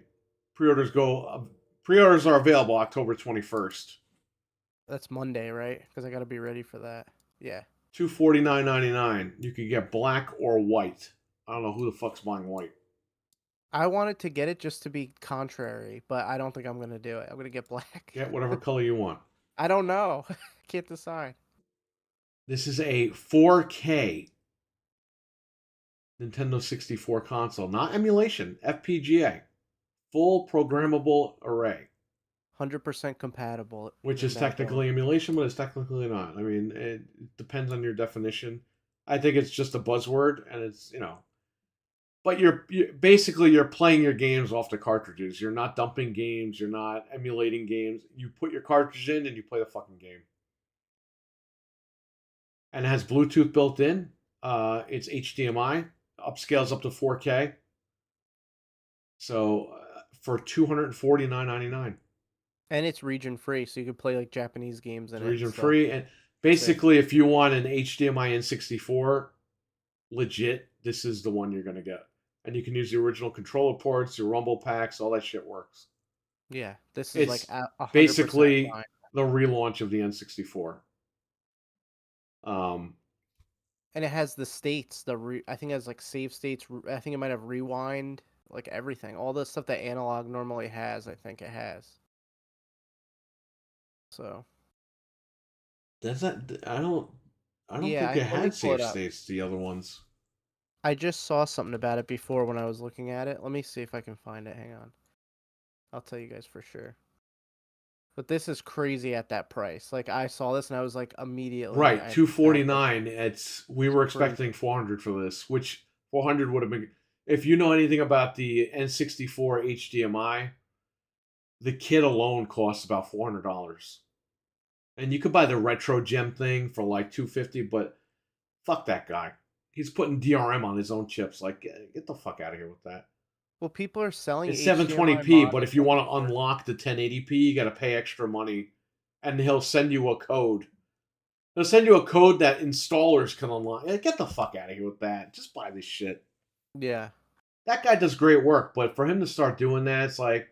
Pre-orders are available October 21st. That's Monday, right? Because I got to be ready for that. Yeah. $249.99. You can get black or white. I don't know who the fuck's buying white. I wanted to get it just to be contrary, but I don't think I'm gonna do it. I'm gonna get black. Get whatever color you want. I don't know. Can't decide. This is a 4K Nintendo 64 console, not emulation, FPGA, full programmable array, 100% compatible. which in is that technically game. emulation, but it's technically not. I mean, it depends on your definition. I think it's just a buzzword, and it's but you're basically you're playing your games off the cartridges. You're not dumping games. You're not emulating games. You put your cartridge in and you play the fucking game. And it has Bluetooth built in. It's HDMI. Upscales up to 4K. So for $249.99. And it's region free, so you could play like Japanese games in It's it. region and stuff. free. And basically, if you want an HDMI N64 legit, this is the one you're going to get. And you can use the original controller ports, your rumble packs, all that shit works. Yeah, this is It's like 100% basically fine. the relaunch of the N64. And it has the states. I think it has like save states. I think it might have rewind, like everything, all the stuff that analog normally has. I think it has. So Does that? I don't Yeah, think it let me had pull it save up. states. The other ones. I just saw something about it before when I was looking at it. Let me see if I can find it. Hang on. I'll tell you guys for sure. But this is crazy at that price. Like I saw this and I was like immediately Right, I- $249. We were Crazy. expecting $400 for this, which $400 would have been. If you know anything about the N64 HDMI, the kit alone costs about $400. And you could buy the retro gem thing for like $250, but fuck that guy. He's putting DRM on his own chips. Like, get the fuck out of here with that. Well, people are selling It's HDMI 720p, but mods if you want to for- unlock the 1080p, you got to pay extra money, and he'll send you a code. He'll send you a code that installers can unlock. Get the fuck out of here with that. Just buy this shit. Yeah. That guy does great work, but for him to start doing that, it's like,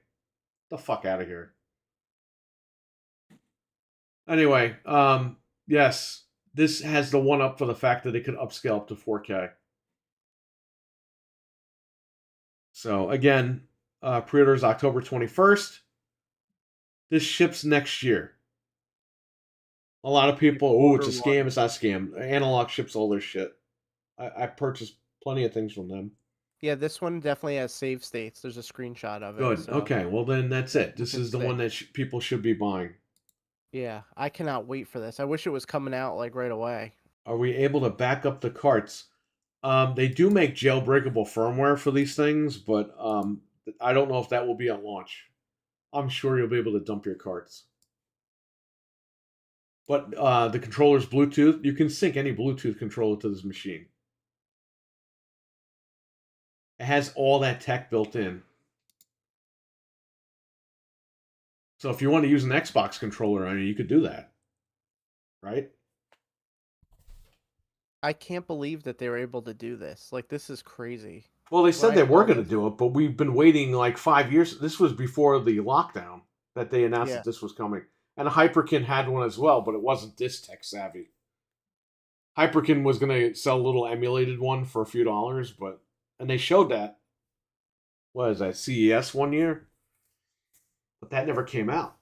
the fuck out of here. Anyway, yes, this has the one up for the fact that it could upscale up to 4K. So again, pre-orders October 21st. This ships next year. A lot of people, oh, it's a scam. It's not a scam. Analog ships all their shit. I purchased plenty of things from them. Yeah, this one definitely has save states. There's a screenshot of it. Good. So, Okay. Well, then that's it. This can is the see. one that people should be buying. Yeah, I cannot wait for this. I wish it was coming out like right away. Are we able to back up the carts? They do make jailbreakable firmware for these things, but I don't know if that will be at launch. I'm sure you'll be able to dump your carts. But the controller's Bluetooth. You can sync any Bluetooth controller to this machine. It has all that tech built in. So if you want to use an Xbox controller, I mean, you could do that. Right? I can't believe that they were able to do this. Like, this is crazy. Well, they said Right, they were well, going to do it, but we've been waiting like 5 years. This was before the lockdown that they announced Yeah. that this was coming. And Hyperkin had one as well, but it wasn't this tech savvy. Hyperkin was going to sell a little emulated one for a few dollars, and they showed that. What is that, CES one year? But that never came out.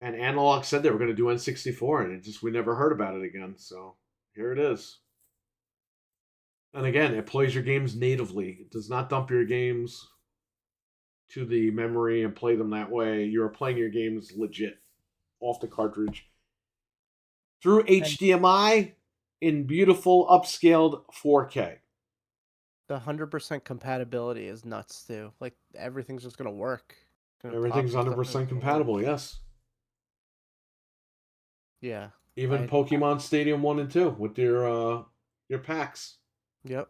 And Analog said they were going to do N64, and we never heard about it again. So here it is. And again, it plays your games natively. It does not dump your games to the memory and play them that way. You're playing your games legit off the cartridge through And HDMI in beautiful upscaled 4K. the 100% compatibility is nuts too. Like everything's just gonna work. Gonna pop Everything's some stuff and 100% it's gonna work. compatible, yes. Yeah. Even Pokemon Stadium 1 and 2 with your packs. Yep.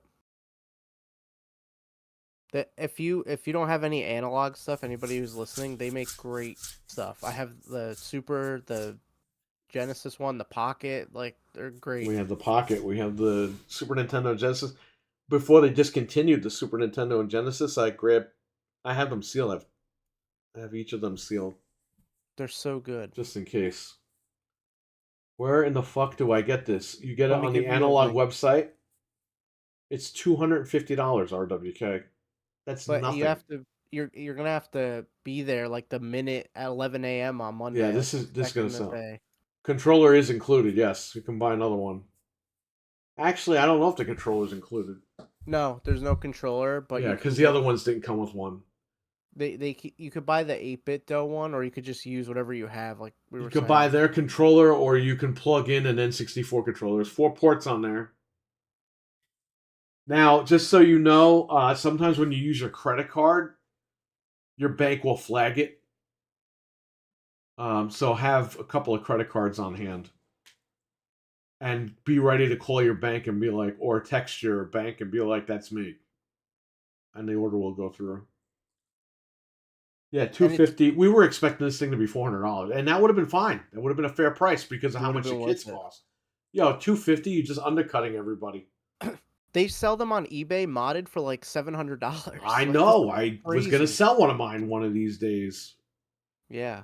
That if you don't have any analog stuff, anybody who's listening, they make great stuff. I have the the Genesis one, the Pocket, like they're great. We have the Pocket. We have the Super Nintendo Genesis. Before they discontinued the Super Nintendo and Genesis, I have them sealed. I have each of them sealed. They're so good. Just in case. Where in the fuck do I get this? You get it Let me on the give you a analog link. website. It's $250 RWK. That's But nothing. you have to you're gonna have to be there like the minute at 11 a.m. on Monday. Yeah, like, this is gonna expecting sell. day. Controller is included, yes. You can buy another one. Actually, I don't know if the controller is included. No, there's no controller, but Yeah, you because can the other ones didn't come with one. you could buy the 8-bit dough one, or you could just use whatever you have. Like we You were could saying. buy their controller, or you can plug in an N64 controller. There's 4 ports on there. Now, just so you know, sometimes when you use your credit card, your bank will flag it. So have a couple of credit cards on hand. And be ready to call your bank and be like, or text your bank and be like, that's me. And the order will go through. Yeah, $250. We were expecting this thing to be $400, and that would have been fine. That would have been a fair price because of how much the kits cost. Yo, $250, you're just undercutting everybody. They sell them on eBay modded for like $700. I Like, know. I was gonna crazy. sell one of mine one of these days, Yeah,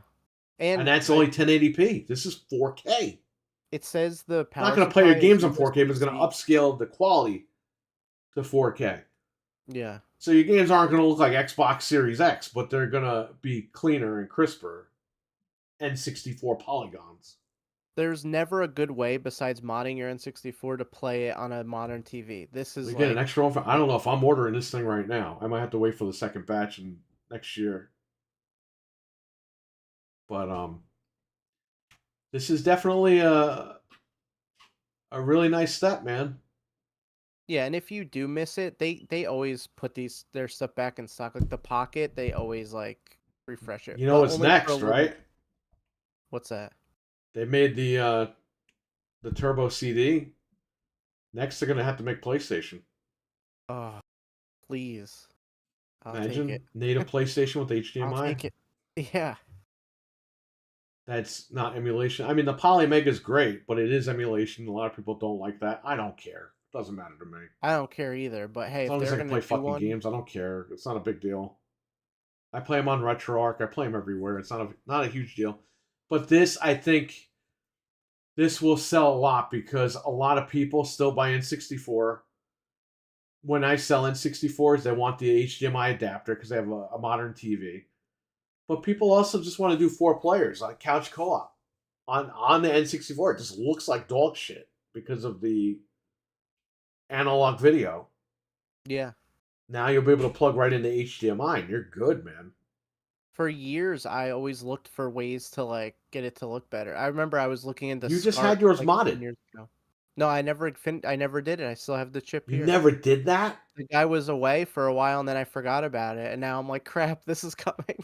and that's only 1080p. This is 4K. it says the I'm power not gonna play your supply games is on 4K, but it's gonna USB-C. upscale the quality to 4K. Yeah, So your games aren't gonna look like Xbox Series X, but they're gonna be cleaner and crisper, and 64 polygons. there's never a good way besides modding your N64 to play it on a modern TV. This is We get an like extra offer. I don't know if I'm ordering this thing right now. I might have to wait for the second batch in next year. But this is definitely a really nice step, man. yeah, and if you do miss it, they always put their stuff back in stock. Like the Pocket, they always like refresh it. You know But what's only for a next, little right? bit. What's that? They made the Turbo CD. Next, they're gonna have to make PlayStation. Oh, please. I'll take Imagine it. native PlayStation with I'll HDMI. take it. Yeah. That's not emulation. I mean, the Polymega is great, but it is emulation. A lot of people don't like that. I don't care. Doesn't matter to me. I don't care either, but hey, As if long as they're I can gonna play do fucking one, games, I don't care. It's not a big deal. I play them on RetroArch. I play them everywhere. It's not a huge deal. But this, I think, this will sell a lot because a lot of people still buy N64. When I sell N64s, they want the HDMI adapter because they have a modern TV. But people also just want to do 4 players, like couch co-op. On the N64, it just looks like dog shit because of the analog video. yeah. Now you'll be able to plug right into HDMI, and you're good, man. For years, I always looked for ways to like get it to look better. I remember I was looking into You just SCART, had yours like 10 modded. years ago. No, I never did it. I still have the chip You here. never did that? The guy was away for a while, and then I forgot about it, and now I'm like, crap, this is coming.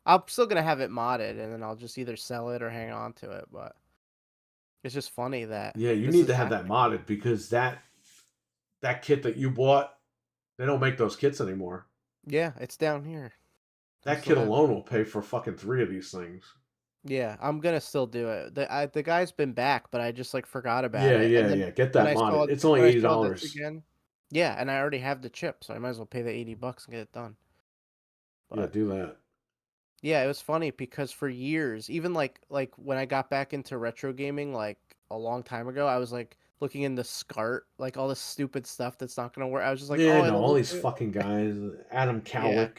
I'm still gonna have it modded, and then I'll just either sell it or hang on to it. But it's just funny that Yeah, you this need is to have that happening. modded because that kit that you bought, they don't make those kits anymore. Yeah, it's down here. I That still kit have it. alone will pay for fucking 3 of these things. Yeah, I'm gonna still do it. The guy's been back, but I just like forgot about Yeah, it. yeah, And then yeah. Get when that I saw modded. It's only this $80. again, yeah, and I already have the chip, so I might as well pay the $80 and get it done. Yeah, But do that. yeah, it was funny because for years, even like when I got back into retro gaming like a long time ago, I was like looking into SCART, like all this stupid stuff that's not gonna work. I was just like, Yeah, oh, no, it'll all look these good. fucking guys, Adam Yeah, Cowlick,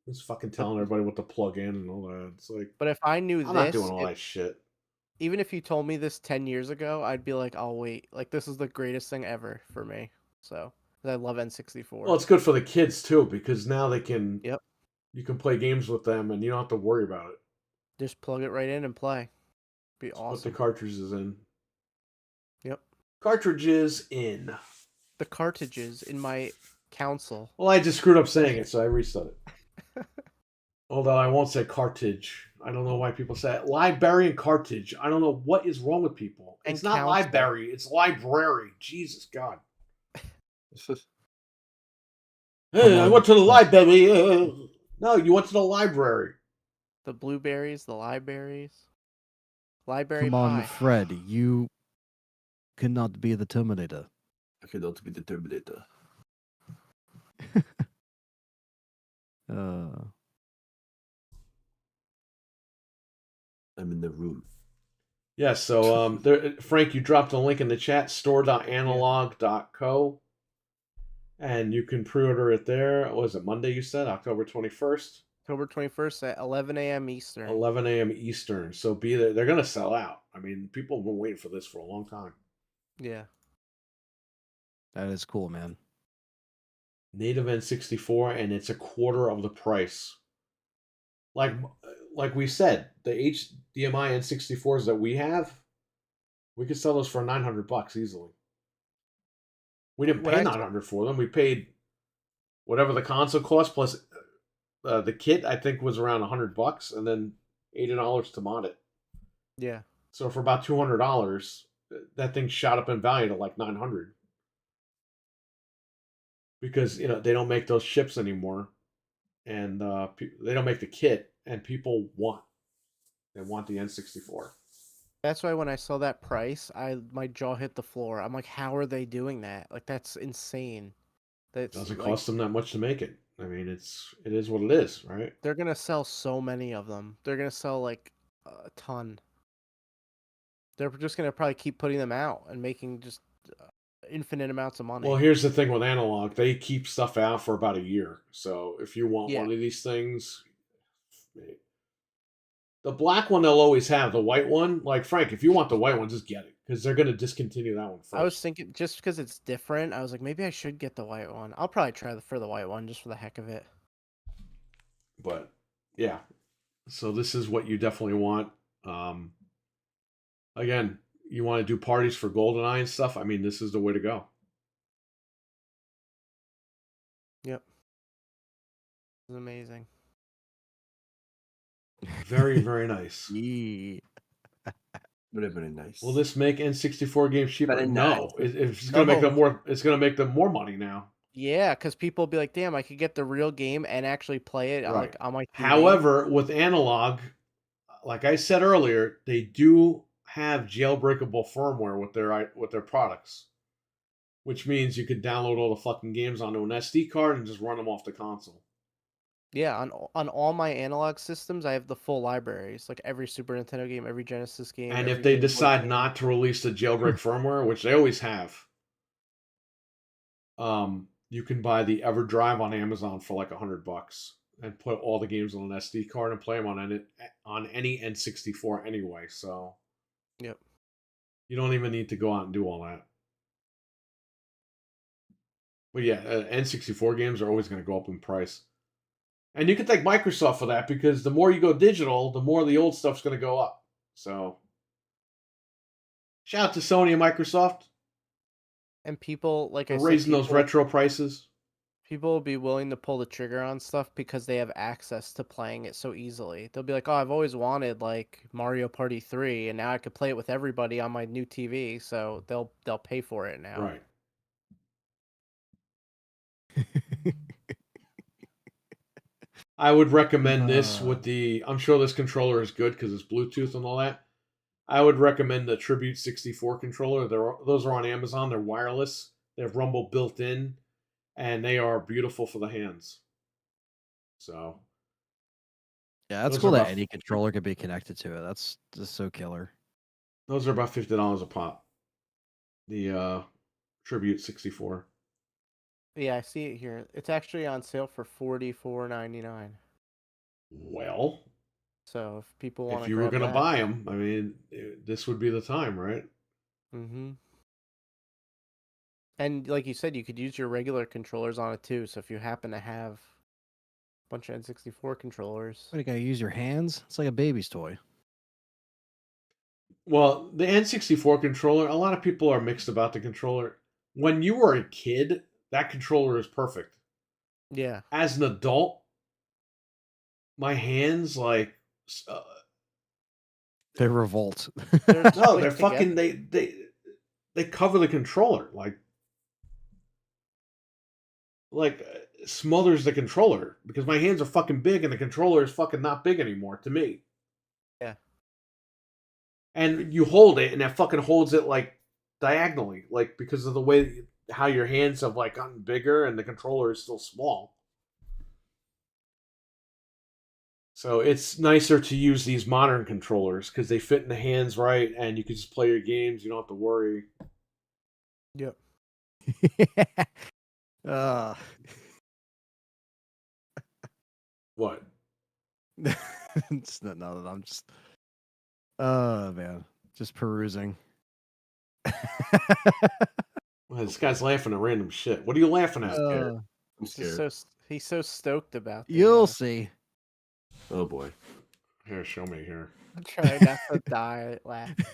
is fucking but telling everybody what to plug in and all that. It's like, if I knew I'm not doing this, all that shit. even if you told me this 10 years ago, I'd be like, I'll wait. Like this is the greatest thing ever for me. So 'cause I love N64. Well, it's good for the kids too because now they can Yep. you can play games with them and you don't have to worry about it. Just plug it right in and play. Be Just put the awesome. cartridges in. Yep. Cartridges in. The cartridges in my console. Well, I just screwed up saying it, so I reset it. Although I won't say cartridge. I don't know why people say it. Library and cartridge. I don't know what is wrong with people. And It's not console. library. It's library. Jesus God. Hey, I went to the library. No, you went to the library. The blueberries, the libraries. Library Come on, pie. Fred. You cannot be the Terminator. I cannot be the Terminator. I'm in the room. Yes, so Frank, you dropped a link in the chat, store.analog.co. And you can pre-order it there. What was it, Monday you said? October 21st? October 21st at 11 a.m. Eastern. 11 a.m. Eastern. So be there. They're going to sell out. I mean, people have been waiting for this for a long time. Yeah. That is cool, man. Native N64, and it's a quarter of the price. Like we said, the HDMI N64s that we have, we could sell those for $900 easily. We didn't pay $900 for them. We paid whatever the console cost plus the kit. I think was around $100, and then $80 to mod it. Yeah. So for about $200, that thing shot up in value to like $900 because they don't make those ships anymore, and they don't make the kit, and people want the N64. That's why when I saw that price, my jaw hit the floor. I'm like, how are they doing that? Like, that's insane. It doesn't cost them that much to make it. I mean, it is what it is, right? They're gonna sell so many of them. They're gonna sell like a ton. They're just gonna probably keep putting them out and making just infinite amounts of money. Well, here's the thing with analog: they keep stuff out for about a year. So if you want one of these things, the black one they'll always have. The white one, like Frank, if you want the white one, just get it because they're gonna discontinue that one first. I was thinking just because it's different, I was like, maybe I should get the white one. I'll probably try for the white one just for the heck of it. But yeah, so this is what you definitely want. Again, you want to do parties for GoldenEye and stuff. I mean, this is the way to go. Yep, it's amazing. Very, very nice. Yeah. Very, very nice. Will this make N64 games cheaper? Very No, nice. it's going to make them more. It's going to make them more money now. Yeah, because people will be like, "Damn, I could get the real game and actually play it Right. on my TV." However, with analog, like I said earlier, they do have jailbreakable firmware with their products, which means you could download all the fucking games onto an SD card and just run them off the console. Yeah, on all my analog systems, I have the full libraries, like every Super Nintendo game, every Genesis game. And every if they Game Boy decide game. not to release the jailbreak firmware, which they always have, you can buy the EverDrive on Amazon for like $100 and put all the games on an SD card and play them on any N64 anyway. So, yep, you don't even need to go out and do all that. But yeah, N64 games are always going to go up in price. And you can thank Microsoft for that because the more you go digital, the more the old stuff's going to go up. So, shout out to Sony and Microsoft and people like I for said, raising those retro prices. People will be willing to pull the trigger on stuff because they have access to playing it so easily. They'll be like, "Oh, I've always wanted like Mario Party 3, and now I could play it with everybody on my new TV." So they'll pay for it now. Right. I would recommend this with I'm sure this controller is good because it's Bluetooth and all that. I would recommend the Tribute 64 controller. Those are on Amazon. They're wireless. They have Rumble built in, and they are beautiful for the hands. So, yeah, that's cool that any controller could be connected to it. That's just so killer. Those are about $50 a pop. The Tribute 64. Yeah, I see it here. It's actually on sale for $44.99. Well, so if people want, if you were going to buy them, I mean, this would be the time, right? Mm-hmm. And like you said, you could use your regular controllers on it too. So if you happen to have a bunch of N64 controllers, What, you gotta use your hands? It's like a baby's toy. Well, the N64 controller, a lot of people are mixed about the controller. When you were a kid, that controller is perfect. yeah, As an adult, my hands like They revolt. they're no, they're squished fucking together. they cover the controller like smothers the controller because my hands are fucking big and the controller is fucking not big anymore to me. Yeah. And you hold it and that fucking holds it like diagonally, like because of the way how your hands have like gotten bigger and the controller is still small. So it's nicer to use these modern controllers because they fit in the hands right and you can just play your games. You don't have to worry. Yep. uh, What? it's not that I'm just. Oh man, just perusing. Well, this guy's laughing at random shit. What are you laughing at? I'm Just scared. he's so stoked about the, You'll see. Oh boy. Here, show me here. I'm trying not to die laughing.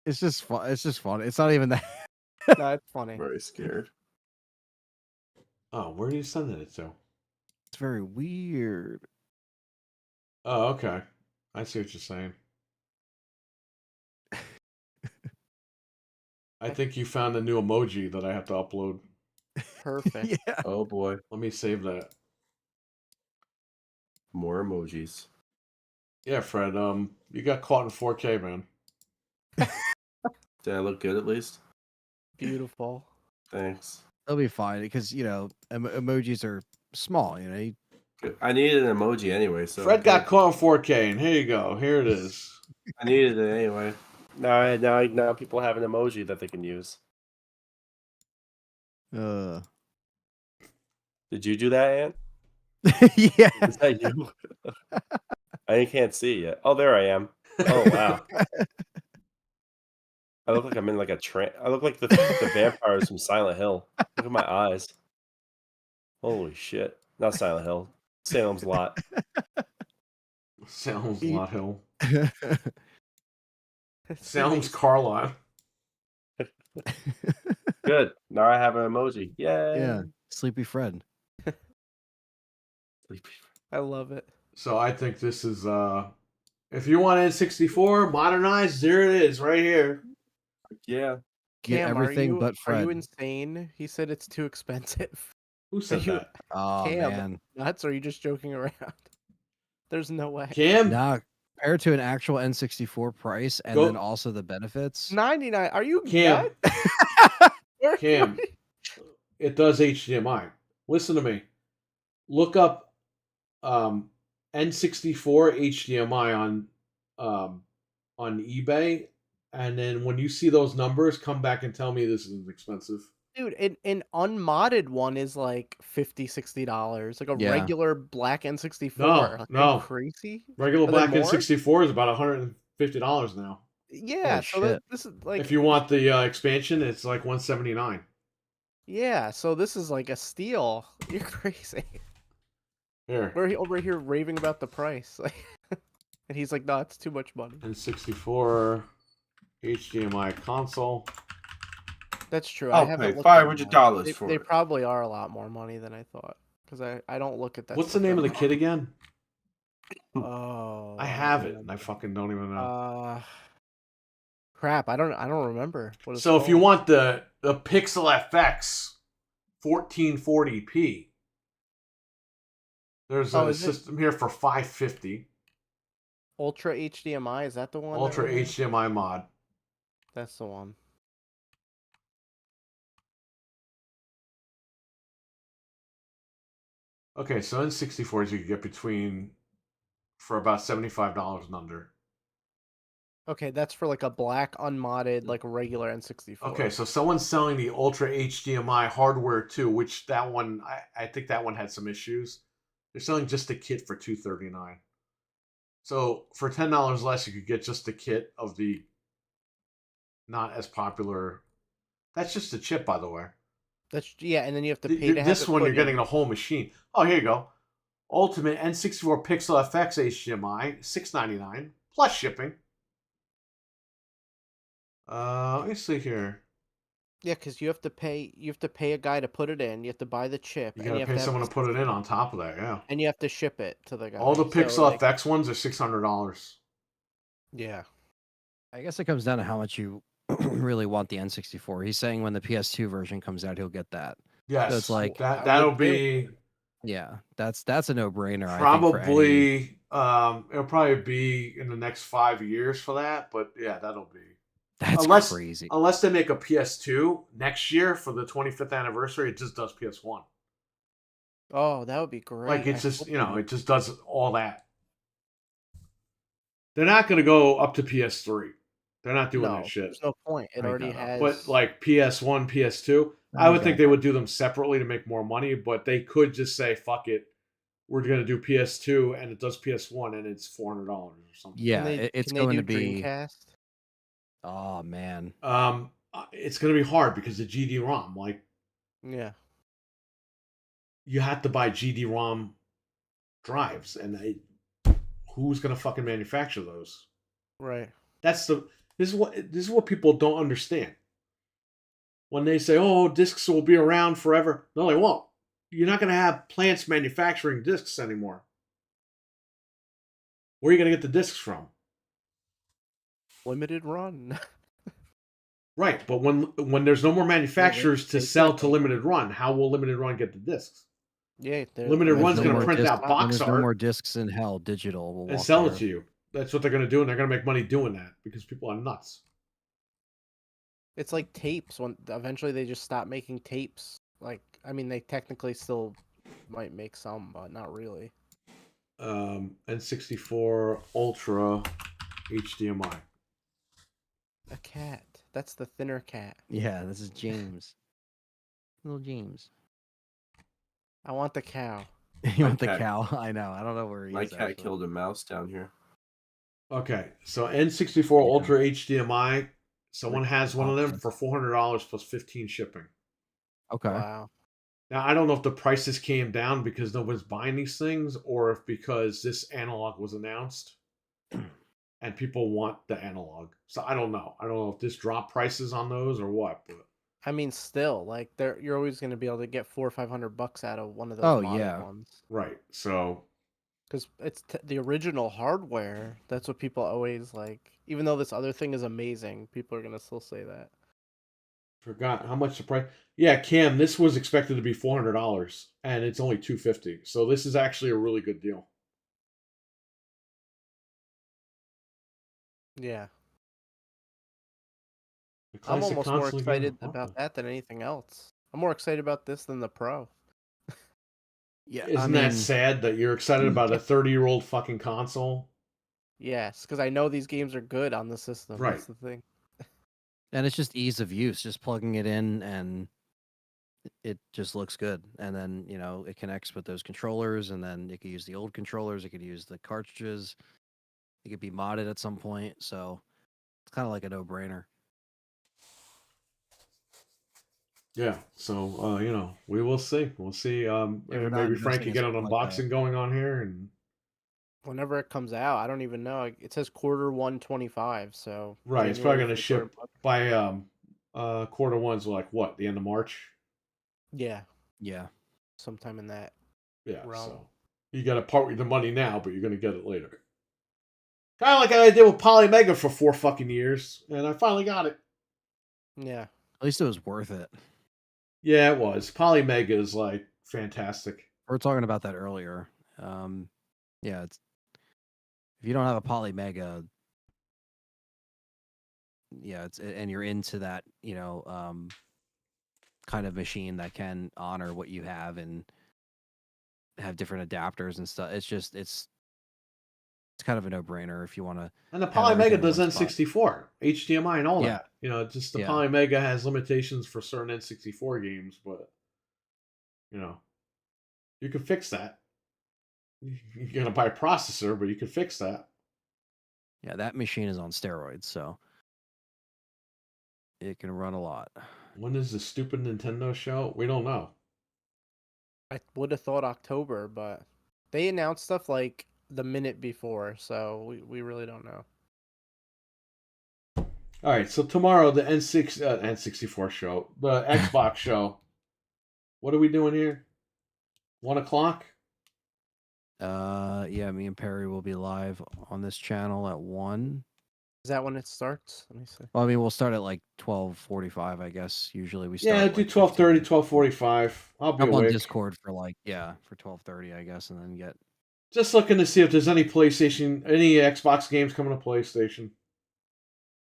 It's just fun. It's just fun. It's not even that. No, it's funny. Very scared. Oh, where are you sending it to? It's very weird. Oh, okay. I see what you're saying. I think you found a new emoji that I have to upload. Perfect. Yeah. Oh boy. Let me save that. More emojis. Yeah, Fred. You got caught in 4K, man. Did I look good at least? Beautiful. Thanks. They'll be fine because emojis are small. Good. I needed an emoji anyway, so Fred got caught in 4K, and here you go. Here it is. I needed it anyway. Now people have an emoji that they can use. Uh. Did you do that, Ant? Yeah. Is that you? I can't see yet. Oh, there I am. Oh wow. I look like I'm in like a trance. I look like the vampires from Silent Hill. Look at my eyes. Holy shit! Not Silent Hill. Salem's Lot. Sounds He- Lot Hill. Sounds Nice. Carlisle. Good. Now I have an emoji. Yay. Yeah. Sleepy Fred. Sleepy. I love it. So I think this is if you want N64 modernized, there it is, right here. Yeah. Get Cam, everything but Are you Fred. insane? He said it's too expensive. Who said you- that? Oh Cam. man. Nuts? Or are you just joking around? There's no way. Cam? Now compared to an actual N64 price and Go- then also the benefits. 99. Are you Cam. nuts? Cam. It does HDMI. Listen to me. Look up N64 HDMI on eBay, and then when you see those numbers, come back and tell me this is expensive. Dude, an unmodded one is like $50-$60. Like a Yeah. regular black N64. No, Like, are no. you crazy? Regular Are there black more? N64 is about $150 now. Yeah, Holy so shit. this is like If you want the expansion, it's like $179. yeah, so this is like a steal. You're crazy. Here, We're over here raving about the price. Like and he's like, no, it's too much money. N64 HDMI console. That's true. I'll I haven't pay looked at $500 them. for They it. probably are a lot more money than I thought. Because I don't look at that. What's the stuff name of that the kid again? much. Oh, I have it, and I fucking don't even know. Crap, I don't remember what it's So if you called. want the Pixel FX 1440p, there's a is it system here for $550. Ultra HDMI, is that the one? that Ultra we're- HDMI mod. That's the one. Okay, so N64s you could get for about $75 and under. Okay, that's for like a black unmodded like regular N64. Okay, so someone's selling the Ultra HDMI hardware too, which that one I think that one had some issues. They're selling just the kit for $239. So for $10 less, you could get just the kit of the not as popular That's just a chip, by the way. That's and then you have to pay to have This it one, put you're getting in. the whole machine. Oh, here you go. Ultimate N64 Pixel FX HDMI, $6.99 plus shipping. Let me see here. Yeah, because you have to pay. You have to pay a guy to put it in. You have to buy the chip, You and gotta you have pay to have someone the to put it in system, on top of that, yeah. and you have to ship it to the guy. All the So, Pixel like, FX ones are $600. yeah, I guess it comes down to how much you really want the N64. He's saying when the PS2 version comes out, he'll get that. Yes, So it's like, that'll be yeah, that's a no-brainer. I think for any. probably it'll probably be in the next 5 years for that, but yeah, that'll be That's unless crazy. unless they make a PS2 next year for the 25th anniversary, it just does PS1. oh, that would be great. Like I it's just hope it just does all that. They're not going to go up to PS3. They're not doing that no, shit. there's no point. It I already got it. has. But like PS1, PS2, I would think they would do them separately to make more money, but they could just say, fuck it, we're going to do PS2 and it does PS1 and it's $400 or something. Yeah, it's can they going do to be. Dreamcast? Oh man, It's going to be hard because the GD-ROM, like, Yeah, you have to buy GD-ROM drives, and who's going to fucking manufacture those? right. This is what people don't understand. When they say, "Oh, discs will be around forever," no, they won't. You're not going to have plants manufacturing discs anymore. Where are you going to get the discs from? Limited run. Right, but when there's no more manufacturers to sell to exactly. limited run, how will limited run get the discs? Yeah, Limited When run's there's going to more print discs- out when box there's no art more discs in hell. Digital will and walk sell the it to you. That's what they're going to do, and they're going to make money doing that because people are nuts. It's like tapes. When eventually they just stop making tapes. Like, I mean, they technically still might make some, but not really. N64 Ultra HDMI. A cat. That's the thinner cat. Yeah, this is James. Little James. I want the cow. You want the cat- cow? I know. I don't know where he My is. cat actually. killed a mouse down here. Okay, so N64 Ultra HDMI. Someone has one of them for $400 plus 15 shipping. Okay. Wow. Now I don't know if the prices came down because nobody's buying these things, or if because this analog was announced and people want the analog. So I don't know. I don't know if this dropped prices on those or what. But I mean, still, like, you're always going to be able to get $400 or $500 out of one of those Oh, modded yeah. ones. right, so Because it's the original hardware. That's what people always like. Even though this other thing is amazing, people are going to still say that. forgot how much the price. Yeah, Cam, this was expected to be $400 and it's only $250. So this is actually a really good deal. Yeah. The I'm classic almost more console game. excited about that than anything else. I'm more excited about this than the Pro. Yeah. Isn't that sad that you're excited about a 30-year-old fucking console? Yes, because I know these games are good on the system. Right. That's the thing. And it's just ease of use, just plugging it in and it just looks good. And then, it connects with those controllers, and then you could use the old controllers, you could use the cartridges, it could be modded at some point. So it's kind of like a no-brainer. Yeah, so we will see. We'll see. we're not Maybe Frank investing can in get an something like unboxing going on here, and Whenever it comes out, I don't even know. It says Q1 25, so right, it's probably January, going to February, ship March. by Q1's like what, the end of March? Yeah, Yeah. sometime in that. Yeah, realm. so you got to part with the money now, but you're going to get it later. Kind of like I did with Polymega for 4 fucking years, and I finally got it. Yeah. At least it was worth it. Yeah, it was. Polymega is like fantastic. We were talking about that earlier. Yeah, it's if you don't have a Polymega, yeah, and you're into that, kind of machine that can honor what you have and have different adapters and stuff. It's kind of a no-brainer if you want to. And the have everything Polymega in does one spot. N64, HDMI, and all Yeah. that. Just the Yeah. Polymega has limitations for certain N64 games, but you can fix that. You're gonna buy a processor, but you can fix that. Yeah, that machine is on steroids, so it can run a lot. When is the stupid Nintendo show? We don't know. I would have thought October, but they announced stuff like the minute before, so we really don't know. All right, so tomorrow the N64 show, the Xbox show. What are we doing here? 1 o'clock. Yeah, me and Perry will be live on this channel at 1. Is that when it starts? Let me see. Well, I mean, we'll start at like 12:45, I guess. Usually we start. Yeah, at do like 12:30, 15. 12:45. I'll be Up on awake. Discord for for 12:30, I guess, and then get. Just looking to see if there's any Xbox games coming to PlayStation.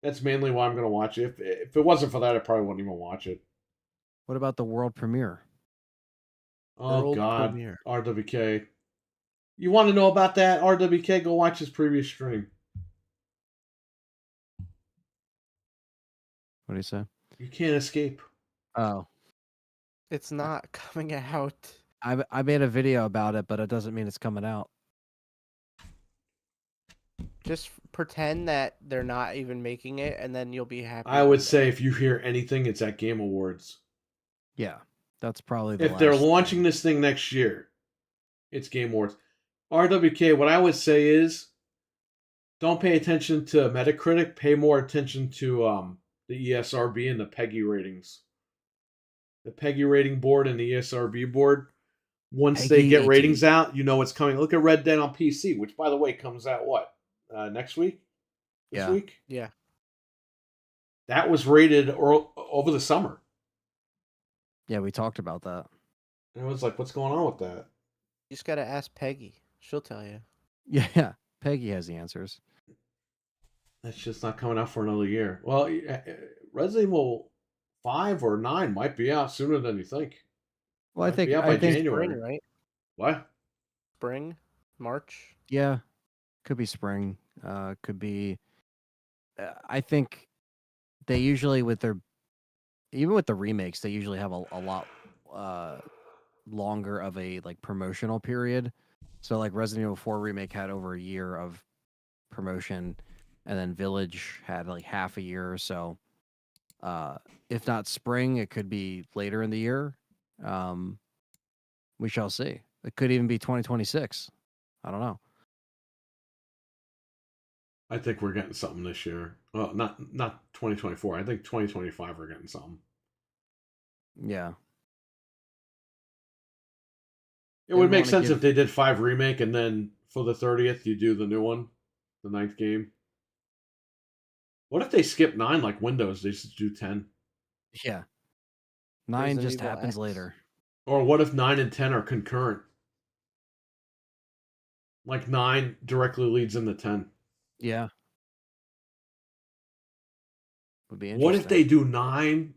That's mainly why I'm going to watch it. If it wasn't for that, I probably wouldn't even watch it. What about the world premiere? Oh, World God. premiere. RWK. You want to know about that? RWK, go watch his previous stream. What do you say? You can't escape. Oh, It's not coming out. I made a video about it, but it doesn't mean it's coming out. Just pretend that they're not even making it, and then you'll be happy. I one would day. say if you hear anything, it's at Game Awards. Yeah, that's probably the If they're last launching thing. this thing next year, it's Game Awards. RWK, what I would say is don't pay attention to Metacritic. Pay more attention to the ESRB and the PEGI ratings. The PEGI rating board and the ESRB board. Once they PEGI get 18. ratings out, you know it's coming. Look at Red Dead on PC, which, by the way, comes out what? Next week? This week? Yeah. That was rated over the summer. Yeah, we talked about that. And I was like, what's going on with that? You just gotta ask Peggy. She'll tell you. Yeah, Peggy has the answers. That's just not coming out for another year. Well, Resident Evil 5 or 9 might be out sooner than you think. Well, Might be out by January. Spring, right? What? Spring, March. Yeah, could be spring. Could be. I think they usually even with the remakes, they usually have a lot longer of a like promotional period. So like Resident Evil 4 remake had over a year of promotion, and then Village had like half a year or so. If not spring, it could be later in the year. We shall see. It could even be 2026. I don't know. I think we're getting something this year. Well, not 2024. I think 2025 we're getting something. Yeah. It would They make wanna sense give- if they did 5 remake and then for the 30th you do the new one, the 9th game. What if they skip 9 like Windows? They just do 10. Yeah. 9 Resident just Evil happens X. later. Or what if 9 and 10 are concurrent? Like 9 directly leads into 10. Yeah. Would be interesting. What if they do 9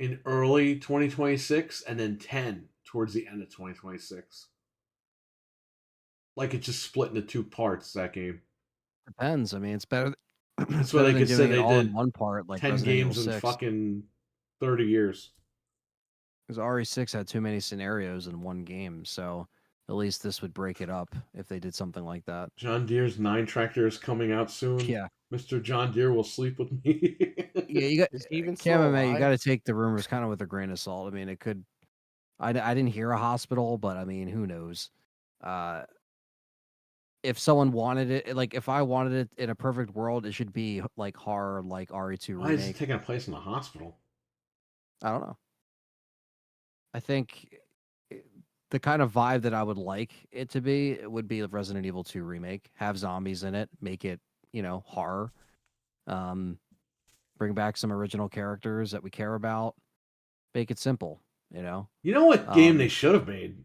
in early 2026 and then 10 towards the end of 2026? Like it's just split into 2 parts, that game. Depends. I mean, it's better. That's why they could say they all in did one part, like 10 Resident Evil games in 6. fucking 30 years. Because RE6 had too many scenarios in one game, so at least this would break it up if they did something like that. John Deere's 9 tractor is coming out soon. Yeah. Mr. John Deere will sleep with me. Yeah, you got Is he even still KMMA, you alive? got to take the rumors kind of with a grain of salt. I mean, it could. I didn't hear a hospital, but I mean, who knows? If someone wanted it, like if I wanted it in a perfect world, it should be like horror, like RE2 Why is it remake. taking place in the hospital? I don't know. I think the kind of vibe that I would like it to be, it would be a Resident Evil 2 remake. Have zombies in it, make it, horror. Bring back some original characters that we care about. Make it simple, You know what game Um, they should have made?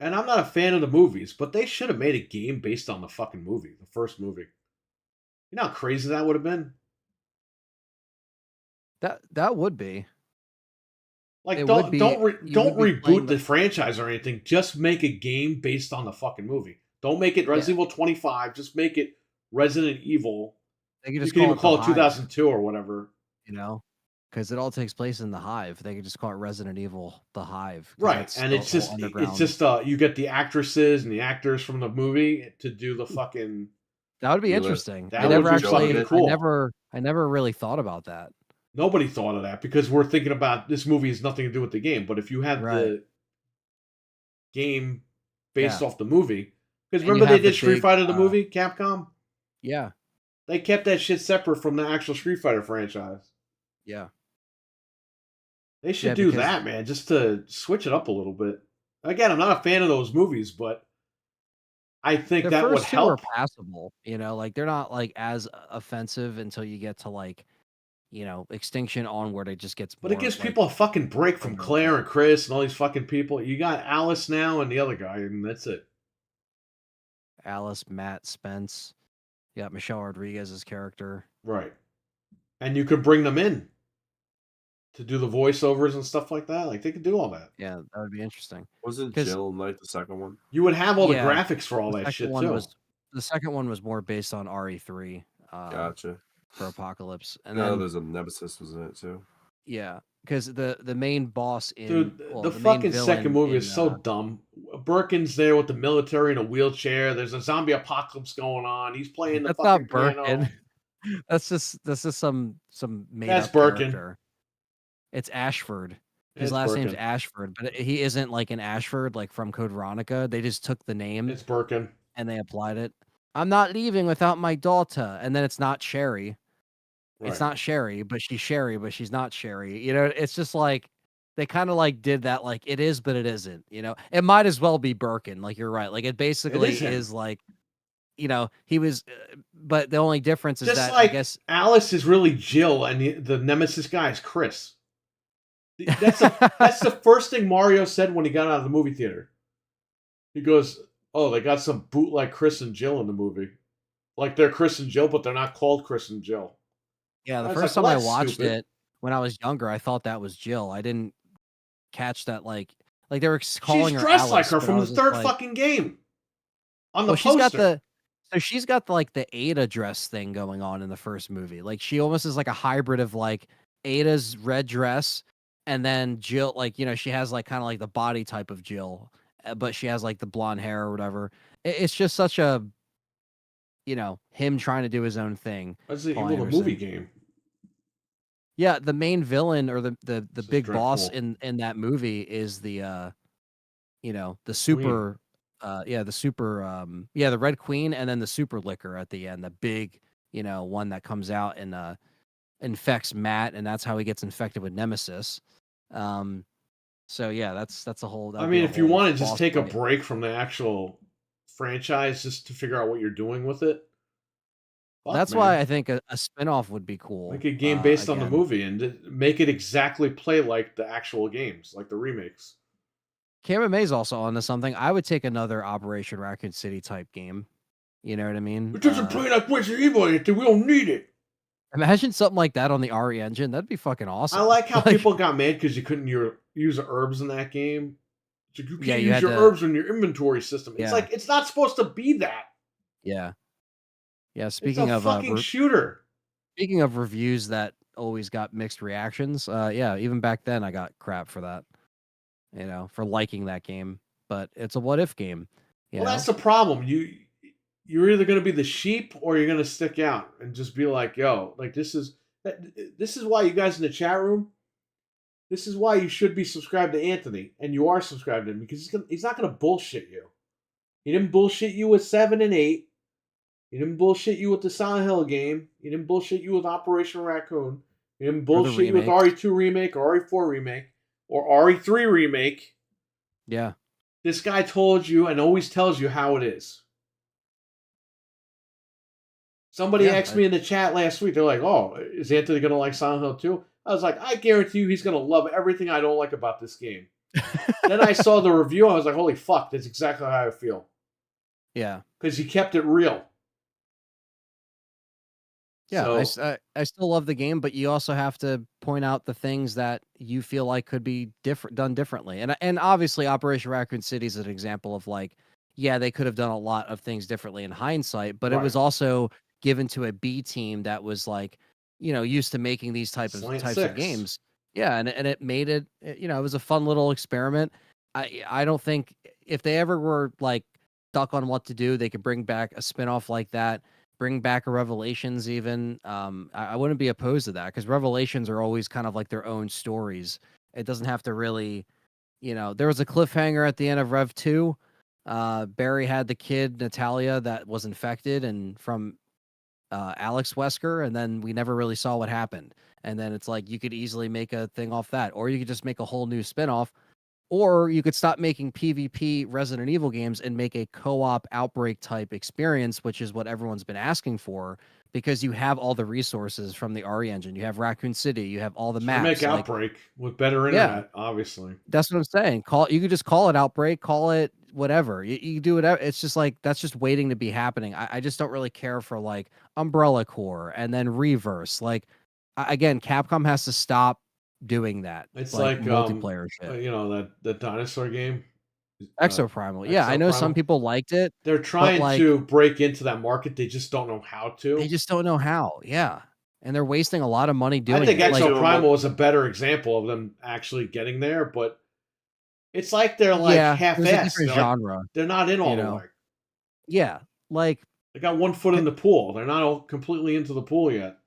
And I'm not a fan of the movies, but they should have made a game based on the fucking movie, the first movie. You know how crazy that would have been? That would be. Like, It don't would be- don't you would be playing reboot the franchise or anything. Just make a game based on the fucking movie. Don't make it Resident Evil 25. Just make it Resident Evil. They could You just can even the call it Hive, 2002 or whatever. because it all takes place in the Hive. They could just call it Resident Evil: The Hive. 'cause Right, that's and the it's whole just underground. you get the actresses and the actors from the movie to do the fucking. That would be Yeah, but interesting. that I would never be actually. fucking cool. I never really thought about that. Nobody thought of that because we're thinking about this movie has nothing to do with the game. But if you have Right. the game based Yeah. off the movie, because And you remember they have the did Street big, Fighter the movie, Capcom? yeah, They kept that shit separate from the actual Street Fighter franchise. yeah. They should Yeah, do because that, man, just to switch it up a little bit. Again, I'm not a fan of those movies, but I think the that would first two are help. passable, like they're not like as offensive until you get to like, Extinction onward. It just gets But it more gives like people a fucking break from over. Claire and Chris and all these fucking people. You got Alice now and the other guy, and that's it. Alice, Matt, Spence. You got Michelle Rodriguez's character. Right. And you could bring them in to do the voiceovers and stuff like that. Like, they could do all that. Yeah, that would be interesting. Wasn't 'Cause- Jill Knight the second one? You would have all the Yeah, graphics for all The that second shit, one too. the second one was more based on RE3 Gotcha. for Apocalypse, and No, then there's a Nemesis was in it too. yeah, because the main boss in Dude, well, the main fucking villain second movie in, is so dumb. Birkin's there with the military in a wheelchair. There's a zombie apocalypse going on. He's playing the That's fucking not Birkin. piano. That's just some made That's up Birkin. character. It's Ashford. His It's last name's Birkin. Ashford, but he isn't like an Ashford like from Code Veronica. They just took the name It's Birkin. and they applied it. I'm not leaving without my daughter, and then it's not Sherry. It's Right. not Sherry, but she's Sherry, but she's not Sherry. It's just like they kind of like did that, like it is, but it isn't. It might as well be Birkin. Like you're right. Like it basically is him. is like, he was, but the only difference is Just that like I guess Alice is really Jill and the Nemesis guy is Chris. That's the first thing Mario said when he got out of the movie theater. He goes, "Oh, they got some bootleg Chris and Jill in the movie. Like they're Chris and Jill, but they're not called Chris and Jill." Yeah, the I was first like, time well, I that's watched stupid. it when I was younger, I thought that was Jill. I didn't catch that like they were calling She's her dressed like Alice, her but I from the was just third like, fucking game. On the well, she's poster. got like the Ada dress thing going on in the first movie. Like she almost is like a hybrid of like Ada's red dress and then Jill, like she has like kind of like the body type of Jill, but she has like the blonde hair or whatever. It's just such a him trying to do his own thing. That's the Paul evil the movie Anderson. game. Yeah, the main villain or the This is big boss dreadful. in that movie is the the super the Red Queen and then the super liquor at the end, the big, one that comes out and infects Matt, and that's how he gets infected with Nemesis. So yeah, that's a whole I mean, if you want to just boss take a fight. break from the actual franchise just to figure out what you're doing with it. That's why I think a spinoff would be cool. Make a game based on the again. movie and make it exactly play like the actual games, like the remakes. Cameron May's also onto something. I would take another Operation Raccoon City type game. You know what I mean? It doesn't play like Resident Evil, Anthony. We don't need it. Imagine something like that on the RE engine. That'd be fucking awesome. I like how people got mad because you couldn't use the herbs in that game. It's like, you can't you use had your to- herbs in your inventory system. It's Yeah. like, it's not supposed to be that. Yeah. Yeah. It's Speaking a of fucking shooter. speaking of reviews that always got mixed reactions, even back then I got crap for that. For liking that game. But it's a what if game. Well, that's the problem. You're either going to be the sheep or you're going to stick out and just be like, yo, like this is why you guys in the chat room, this is why you should be subscribed to Anthony, and you are subscribed to him because he's not going to bullshit you. He didn't bullshit you with 7 and 8. He didn't bullshit you with the Silent Hill game. He didn't bullshit you with Operation Raccoon. He didn't bullshit you with remakes. RE2 remake or RE4 remake or RE3 remake. Yeah. This guy told you and always tells you how it is. Somebody Yeah, asked me in the chat last week, they're like, oh, is Anthony going to like Silent Hill 2? I was like, I guarantee you he's going to love everything I don't like about this game. Then I saw the review, I was like, holy fuck, that's exactly how I feel. Yeah. Because he kept it real. Yeah, So, I still love the game, but you also have to point out the things that you feel like could be done differently. And obviously Operation Raccoon City is an example of like, yeah, they could have done a lot of things differently in hindsight, but it was Right. also given to a B team that was like, used to making these types Slant of six. games. Yeah, and it made it, it was a fun little experiment. I don't think if they ever were like stuck on what to do, they could bring back a spinoff like that bring back a Revelations even. I wouldn't be opposed to that because Revelations are always kind of like their own stories. It doesn't have to really, there was a cliffhanger at the end of Rev 2. Barry had the kid, Natalia, that was infected and from Alex Wesker, and then we never really saw what happened. And then it's like you could easily make a thing off that, or you could just make a whole new spinoff, or you could stop making PvP Resident Evil games and make a co-op Outbreak type experience, which is what everyone's been asking for because you have all the resources from the RE engine. You have Raccoon City, you have all the maps. Remake Outbreak with better internet, obviously. That's what I'm saying. You could just call it Outbreak, call it whatever. You do whatever. It's just like that's just waiting to be happening. I just don't really care for like Umbrella Corps and then Reverse. Like again, Capcom has to stop doing that. It's like multiplayer shit. That the dinosaur game, Exoprimal. Yeah, I know some people liked it. They're trying to break into that market. They just don't know how to. They just don't know how. Yeah. And they're wasting a lot of money doing it. I think Exoprimal was a better example of them actually getting there, but it's like they're like half-assed. Genre. They're not in all the way. Yeah. Like they got one foot in the pool. They're not all completely into the pool yet.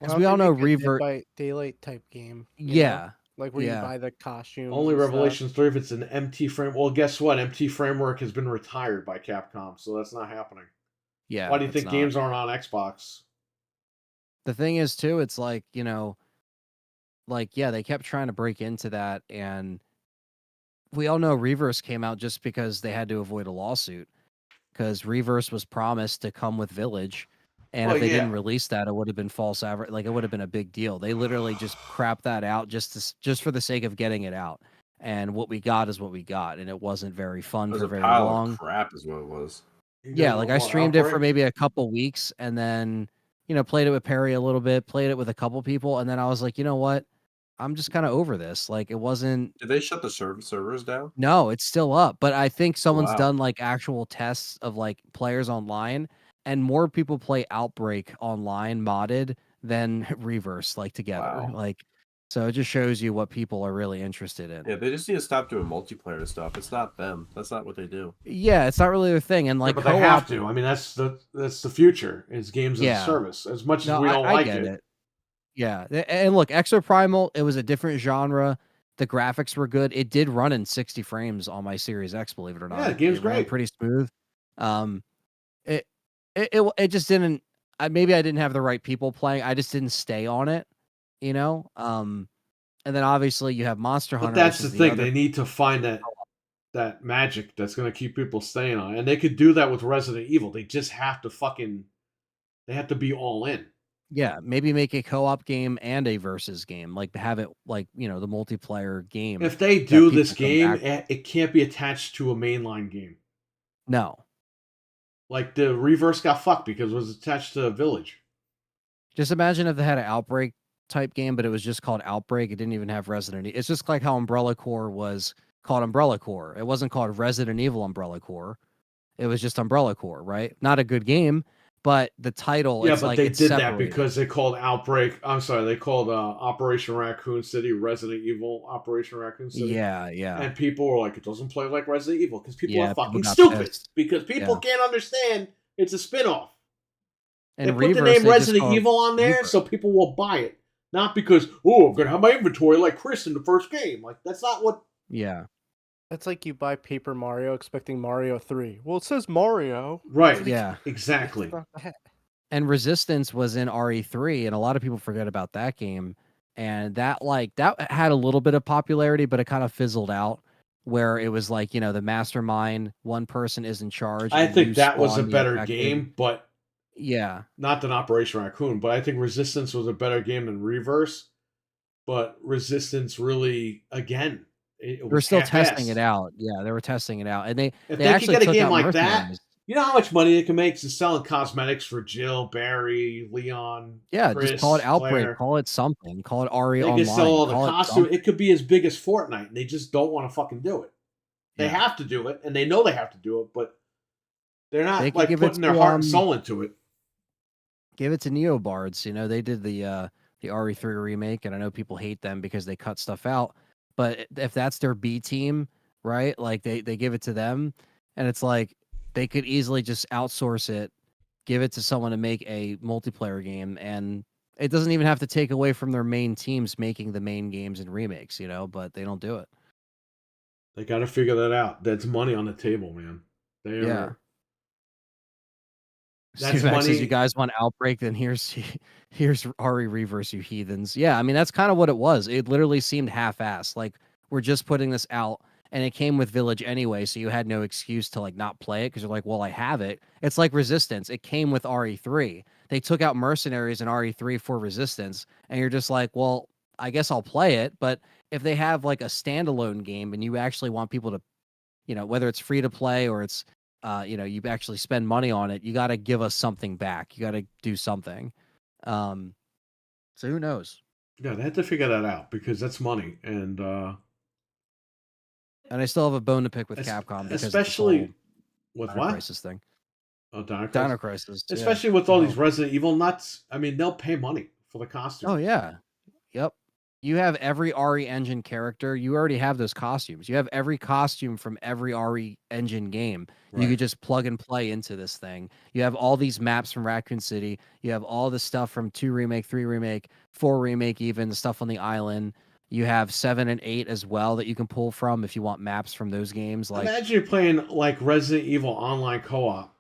As we all know, Revert by Daylight type game. Yeah. Like where you buy the costumes. Only Revelations 3 if it's an MT frame. Well, guess what? MT Framework has been retired by Capcom, so that's not happening. Yeah. Why do you think games aren't on Xbox? The thing is, too, it's like, they kept trying to break into that, and we all know Reverse came out just because they had to avoid a lawsuit, because Reverse was promised to come with Village, and if they didn't release that, it would have been false advertising. Like, it would have been a big deal. They literally just crapped that out just for the sake of getting it out, and what we got is what we got, and it wasn't very fun for very long. Of crap is what it was. Yeah, like I streamed it for maybe a couple weeks, and then played it with Perry a little bit, played it with a couple people, and then I was like, you know what? I'm just kind of over this. Like, it wasn't. Did they shut the servers down? No, it's still up. But I think someone's done like actual tests of like players online, and more people play Outbreak online modded than Reverse like together. Wow. Like, so it just shows you what people are really interested in. Yeah, they just need to stop doing multiplayer stuff. It's not them. That's not what they do. Yeah, it's not really their thing. And like, but they have to. I mean, that's the future. Is games as a service. As much as we don't like it. Yeah, and look, Exoprimal, it was a different genre. The graphics were good. It did run in 60 frames on my Series X, believe it or not. Yeah, the game's great. Pretty smooth. It just didn't. Maybe I didn't have the right people playing. I just didn't stay on it, And then obviously you have Monster Hunter. But that's the thing. They need to find that magic that's going to keep people staying on, and they could do that with Resident Evil. They just have to they have to be all in. Yeah, maybe make a co-op game and a versus game. Like have it like, the multiplayer game. If they do this game, it can't be attached to a mainline game. No. Like the Reverse got fucked because it was attached to Village. Just imagine if they had an Outbreak type game, but it was just called Outbreak. It didn't even have Resident Evil. It's just like how Umbrella Corps was called Umbrella Corps. It wasn't called Resident Evil Umbrella Corps. It was just Umbrella Corps, right? Not a good game. But the title, yeah, but they did that because they called Outbreak. I'm sorry, they called Operation Raccoon City Resident Evil Operation Raccoon City. Yeah, yeah. And people were like, it doesn't play like Resident Evil because people are fucking stupid. Pissed. Because people can't understand it's a spinoff. And they put the name Resident Evil on there so people will buy it, not because I'm gonna have my inventory like Chris in the first game. Like that's not what. Yeah. That's like you buy Paper Mario expecting Mario 3. Well, it says Mario. Right. Yeah. Exactly. And Resistance was in RE3, and a lot of people forget about that game. And that had a little bit of popularity, but it kind of fizzled out. Where it was like, the mastermind, one person is in charge. I think that was a better game, but not than Operation Raccoon. But I think Resistance was a better game than Reverse. But Resistance really, again. They're still testing it out. Yeah, they were testing it out, and they actually could get a game like that. You know how much money they can make just selling cosmetics for Jill, Barry, Leon. Yeah, Chris, just call it Outbreak, Claire. Call it something, call it RE Online. Online. They can sell all the costumes. It could be as big as Fortnite, and they just don't want to fucking do it. They have to do it, and they know they have to do it, but they're not putting their heart and soul into it. Give it to Neobards. They did the RE3 remake, and I know people hate them because they cut stuff out. But if that's their B team, right? Like they give it to them, and it's like they could easily just outsource it give it to someone to make a multiplayer game, and it doesn't even have to take away from their main teams making the main games and remakes, but they don't do it. They got to figure that out. That's money on the table, man. They Yeah. are. That's Steve Max says, "You money. guys want Outbreak? Then here's RE Reverse, you heathens." Yeah, I mean that's kind of what it was. It literally seemed half-assed. Like we're just putting this out, and it came with Village anyway, so you had no excuse to like not play it because you're like, "Well, I have it." It's like Resistance. It came with RE3. They took out Mercenaries and RE3 for Resistance, and you're just like, "Well, I guess I'll play it." But if they have like a standalone game and you actually want people to, whether it's free to play or it's you actually spend money on it, you got to give us something back. You got to do something. So who knows? Yeah, they have to figure that out because that's money, and I still have a bone to pick with es- Capcom because especially of with Dino what? Crisis thing. Oh, Dino Dino Crisis. Crisis, Especially with all these Resident Evil nuts. I mean, they'll pay money for the costume. Oh yeah, yep. You have every RE Engine character. You already have those costumes. You have every costume from every RE Engine game. You Right. could just plug and play into this thing. You have all these maps from Raccoon City. You have all the stuff from 2 Remake, 3 Remake, 4 Remake, even the stuff on the island. You have 7 and 8 as well that you can pull from if you want maps from those games. Like, Imagine you're playing like Resident Evil online co-op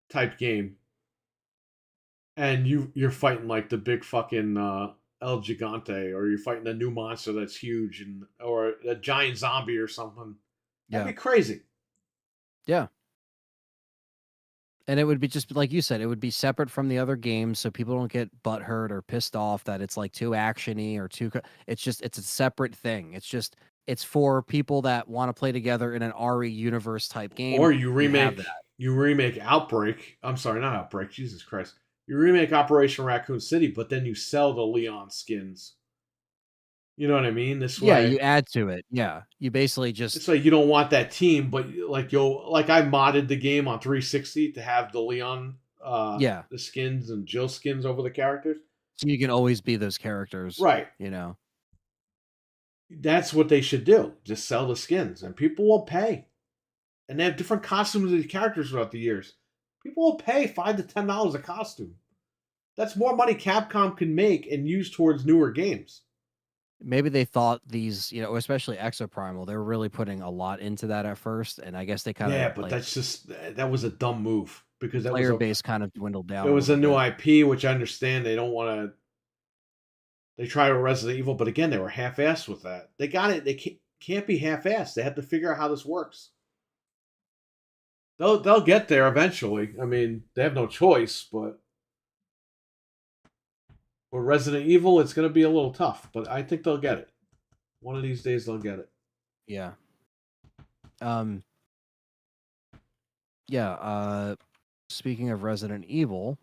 type game, and you're fighting like the big fucking El Gigante, or you're fighting a new monster that's huge, or a giant zombie or something. That'd yeah, be crazy. yeah. And it would be just like you said, it would be separate from the other games, so people don't get butthurt or pissed off that it's like too actiony or too. It's a separate thing. It's for people that want to play together in an RE universe type game. Or you have remake that. you remake Outbreak. I'm sorry, not Outbreak. Jesus Christ. You remake Operation Raccoon City, but then you sell the Leon skins. You know what I mean? This Yeah, way, you add to it. Yeah, you basically just it's like you don't want that team, but like I modded the game on 360 to have the Leon, yeah. the skins and Jill skins over the characters. So you can always be those characters, Right. That's what they should do. Just sell the skins, and people will pay. And they have different costumes of the characters throughout the years. People will pay $5 to $10 a costume. That's more money Capcom can make and use towards newer games. Maybe they thought these, especially Exoprimal, they were really putting a lot into that at first, and I guess they kind of but that's just that was a dumb move because that player was base kind of dwindled down. it was a little new bit. IP, which I understand they don't want to. They tried with Resident Evil, but again, they were half-assed with that. They got it. They can't be half-assed. They have to figure out how this works. They'll get there eventually. I mean, they have no choice, but with Resident Evil, it's going to be a little tough. But I think they'll get it. One of these days, they'll get it. Yeah. Yeah. Speaking of Resident Evil,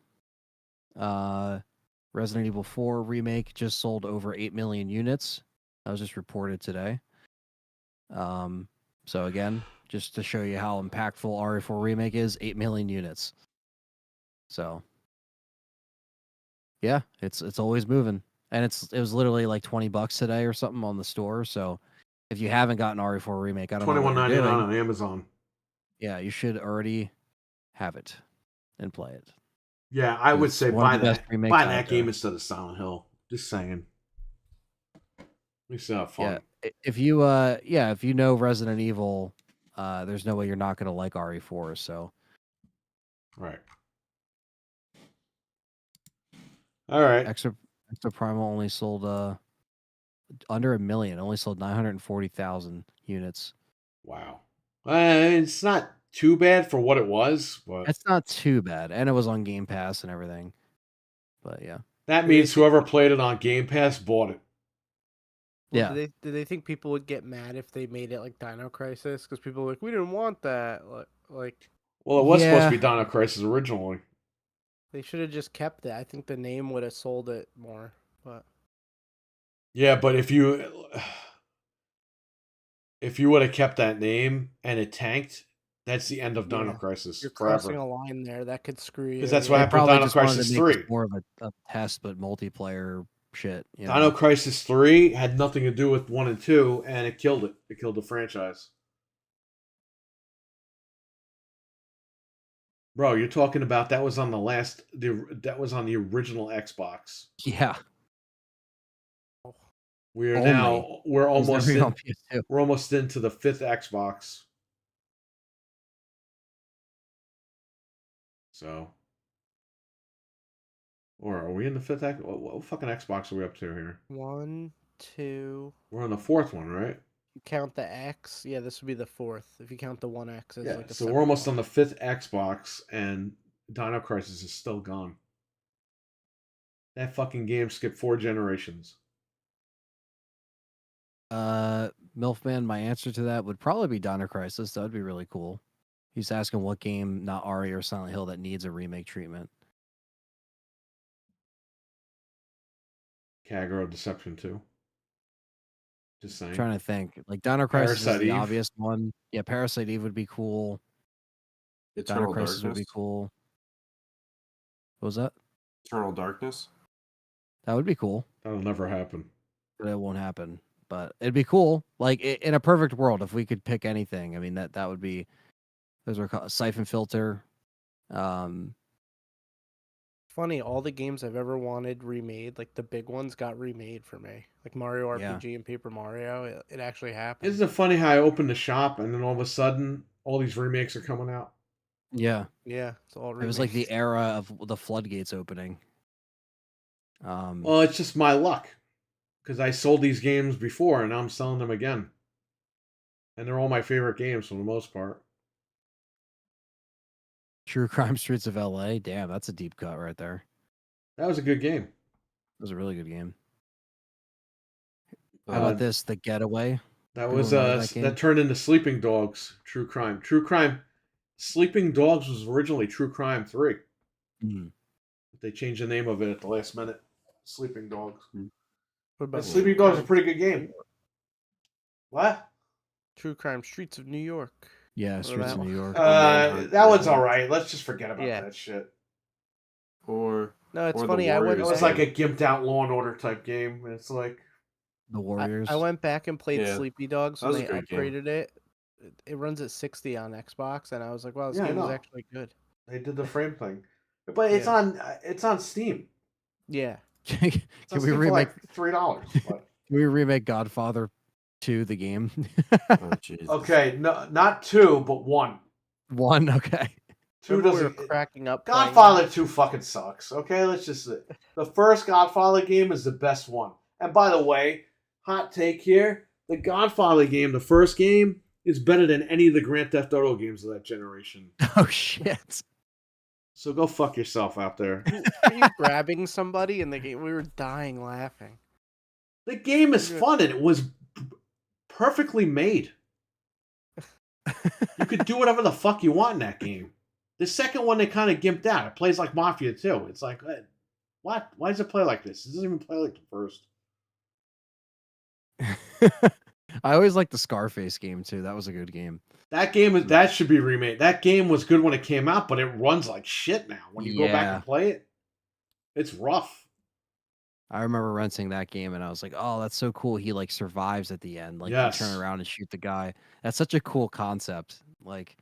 Resident Evil 4 Remake just sold over 8 million units. That was just reported today. So again, just to show you how impactful RE4 Remake is, 8 million units. So yeah, it's always moving. And it was literally like $20 today or something on the store. So if you haven't gotten RE4 Remake, I don't know what you're doing. $21.99 on Amazon. Yeah, you should already have it and play it. Yeah, I would say buy that game instead of Silent Hill. Just saying. We still have fun. Yeah, if you know Resident Evil, there's no way you're not gonna like RE4. So, right. All right. Extra Primal only sold under 1 million. Only sold 940,000 units. Wow. It's not too bad for what it was, but it's not too bad, and it was on Game Pass and everything. But yeah, that means whoever played it on Game Pass bought it. Well, yeah. Did they think people would get mad if they made it like Dino Crisis? Because people were like, we didn't want that. Like. Well, it was supposed to be Dino Crisis originally. They should have just kept it. I think the name would have sold it more. But yeah, but if you would have kept that name and it tanked, that's the end of Dino Crisis. You're forever. crossing a line there that could screw you. Because that's what happened with Dino Crisis 3. More of a test, but multiplayer shit. Dino Crisis 3 had nothing to do with 1 and 2, and it killed it. It killed the franchise. Bro, you're talking about that was on that was on the original Xbox. Yeah. We're Only. now we're It was almost never in, on PS2. we're almost into the 5th Xbox. So, or are we in the 5th X? What fucking Xbox are we up to here? 1, 2. We're on the 4th one, right? You count the X. Yeah, this would be the 4th. If you count the 1X as Yeah. like a So we're separate almost one. on the 5th Xbox, and Dino Crisis is still gone. That fucking game skipped 4 generations. Milfman, my answer to that would probably be Dino Crisis. That'd be really cool. He's asking what game, not Ari or Silent Hill, that needs a remake treatment. Kagero Deception 2. Just saying. Trying to think. Like Dino Crisis is Parasite the Eve. obvious one. Yeah, Parasite Eve would be cool. Dino Eternal Crisis would be Darkness. cool. What was that? Eternal Darkness. That would be cool. That'll never happen. But it won't happen. But it'd be cool. Like in a perfect world, if we could pick anything, I mean that would be. Those are called Siphon Filter. Funny, all the games I've ever wanted remade, like the big ones, got remade for me. Like Mario RPG and Paper Mario, it actually happened. Isn't it funny how I opened the shop and then all of a sudden all these remakes are coming out? Yeah. Yeah, it's all remakes. It was like the era of the floodgates opening. Well, it's just my luck. Because I sold these games before and now I'm selling them again. And they're all my favorite games for the most part. True Crime Streets of LA. Damn, that's a deep cut right there. That was a good game. It was a really good game. How about this? The Getaway. That People was remember that game? that turned into Sleeping Dogs. True Crime. True Crime. Sleeping Dogs was originally True Crime 3. Mhm. They changed the name of it at the last minute. Sleeping Dogs. What But about Sleeping Dogs is a pretty good game. What? True Crime Streets of New York? Yeah, Or Streets of that New York. That one's all right. Let's just forget about Yeah. that shit. Or No, it's Or the funny. I went. It Warriors was back- like a gimped out Law and Order type game. And it's like, The Warriors. I went back and played Yeah, Sleepy Dogs that when was a they great game. upgraded it. It runs at 60 on Xbox, and I was like, "Wow, this Yeah, I game is know. actually good." they did the frame thing, but it's on Steam. Yeah, Can It's on we Steam for remake? like $3. But Can we remake Godfather 2 the game? oh, Jesus. okay, no, not 2, but 1. 1, okay. 2 remember we were doesn't. cracking up. playing Godfather 2 fucking sucks. Okay, let's just say the first Godfather game is the best one. And by the way, hot take here: the Godfather game, the first game, is better than any of the Grand Theft Auto games of that generation. Oh shit. So go fuck yourself out there. it. Were you grabbing somebody in the game? We were dying laughing. The game is fun and it was perfectly made. You could do whatever the fuck you want in that game. The second one, they kind of gimped out. It plays like Mafia 2. It's like, what? Why does it play like this? It doesn't even play like the first. I always liked the Scarface game too. That was a good game. That should be remade. That game was good when it came out, but it runs like shit now. When you go back Yeah. and play it, it's rough. I remember renting that game and I was like, "Oh, that's so cool. He like survives at the end. Like Yes. you turn around and shoot the guy. That's such a cool concept." Like,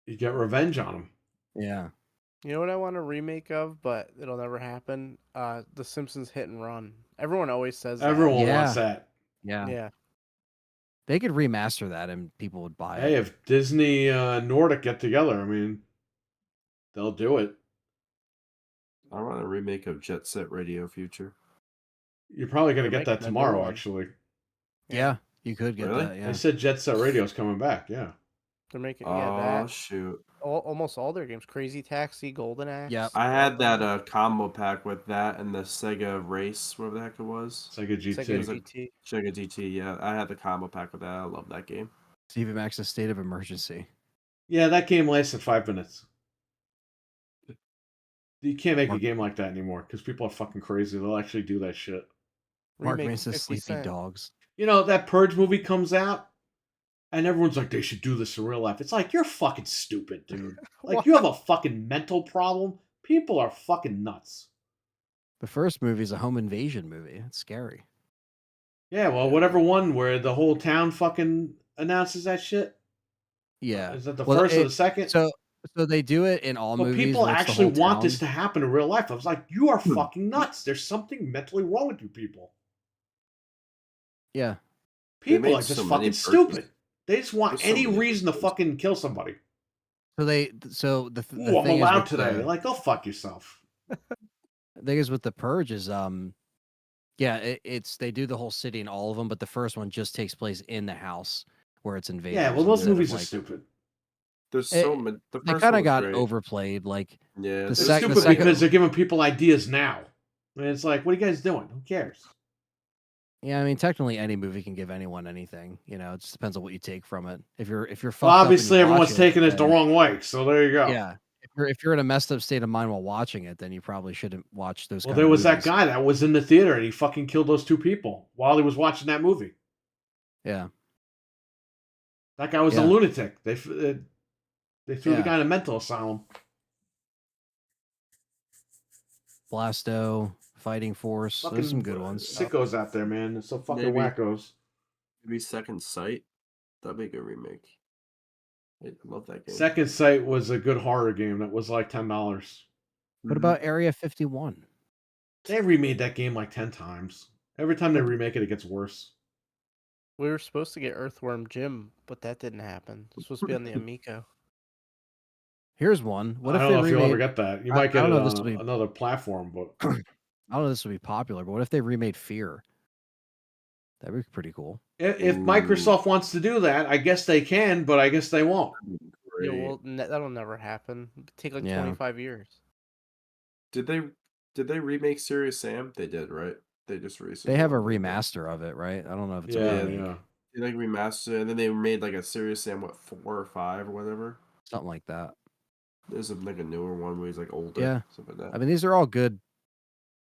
You get revenge on him. yeah. You know what I want a remake of, but it'll never happen? The Simpsons Hit and Run. Everyone always says that. Everyone Yeah. wants that. Yeah. Yeah. They could remaster that and people would buy Hey, it. if Disney Nordic get together, I mean, they'll do it. I want a remake of Jet Set Radio Future. You're probably gonna They're get that making a new tomorrow, one. actually. Yeah, you could get Really? that. Yeah. They said Jet Set Radio's coming back. Yeah. They're making Oh that. shoot! Almost all their games. Crazy Taxi, Golden Axe. Yep. I had that combo pack with that and the Sega Race, whatever the heck it was. Sega GT. Sega It's like- GT. Sega GT. Yeah, I had the combo pack with that. I love that game. Stephen Max's State of Emergency. Yeah, that game lasted 5 minutes. You can't make a Mark- game like that anymore because people are fucking crazy. They'll actually do that shit. Mark Remake Mason's 50 Sleepy Cent. Dogs. You know, that Purge movie comes out, and everyone's like, they should do this in real life. It's like, you're fucking stupid, dude. Like, you have a fucking mental problem. People are fucking nuts. The first movie is a home invasion movie. It's scary. Yeah, well, whatever one where the whole town fucking announces that shit. Yeah. Is that the Well, first or the second? So So they do it in all But movies. people where it's the actually whole want this town. to happen in real life. I was like, you are fucking nuts. There's something mentally wrong with you people. Yeah. People made are just so many fucking purges. stupid. They just want There's so any many reason to purges. fucking kill somebody. So the Ooh, I'm thing is allowed with today. Like, go fuck yourself. the thing is with the Purge is yeah, it's they do the whole city and all of them, but the first one just takes place in the house where it's invaders. Yeah, well, those instead of, movies are like, stupid. There's It- so many. The they first kind one of was got great. overplayed. Like Yeah, the They're second stupid because they're giving people ideas now. And it's like, what are you guys doing? Who cares? yeah, I mean, technically any movie can give anyone anything. You know, it just depends on what you take from it. If you're fucked Well, up and obviously, you everyone's watch taking it the then- wrong way. So there you go. Yeah, if you're in a messed up state of mind while watching it, then you probably shouldn't watch those. Well, kind there of was that movies. guy that was in the theater and he fucking killed those two people while he was watching that movie. Yeah, That guy was a Yeah. lunatic. They threw the Yeah. guy in a mental asylum. Blasto, Fighting Force. Fucking Those are some good ones. sickos out there, man. They're so fucking Maybe. wackos. Maybe Second Sight. That'd be a good remake. I love that game. Second Sight was a good horror game that was like $10. What about Area 51? They remade that game like 10 times. Every time they remake it, it gets worse. We were supposed to get Earthworm Jim, but that didn't happen. It was supposed to be on the Amico. Here's one. What I if don't they know if you'll ever remade? get that. You I- might I get don't it know on if this will be- another platform, but I don't know if this would be popular, but what if they remade Fear? That'd be pretty cool. if Ooh. Microsoft wants to do that, I guess they can, but I guess they won't. Yeah, Great. well, that'll never happen. It'd take like Yeah. 25 years. Did they remake Serious Sam? They did, right? They just recently. They have a did that. remaster of it, right? I don't know if it's Yeah, a remake, yeah. They like remastered it, and then they made like a Serious Sam, what, 4 or 5 or whatever. something like that. There's like a newer one where he's like older. Yeah. Something like that. I mean, these are all good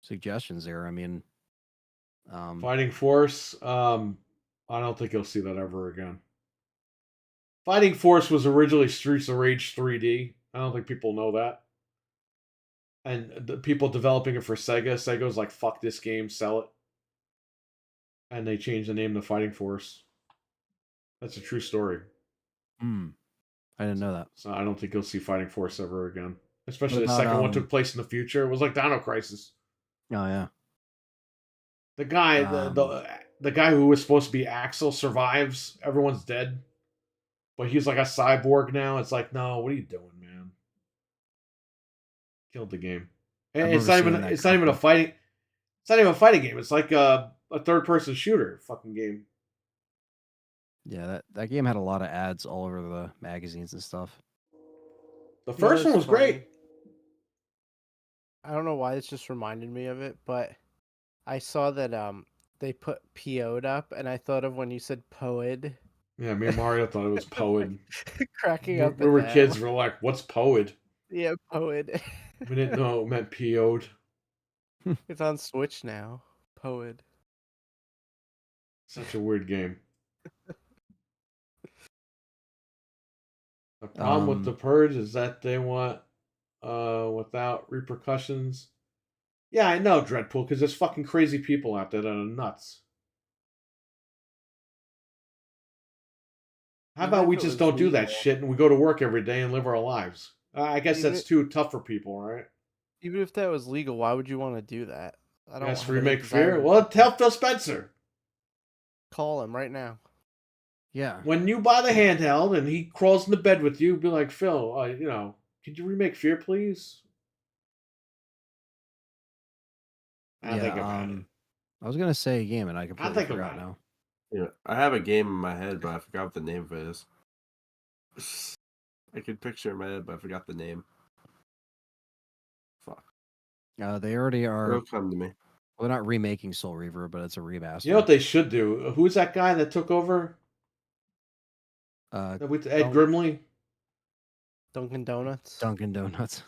suggestions there. I mean, Fighting Force, I don't think you'll see that ever again. Fighting Force was originally Streets of Rage 3D. I don't think people know that. And the people developing it for Sega was like, fuck this game, sell it. And they changed the name to Fighting Force. That's a true story. I didn't know that. So I don't think you'll see Fighting Force ever again. Especially What the second about, one took place in the future. It was like Dino Crisis. Oh yeah. The guy, the guy who was supposed to be Axel survives. Everyone's dead, but he's like a cyborg now. It's like, no, what are you doing, man? Killed the game. I And it's remember not even. seeing that It's not even a cover. fighting. It's not even a fighting game. It's like a third-person shooter fucking game. Yeah, that game had a lot of ads all over the magazines and stuff. The You know first one what's was great. funny? I don't know why this just reminded me of it, but I saw that they put PO'd up, and I thought of when you said poed, Yeah, me and Mario thought it was Poed. cracking up. We at were that. kids. We were like, "What's Poed?" Yeah, poed. We didn't know it meant PO'd. It's on Switch now. Poed. Such a weird game. The problem with the Purge is that they want without repercussions. Yeah, I know, Dreadpool, because there's fucking crazy people out there that are nuts. How Even about if we it just was don't do that legal- shit and we go to work every day and live our lives? I guess Even that's it- too tough for people, right? Even if that was legal, why would you want to do that? I don't Yes, have any remake desire Fear. to Well, tell Phil Spencer. call him right now. Yeah. When you buy the handheld and he crawls into bed with you, be like, Phil, could you remake Fear, please? I think about it. I was gonna say a game and I completely think forgot about it. now. Yeah, I have a game in my head, but I forgot what the name of it is. I could picture it in my head, but I forgot the name. Fuck. They already are. It'll come to me. Well, they're not remaking Soul Reaver, but it's a remaster. You know what they should do? Who's that guy that took over? With Ed Grimley? Dunkin' Donuts. Dunkin' Donuts.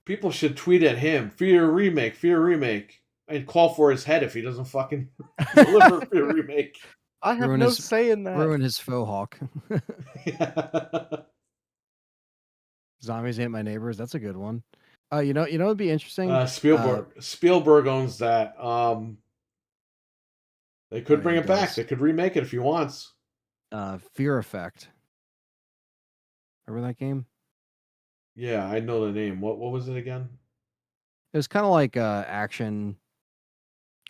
People should tweet at him, Fear Remake, and call for his head if he doesn't fucking deliver Fear Remake. I have Ruin no his- say in that. Ruin his faux hawk. Yeah. Zombies Ain't My Neighbors. That's a good one. You know what'd be interesting? Spielberg owns that. They could Oh, bring he it back. does. They could remake it if he wants. Fear Effect. Remember that game? Yeah, I know the name. What was it again? It was kind of like action,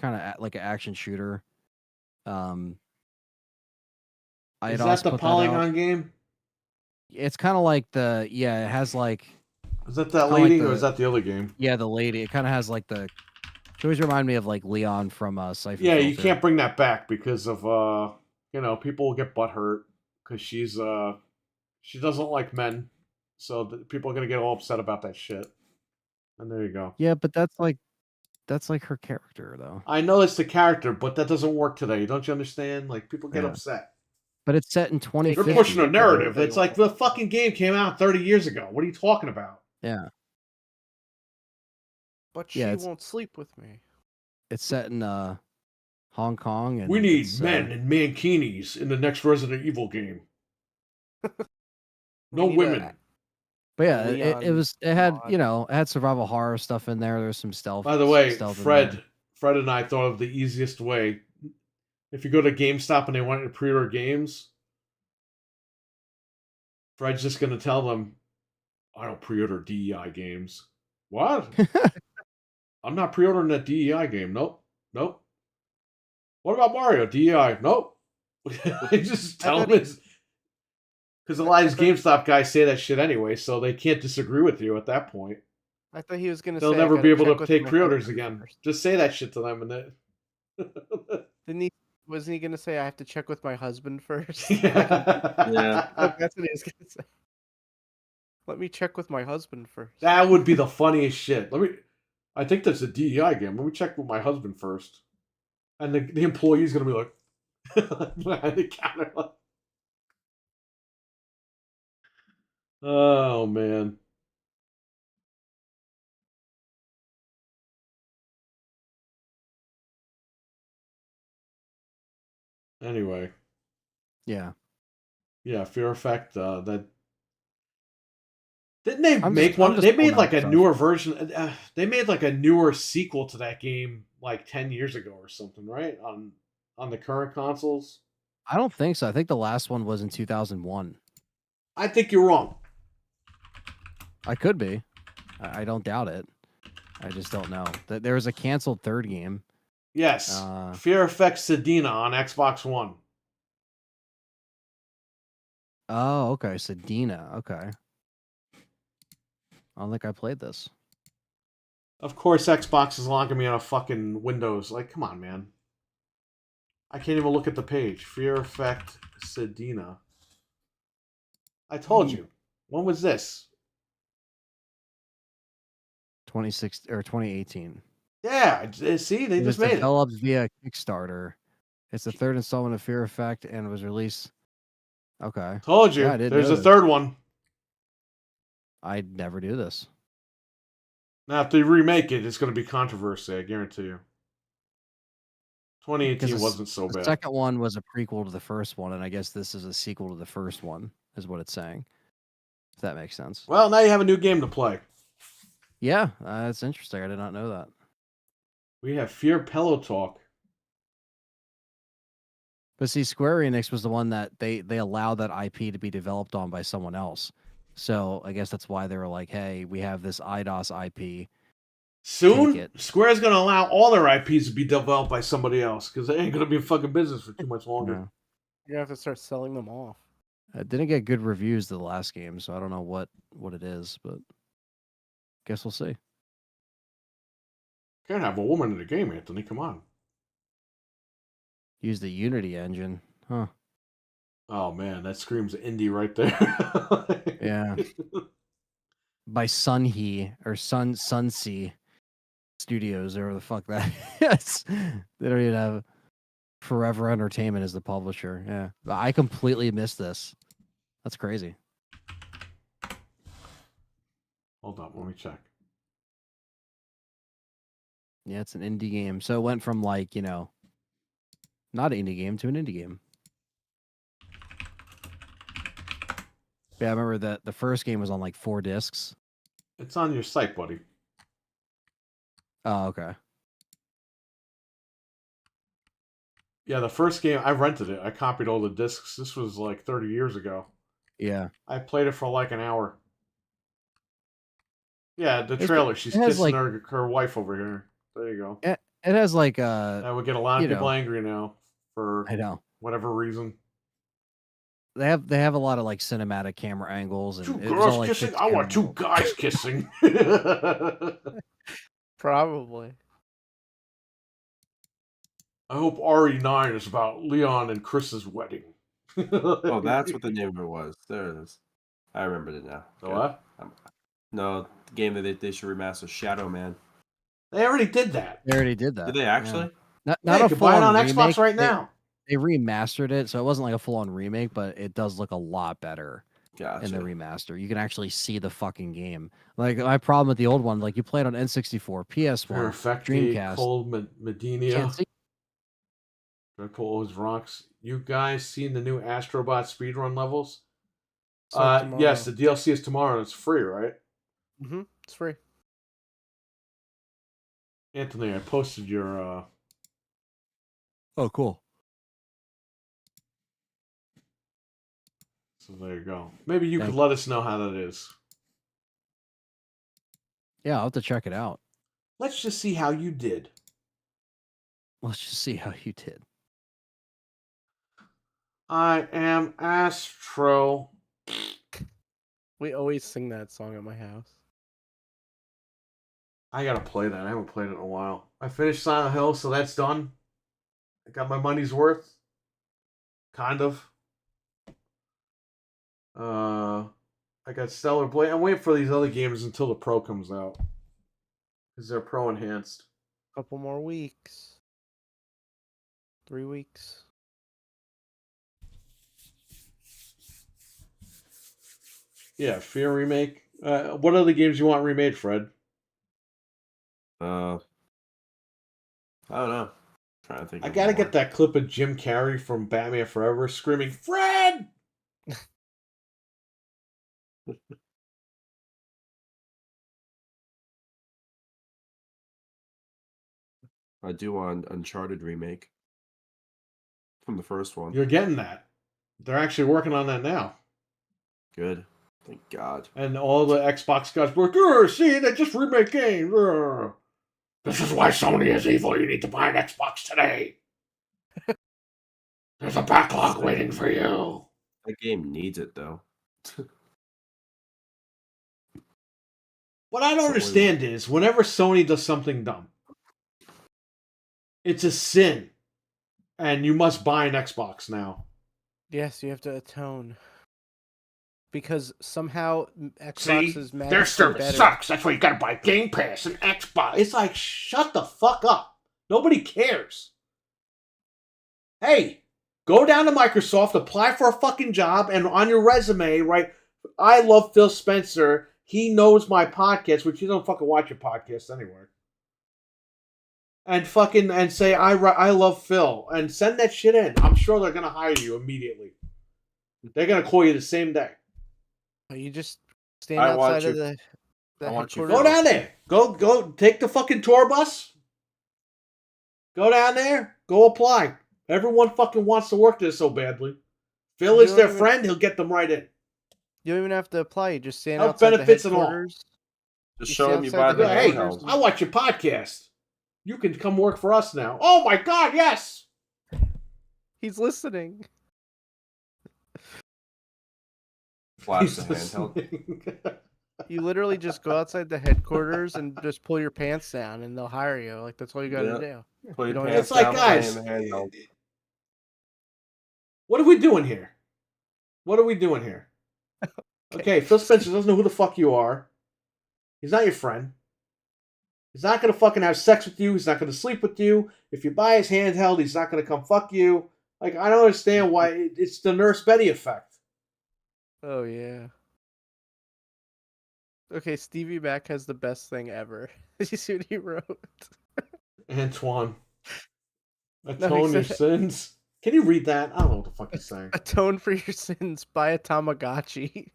kind of like an action shooter. Um, I had Is that also the put that out. Polygon game? It's kind of like it has like Is that that kind of like lady or is that the other game? the lady. It kind of has like She always remind me of like Leon from Siphon Yeah, you Filter. can't bring that back because of people will get butthurt because she doesn't like men, so people are gonna get all upset about that shit. And there you go. Yeah, but that's like her character though. I know it's the character, but that doesn't work today. Don't you understand? Like people get Yeah. upset. But it's set in They're 2050. pushing a narrative. They It's like want. the fucking game came out 30 years ago. What are you talking about? Yeah, But Yeah, she it's- won't sleep with me. it's set in Hong Kong, and We need it's, men in mankinis in the next Resident Evil game. No We need women. But yeah, Leon it had mod. it had survival horror stuff in there. There's some stealth. By the way, stealth in there. Fred and I thought of the easiest way. If you go to GameStop and they want you to pre-order games, Fred's just going to tell them, I don't pre-order DEI games. What? I'm not pre-ordering that DEI game. Nope. Nope. What about Mario? DEI? Nope. I just tell them it's... Because a lot of these GameStop guys say that shit anyway, so they can't disagree with you at that point. I thought he was gonna They'll say I never gotta be able check to with take my pre-orders husband again. first. Just say that shit to them and then... Didn't he? Wasn't he gonna say I have to check with my husband first? Yeah. Like, that's what he was gonna say. Let me check with my husband first. That would be the funniest shit. I think that's a DEI game. Let me check with my husband first. And the employee's gonna be like, behind the counter. Like, oh man. Anyway, Yeah, Fear Effect. That didn't they I'm make just- one? I'm just They made pulling like out a stuff. newer version. They made like a newer sequel to that game like 10 years ago or something, right? On the current consoles. I don't think so. I think the last one was in 2001. I think you're wrong. I could be. I don't doubt it. I just don't know. There was a canceled third game. Yes, Fear Effect Sedina on Xbox One. Oh, okay. Sedina. Okay. I don't think I played this. Of course, Xbox is logging me on a fucking Windows. Like, come on, man. I can't even look at the page. Fear Effect Sedina. I told you. When was this? 2018. Yeah, see, they It was just made it. developed via Kickstarter. It's the third installment of Fear Effect and was released. Okay. Told you. Yeah, I didn't There's know a this. third one. I'd never do this. Now, if they remake it, it's going to be controversy, I guarantee you. 2018 wasn't so The bad. second one was a prequel to the first one, and I guess this is a sequel to the first one, is what it's saying. If that makes sense. Well, now you have a new game to play. Yeah, that's interesting. I did not know that. We have Fear Pillow Talk. But see, Square Enix was the one that they allowed that IP to be developed on by someone else. So I guess that's why they were like, hey, we have this IDOS IP. Soon, Square's going to allow all their IPs to be developed by somebody else because they ain't going to be in fucking business for too much longer. No. You're gonna have to start selling them off. It didn't get good reviews the last game, so I don't know what it is, but guess we'll see. Can't have a woman in the game, Anthony. Come on. Use the Unity engine, huh? Oh man, that screams indie right there. Yeah. By Sunhee or Sunsea Studios or the fuck that is. They don't even have Forever Entertainment as the publisher. Yeah. But I completely missed this. That's crazy. Hold on, let me check. Yeah, it's an indie game. So it went from like, not an indie game to an indie game. Yeah, I remember that the first game was on like 4 discs. It's on your site, buddy. Oh, okay. Yeah, the first game, I rented it. I copied all the discs. This was like 30 years ago. Yeah. I played it for like an hour. Yeah, the It's- trailer. She's it has, kissing like- her wife over here. There you go. It has like That would get a lot of you people know. angry now for I know. whatever reason. They have a lot of like cinematic camera angles and Two it was all, girls like, kissing? fixed I want camera two guys kissing. Probably. I hope RE9 is about Leon and Chris's wedding. Oh, that's what the name of it was. There it is. I remembered it now. The Good. what? No, the game that they should remaster, Shadow Man. They already did that. They already did that. Did they actually? Not Yeah, a you can buy it full-on on remake. Xbox right now. They remastered it, so it wasn't like a full-on remake, but it does look a lot better Gotcha. in the remaster. You can actually see the fucking game. Like my problem with the old one, like you play it on N64, PS1, Perfecti, Dreamcast. Cole Medina. Can't see. Dreadpool always rocks. You guys seen the new Astrobot speedrun levels? So Yes, the DLC is tomorrow. It's free, right? It's free. Anthony, I posted your Oh, cool. so there you go. Maybe you Thank could let us know how that is. Yeah, I'll have to check it out. Let's just see how you did. Let's just see how you did. I am Astro. We always sing that song at my house. I gotta play that. I haven't played it in a while. I finished Silent Hill, so that's done. I got my money's worth. Kind of. I got Stellar Blade. I'm waiting for these other games until the Pro comes out. Because they're Pro enhanced. Couple more weeks. 3 weeks. Yeah, Fear remake. What other games you want remade, Fred? I don't know. Trying to think. I of gotta more. get that clip of Jim Carrey from Batman Forever screaming, Fred! I do want Uncharted remake from the first one. You're getting that. They're actually working on that now. Good. Thank God. And all the Xbox guys were like, see, they just remake games. This is why Sony is evil. You need to buy an Xbox today. There's a backlog waiting for you. That game needs it though. What I don't understand is whenever Sony does something dumb, it's a sin. And you must buy an Xbox now. Yes, you have to atone. Because somehow Xbox See, is their magically service better. sucks. That's why you gotta buy Game Pass and Xbox. It's like, shut the fuck up. Nobody cares. Hey, go down to Microsoft, apply for a fucking job, and on your resume, write, I love Phil Spencer. He knows my podcast, which you don't fucking watch your podcast anyway. And say, I love Phil. And send that shit in. I'm sure they're gonna hire you immediately. They're gonna call you the same day. You just stand I want outside of you- the I want you headquarters. Go down there. Go take the fucking tour bus. Go down there. Go apply. Everyone fucking wants to work there so badly. Phil You is don't their even- friend. He'll get them right in. You don't even have to apply. You just stand Health outside benefits the and all. headquarters. Just You show see them you outside buy the the Hey, handheld. I watch your podcast. You can come work for us now. Oh my God, yes. He's listening. Flash the He's handheld. listening. You literally just go outside the headquarters and just pull your pants down, and they'll hire you. Like that's all you got to Yeah. do. Put You your don't pants It's like, down, guys, play in the handheld. what are we doing here? What are we doing here? Okay, Phil Spencer doesn't know who the fuck you are. He's not your friend. He's not going to fucking have sex with you. He's not going to sleep with you. If you buy his handheld, he's not going to come fuck you. Like, I don't understand why. It's the Nurse Betty effect. Oh yeah. Okay, Stevie Mac has the best thing ever. Did you see what he wrote? Antoine. he Atone your said- sins. Can you read that? I don't know what the fuck he's saying. Atone for your sins. Buy a Tamagotchi.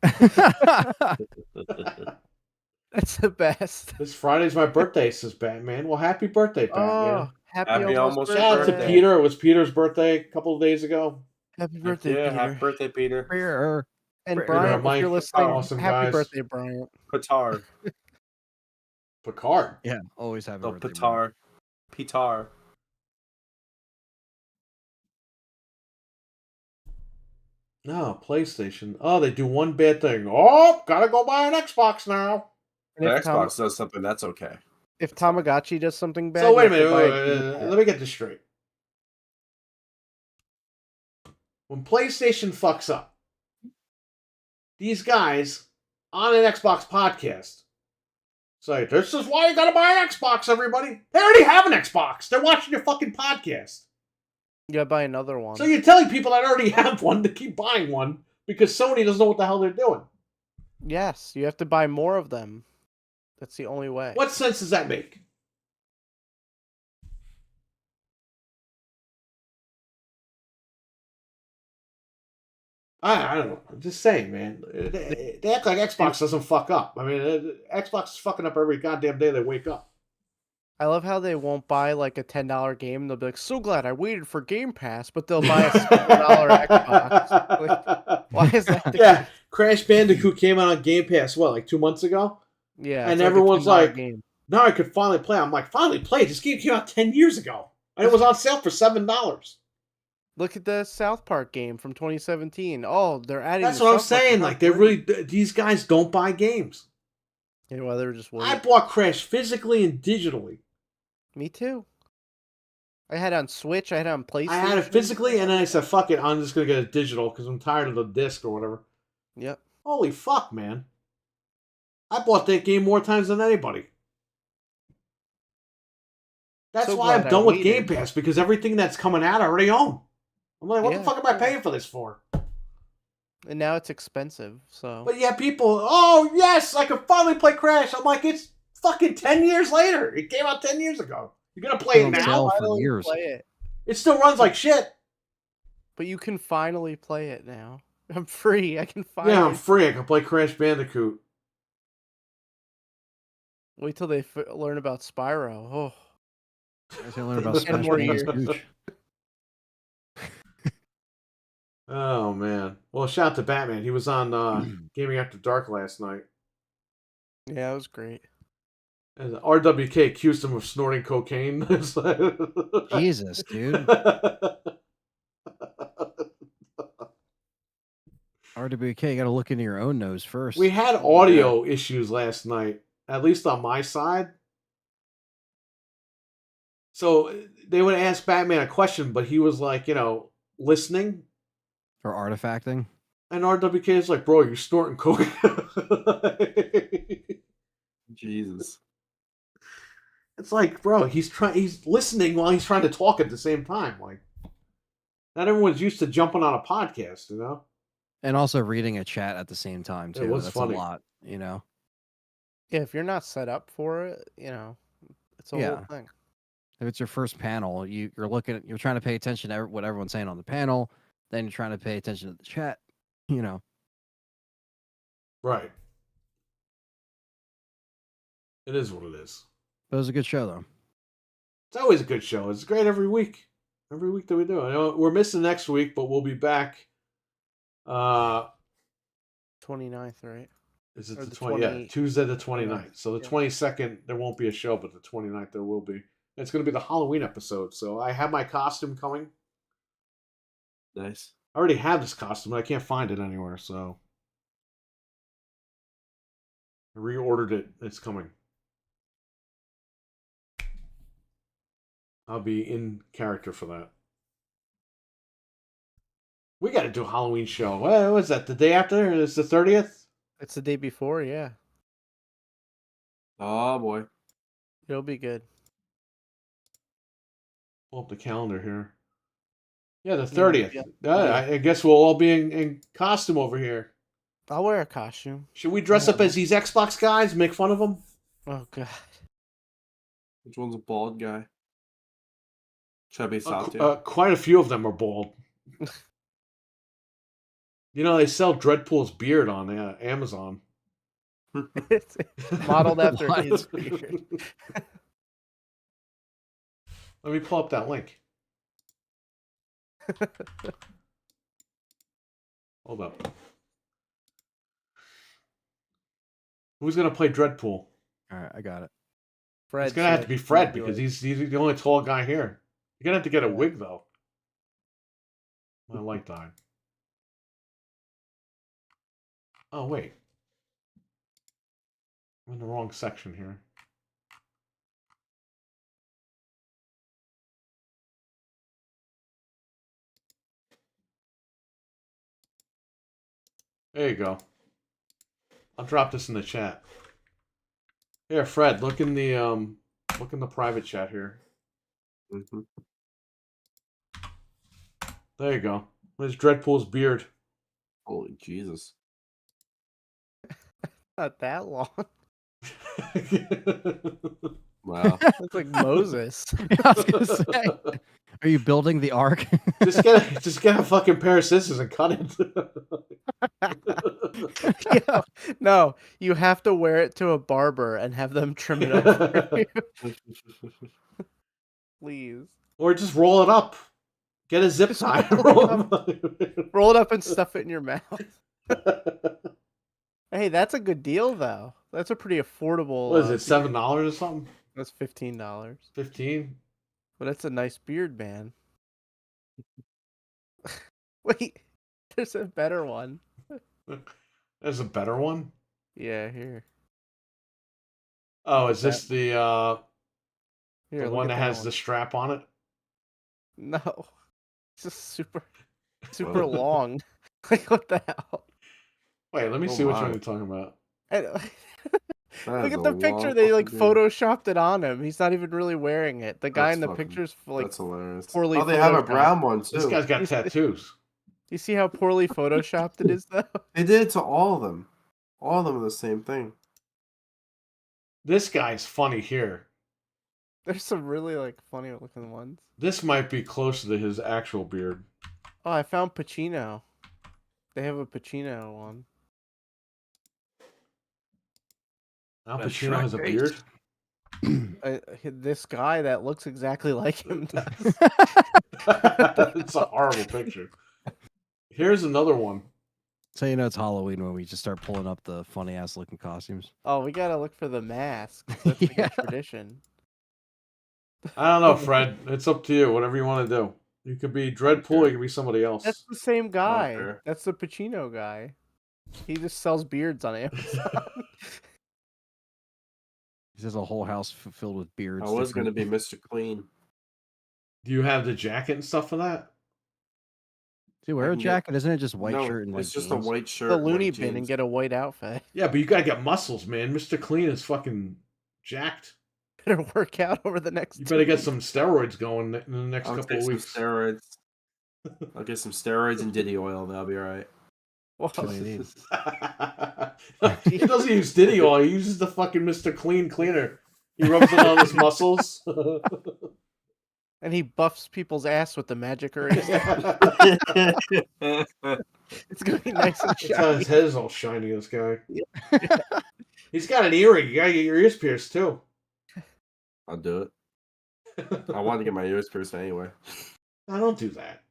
That's the best. This Friday's my birthday, says Batman. Well, happy birthday, Batman. Oh, happy Happy almost almost birthday. Shout out to birthday. Peter. It was Peter's birthday a couple of days ago. Happy birthday, Yeah, Peter. happy birthday, Peter. And Peter, Brian, if Mike, you're listening, awesome happy guys. birthday, Brian. Qatar. Picard. Yeah, always have a Oh, birthday boy. Pitar. No, PlayStation. Oh, they do one bad thing. Oh, gotta go buy an Xbox now. And The if Xbox does something that's okay. if Tamagotchi does something bad, So you wait a have to minute. buy Wait, a wait, Giga wait, Pet. let me get this straight. When PlayStation fucks up, these guys on an Xbox podcast say, "This is why you gotta buy an Xbox, everybody." They already have an Xbox. They're watching your fucking podcast. You gotta buy another one. So you're telling people that already have one to keep buying one because Sony doesn't know what the hell they're doing. Yes, you have to buy more of them. That's the only way. What sense does that make? I don't know. I'm just saying, man. They act like Xbox doesn't fuck up. I mean, Xbox is fucking up every goddamn day they wake up. I love how they won't buy like a $10 game. They'll be like, "So glad I waited for Game Pass," but they'll buy a $7 Xbox. Like, why is that the Yeah, case? Crash Bandicoot came out on Game Pass, what, like 2 months ago? Yeah, And it's like a everyone's $10 like, game. now I could finally play. I'm like, finally play? This game came out 10 years ago. And it was on sale for $7. Look at the South Park game from 2017. Oh, they're adding. That's the what I'm South Park saying. Like, they're content. really, these guys don't buy games. You know, they're just I waiting. bought Crash physically and digitally. Me too. I had it on Switch. I had it on PlayStation. I had it physically, and then I said, fuck it, I'm just going to get it digital because I'm tired of the disc or whatever. Yep. Holy fuck, man. I bought that game more times than anybody. That's So why I'm glad I done with Game waited. Pass, because everything that's coming out I already own. I'm like, what the Yeah, fuck am I yeah. paying for this for? And now it's expensive. So But yeah, people, oh yes, I can finally play Crash. I'm like, it's fucking 10 years later. It came out 10 years ago. You're going to play Been it on now? sale for finally years. play it. It still runs like shit. But you can finally play it now. I'm free. I can finally. Yeah, I'm free. I can play Crash Bandicoot. Wait till they learn about Spyro. Oh, I can learn about 10 Smash more Bros. years. Gooch. Oh, man. Well, shout out to Batman. He was on Gaming After Dark last night. yeah, it was great. And RWK accused him of snorting cocaine. Jesus, dude. RWK, you got to look into your own nose first. We had audio issues last night, at least on my side. So they would ask Batman a question, but he was like, listening. Or artifacting. And RWK is like, bro, you're snorting coke. Jesus. It's like, bro, he's listening while he's trying to talk at the same time. Like, not everyone's used to jumping on a podcast, And also reading a chat at the same time, too. It was That's funny. a lot, Yeah, if you're not set up for it, it's a whole thing. If it's your first panel, you're trying to pay attention to what everyone's saying on the panel, then you're trying to pay attention to the chat, Right. It is what it is. But it was a good show, though. It's always a good show. It's great every week. Every week that we do. I know we're missing next week, but we'll be back. 29th, right? Is it Or the the 20th? Yeah, 20 Tuesday the 29th. So the Yeah. 22nd, there won't be a show, but the 29th, there will be. It's going to be the Halloween episode. So I have my costume coming. Nice. I already have this costume, but I can't find it anywhere. So I reordered it. It's coming. I'll be in character for that. We got to do a Halloween show. What was that? The day after? It's the 30th? It's the day before, yeah. Oh boy. It'll be good. Pull up the calendar here. Yeah, the Yeah, 30th. yeah. I guess we'll all be in costume over here. I'll wear a costume. Should we dress up as these Xbox guys? Make fun of them? Oh god. Which one's a bald guy? Should I be Satya? Quite a few of them are bald. They sell Dreadpool's beard on Amazon. It's modeled after What? his beard. Let me pull up that link. Hold up. Who's going to play Dreadpool? All right, I got it. Fred. It's gonna so have that to be he can Fred do because it. he's the only tall guy here. You're gonna have to get a Yeah. wig though. My light died. Oh wait, I'm in the wrong section here. There you go. I'll drop this in the chat. Here, Fred, look in the private chat here. Mm-hmm. There you go. There's Dreadpool's beard. Holy Jesus! Not that long. Wow. That's like Moses. I was gonna say, are you building the ark? just get a fucking pair of scissors and cut it. Yo, no, you have to wear it to a barber and have them trim it up for you. Please. Or just roll it up. Get a zip Just tie. Roll it up and stuff it in your mouth. Hey, that's a good deal though. That's a pretty affordable. What is it, beard. $7 or something? That's $15. 15? But that's a nice beard, man. Wait, there's a better one. There's a better one? Yeah, here. Oh, is this the Here, look one at that has the strap on it? No, it's just super long. Like what the hell? Wait, let me Oh, see which wow. one you're talking about. And- That Look is at a the picture. long They like fucking beard. photoshopped it on him. He's not even really wearing it. The guy That's in the fucking- picture's like That's hilarious. poorly. Oh, they have a photoshopped. brown one too. This guy's got He's- tattoos. You see how poorly photoshopped it is, though? They did it to all of them. All of them are the same thing. This guy's funny here. There's some really like funny looking ones. This might be closer to his actual beard. Oh, I found Pacino. They have a Pacino one. Al That Pacino has a Shrek beard? This guy that looks exactly like him does. It's a horrible picture. Here's another one. So you know it's Halloween when we just start pulling up the funny ass looking costumes. Oh, we gotta look for the mask. That's like Yeah. a tradition. I don't know, Fred. It's up to you. Whatever you want to do. You could be Dreadpool, or you could be somebody else. That's the same guy. care. That's the Pacino guy. He just sells beards on Amazon. He has a whole house filled with beards. I was going to different- be Mr. Clean. Do you have the jacket and stuff for that? Do you wear I a can get- jacket? Isn't it just white No, shirt and like it's just jeans? a white shirt. the and loony white bin and jeans. get a white outfit. Yeah, but you gotta get muscles, man. Mr. Clean is fucking jacked. Better work out over the next. You 2 better get weeks. some steroids going in the next I'll couple take of some weeks. steroids. I'll get some steroids and Diddy oil. That'll be all right. Whoa. That's what I need. He doesn't use Diddy oil. He uses the fucking Mr. Clean cleaner. He rubs it on his muscles. And he buffs people's ass with the magic eraser. It's gonna be nice and That's how shiny. his head is all shiny, this guy. He's got an earring. You gotta get your ears pierced, too. I'll do it. I wanted to get my ears pierced anyway. I don't do that.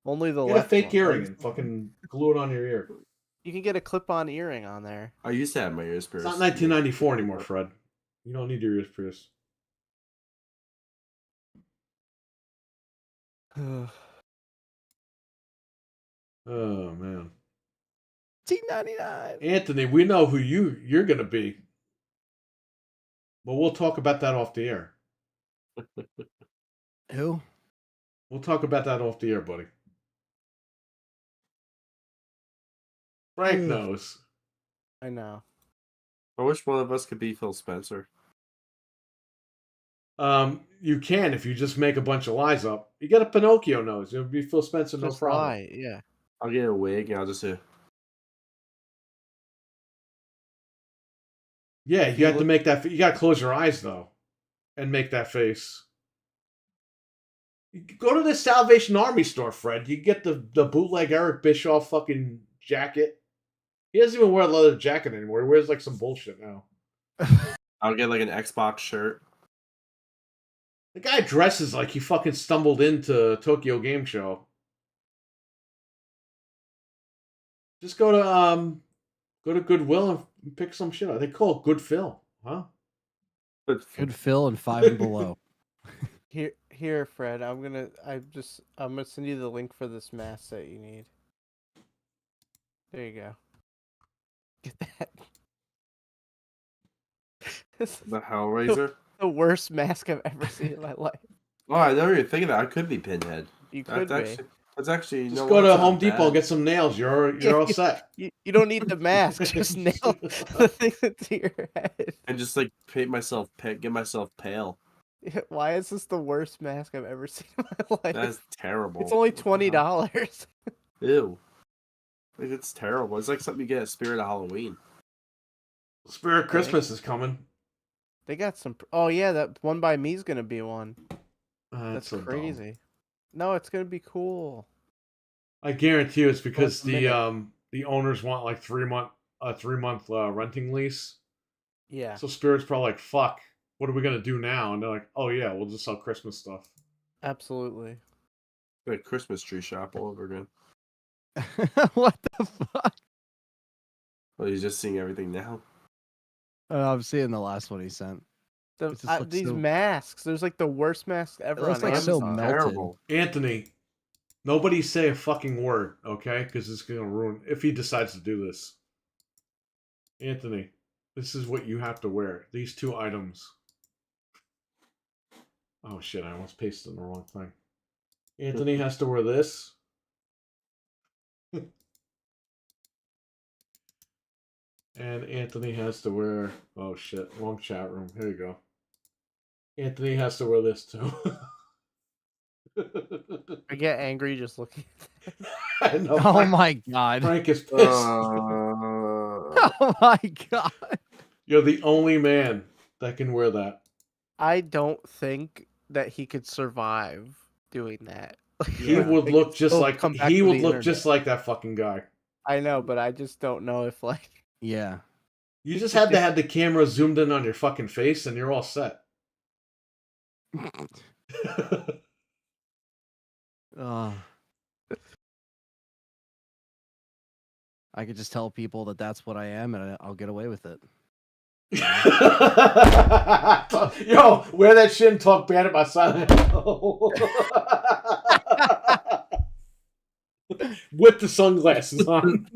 Only the Get a left fake one. earring and fucking glue it on your ear. You can get a clip-on earring on there. I used to have my ears It's pierced. not 1994 anymore, Fred. You don't need your ears pierced. Oh, man. $19.99. Anthony, we know who you're gonna be. But we'll talk about that off the air. Who? We'll talk about that off the air, buddy. Frank knows. I know. I wish one of us could be Phil Spencer. You can if you just make a bunch of lies up. You get a Pinocchio nose. It'll be Phil Spencer, no Just problem. lie, yeah. I'll get a wig and I'll just say, Yeah, If you you have to look- make that. You got to close your eyes though, and make that face. You go to the Salvation Army store, Fred. You get the bootleg Eric Bischoff fucking jacket. He doesn't even wear a leather jacket anymore. He wears like some bullshit now. I'll get like an Xbox shirt. The guy dresses like he fucking stumbled into Tokyo Game Show. Just go to Goodwill and pick some shit up. They call it Good Phil, huh? Good fill and 5 and below. Here, Fred. I'm gonna send you the link for this mask that you need. There you go. Get that. This is The Hellraiser. the worst mask I've ever seen in my life. Oh, I never even think of that. I could be Pinhead. You could be. That's actually. You Just know go what? to That's not Home Depot bad. and get some nails. You're all set. You don't need the mask. Just nail the thing into your head. And just like get myself pale. Why is this the worst mask I've ever seen in my life? That's terrible. It's only What the hell? $20. Ew. Like it's terrible. It's like something you get at Spirit of Halloween. Spirit Christmas is coming. They got some. Oh yeah, that one by me is gonna be one. That's so dumb. crazy. No, it's gonna be cool. I guarantee you, it's because Once a the owners want like 3-month renting lease. Yeah. So Spirit's probably like, fuck, what are we gonna do now? And they're like, oh yeah, we'll just sell Christmas stuff. Absolutely. Like Christmas tree shop all over again. What the fuck? Well, you're just seeing everything now. I'm seeing the last one he sent. It just looks These so- masks. There's like the worst mask ever. looks on like so Amazon. melted. Terrible. Anthony, nobody say a fucking word, okay? Because it's gonna ruin if he decides to do this. Anthony, this is what you have to wear. These 2 items. Oh shit, I almost pasted in the wrong thing. Anthony has to wear this. And Anthony has to wear... Oh shit, wrong chat room. Here you go. Anthony has to wear this too. I get angry just looking. I know, Oh Frank, my god. Frank is pissed. Oh my god. You're the only man that can wear that. I don't think that he could survive doing that. He Yeah. would look just He'll like come back he to would the look internet. just like that fucking guy. I know, but I just don't know if like. Yeah. You just had to have the camera zoomed in on your fucking face, and you're all set. I could just tell people that that's what I am, and I'll get away with it. Yo, wear that shit and talk bad about Silent Hill. With the sunglasses on.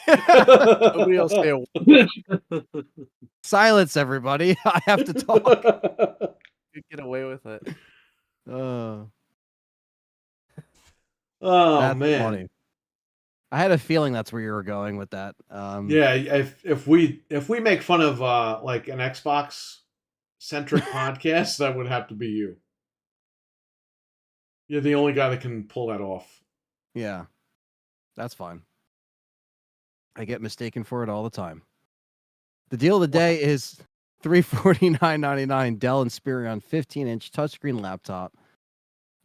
Nobody else say a word. Silence, everybody. I have to talk. You get away with it. Oh, Oh that's man. funny. I had a feeling that's where you were going with that. Yeah, if we make fun of like an Xbox centric podcast, that would have to be you. You're the only guy that can pull that off. Yeah, that's fine. I get mistaken for it all the time. The deal of the day is $349.99 Dell Inspiron 15-inch touchscreen laptop.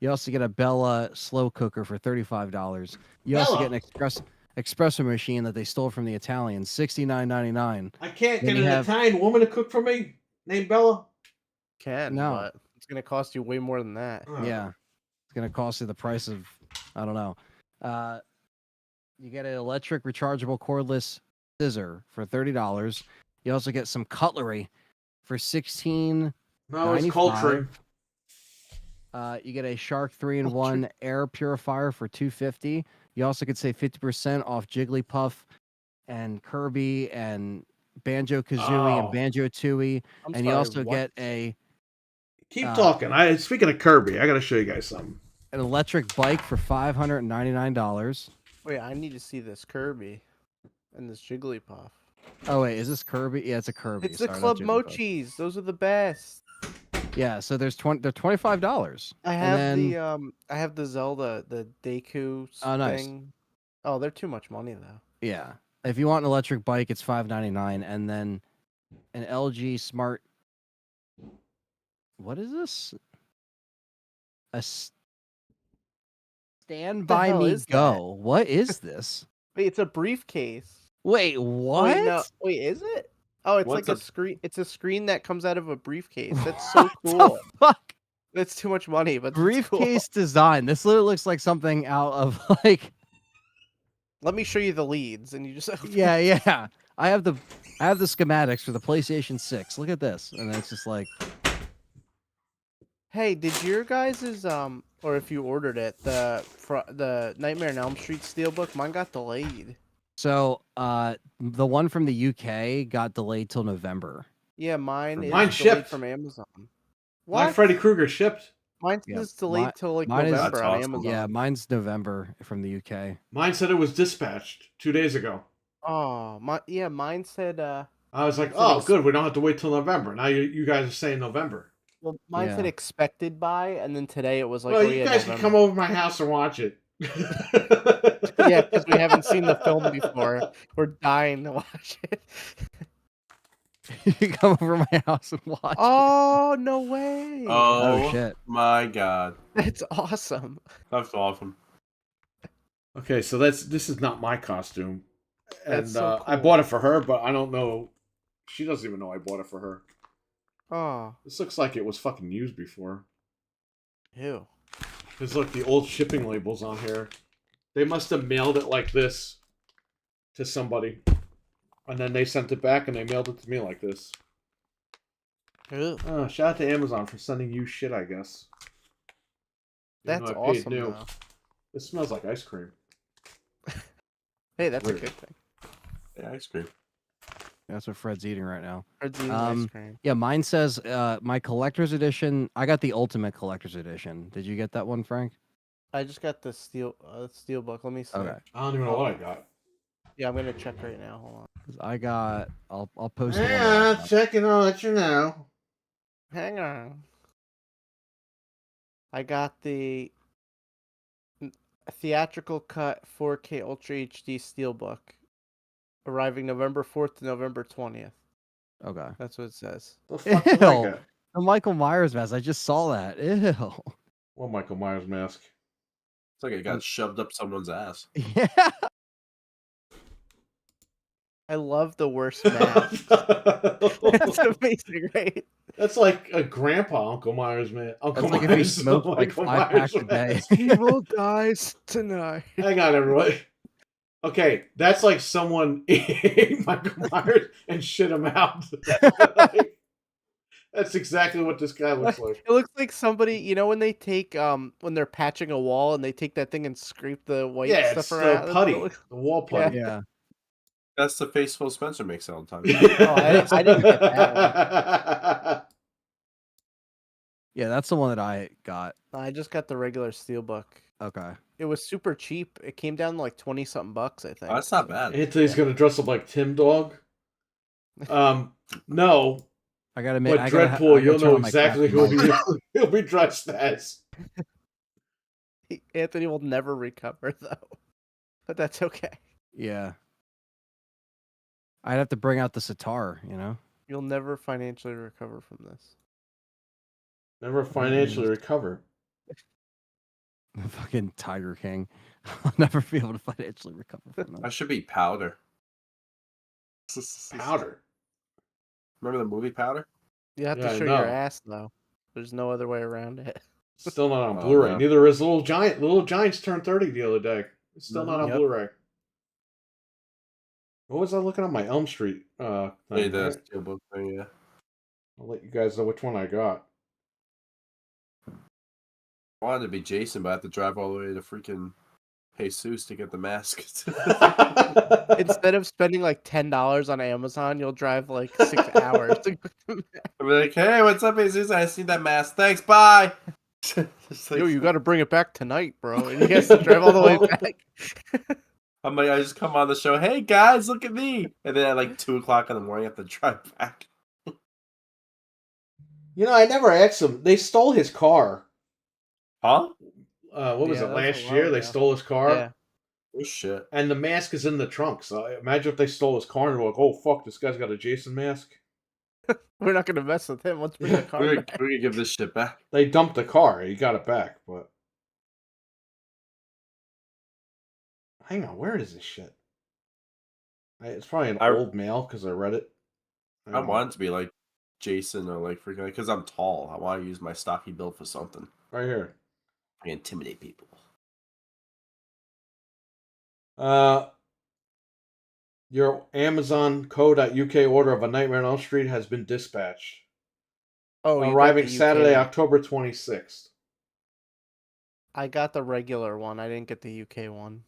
You also get a Bella slow cooker for $35. You also get an espresso machine that they stole from the Italians, $69.99. I can't Then get you an have- Italian woman to cook for me named Bella. Can No. but it's gonna cost you way more than that. Oh. Yeah, it's gonna cost you the price of, I don't know. You get an electric rechargeable cordless scissor for $30. You also get some cutlery for $16.95. No, it's culture. You get a Shark 3-in-1 air purifier for $250. You also could save 50% off Jigglypuff and Kirby and Banjo Kazooie Oh. and Banjo Tooie. I'm And you sorry, also what? get Keep talking. Speaking of Kirby, I gotta show you guys something. an electric bike for $599. Wait, I need to see this Kirby and this Jigglypuff. Oh wait, is this Kirby? Yeah, it's a Kirby. It's the sorry, not Club Jigglypuff. Mochis. Those are the best. Yeah, so they're $25. I And have then- I have the Zelda, the Deku Oh, nice. thing. Oh, they're too much money though. Yeah, if you want an electric bike, it's $599, and then an LG Smart. What is this? Stand by hell me is that? go. What is this? Wait, it's a briefcase. Wait, what? Wait, no, wait, is it? Oh, it's What's like a a- screen. It's a screen that comes out of a briefcase. That's so What cool. the fuck? That's too much money, but it's cool. Briefcase design. This literally looks like something out of like. Let me show you the leads, and you just Yeah. I have the schematics for the PlayStation 6. Look at this, and it's just like Hey, did your guys's or if you ordered it, the Nightmare on Elm Street Steelbook, mine got delayed. So, the one from the UK got delayed till November. Yeah, mine is Mine delayed shipped. from Amazon. My What? Freddy Krueger shipped. Mine Yeah, is delayed till like mine is- November That's on awesome. Amazon. Yeah, mine's November from the UK. Mine said it was dispatched 2 days ago. Oh, mine said I was like, Said oh, ex- good. We don't have to wait till November. Now you guys are saying November. well, mine said Yeah. expected by, and then today it was like, Well, oh you yeah, guys can November. come over to my house and watch it. Yeah, because we haven't seen the film before. We're dying to watch it. You can come over to my house and watch. Oh, no way. Oh, shit. my god. That's awesome. That's awesome. Okay, so this is not my costume, and That's so I cool. bought it for her, but I don't know. She doesn't even know I bought it for her. Oh, This looks like it was fucking used before. ew. Because look, the old shipping labels on here. They must have mailed it like this to somebody, and then they sent it back and they mailed it to me like this. Ew. Shout out to Amazon for sending you shit, I guess. Even That's though I paid awesome, new. though. This smells like ice cream. Hey, that's a Weird. good thing. Yeah, ice cream. That's what Fred's eating right now. Fred's eating Um, ice cream. Yeah, mine says my collector's edition. I got the ultimate collector's edition. Did you get that one, Frank? I just got the steel book. Let me see. Okay. I don't even know what I got. Yeah, I'm gonna check right now. Hold on. 'Cause I got. I'll post the one. that I got. check and I'll let you know. Hang on. I got the theatrical cut 4K Ultra HD Steelbook, arriving November 4th to November 20th. Okay. That's what it says. The fuck did I Ew. get? The Michael Myers mask. I just saw that. Ew. What Michael Myers mask? It's like it got shoved up someone's ass. Yeah. I love the worst mask. That's amazing, right? That's like a grandpa Uncle Myers man. Uncle That's like if Myers. he smoked like Michael 5 Myers packs a day. mask. Evil dies tonight. Hang on, everybody. Okay, that's like someone ate Michael Myers and shit him out. Like, that's exactly what this guy looks like. It looks like somebody, you know, when they take when they're patching a wall and they take that thing and scrape the white Yeah, stuff it's around. the That's what putty, it looks- the wall putty. Yeah. That's the face Phil Spencer makes all the time. I didn't get that Yeah, that's the one that I got. I just got the regular steelbook. Okay. It was super cheap. It came down to like 20 something bucks, I think. Oh, that's not bad. Anthony's gonna dress up like Tim Dog. No, I gotta make. but Dreadpool, you'll know exactly who he'll be dressed as. Anthony will never recover though, but that's okay. Yeah. I'd have to bring out the sitar, you know. You'll never financially recover from this. Never financially recover. The fucking Tiger King. I'll never be able to financially recover from I that. should be Powder. Powder. Remember the movie Powder? You have Yeah, to I show know. your ass though. There's no other way around it. Still not on Oh, Blu-ray. no. Neither is Little Giant. Little Giants turned 30 the other day. It's still not on Yep. Blu-ray. What was I looking at my Elm Street Hey, thing? the Right? steelbook thing, yeah. I'll let you guys know which one I got. I wanted to be Jason, but I have to drive all the way to freaking Jesus to get the mask. Instead of spending like $10 on Amazon, you'll drive like 6 hours. to get the I'm like, hey, what's up, Jesus? I see that mask. Thanks, bye. Just like- Yo, you got to bring it back tonight, bro. And he has to drive all the way back. I'm like, I just come on the show. Hey guys, look at me! And then at like 2:00 in the morning, I have to drive back. You know, I never asked him. They stole his car. Huh? What was Yeah, it, that was a last while year? They ago. stole his car. Yeah. Oh shit! And the mask is in the trunk. So imagine if they stole his car and they're like, oh, fuck, this guy's got a Jason mask. We're not going to mess with him. Let's bring the car We're back. gonna give this shit back. They dumped the car. He got it back, but... Hang on, where is this shit? It's probably an old mail because I read it. I want it to be like Jason or like freaking because I'm tall. I want to use my stocky build for something. Right here. I can intimidate people. Your Amazon co.uk order of A Nightmare on Elm Street has been dispatched. Oh, you got arriving the UK Saturday, one. October 26th. I got the regular one. I didn't get the UK one.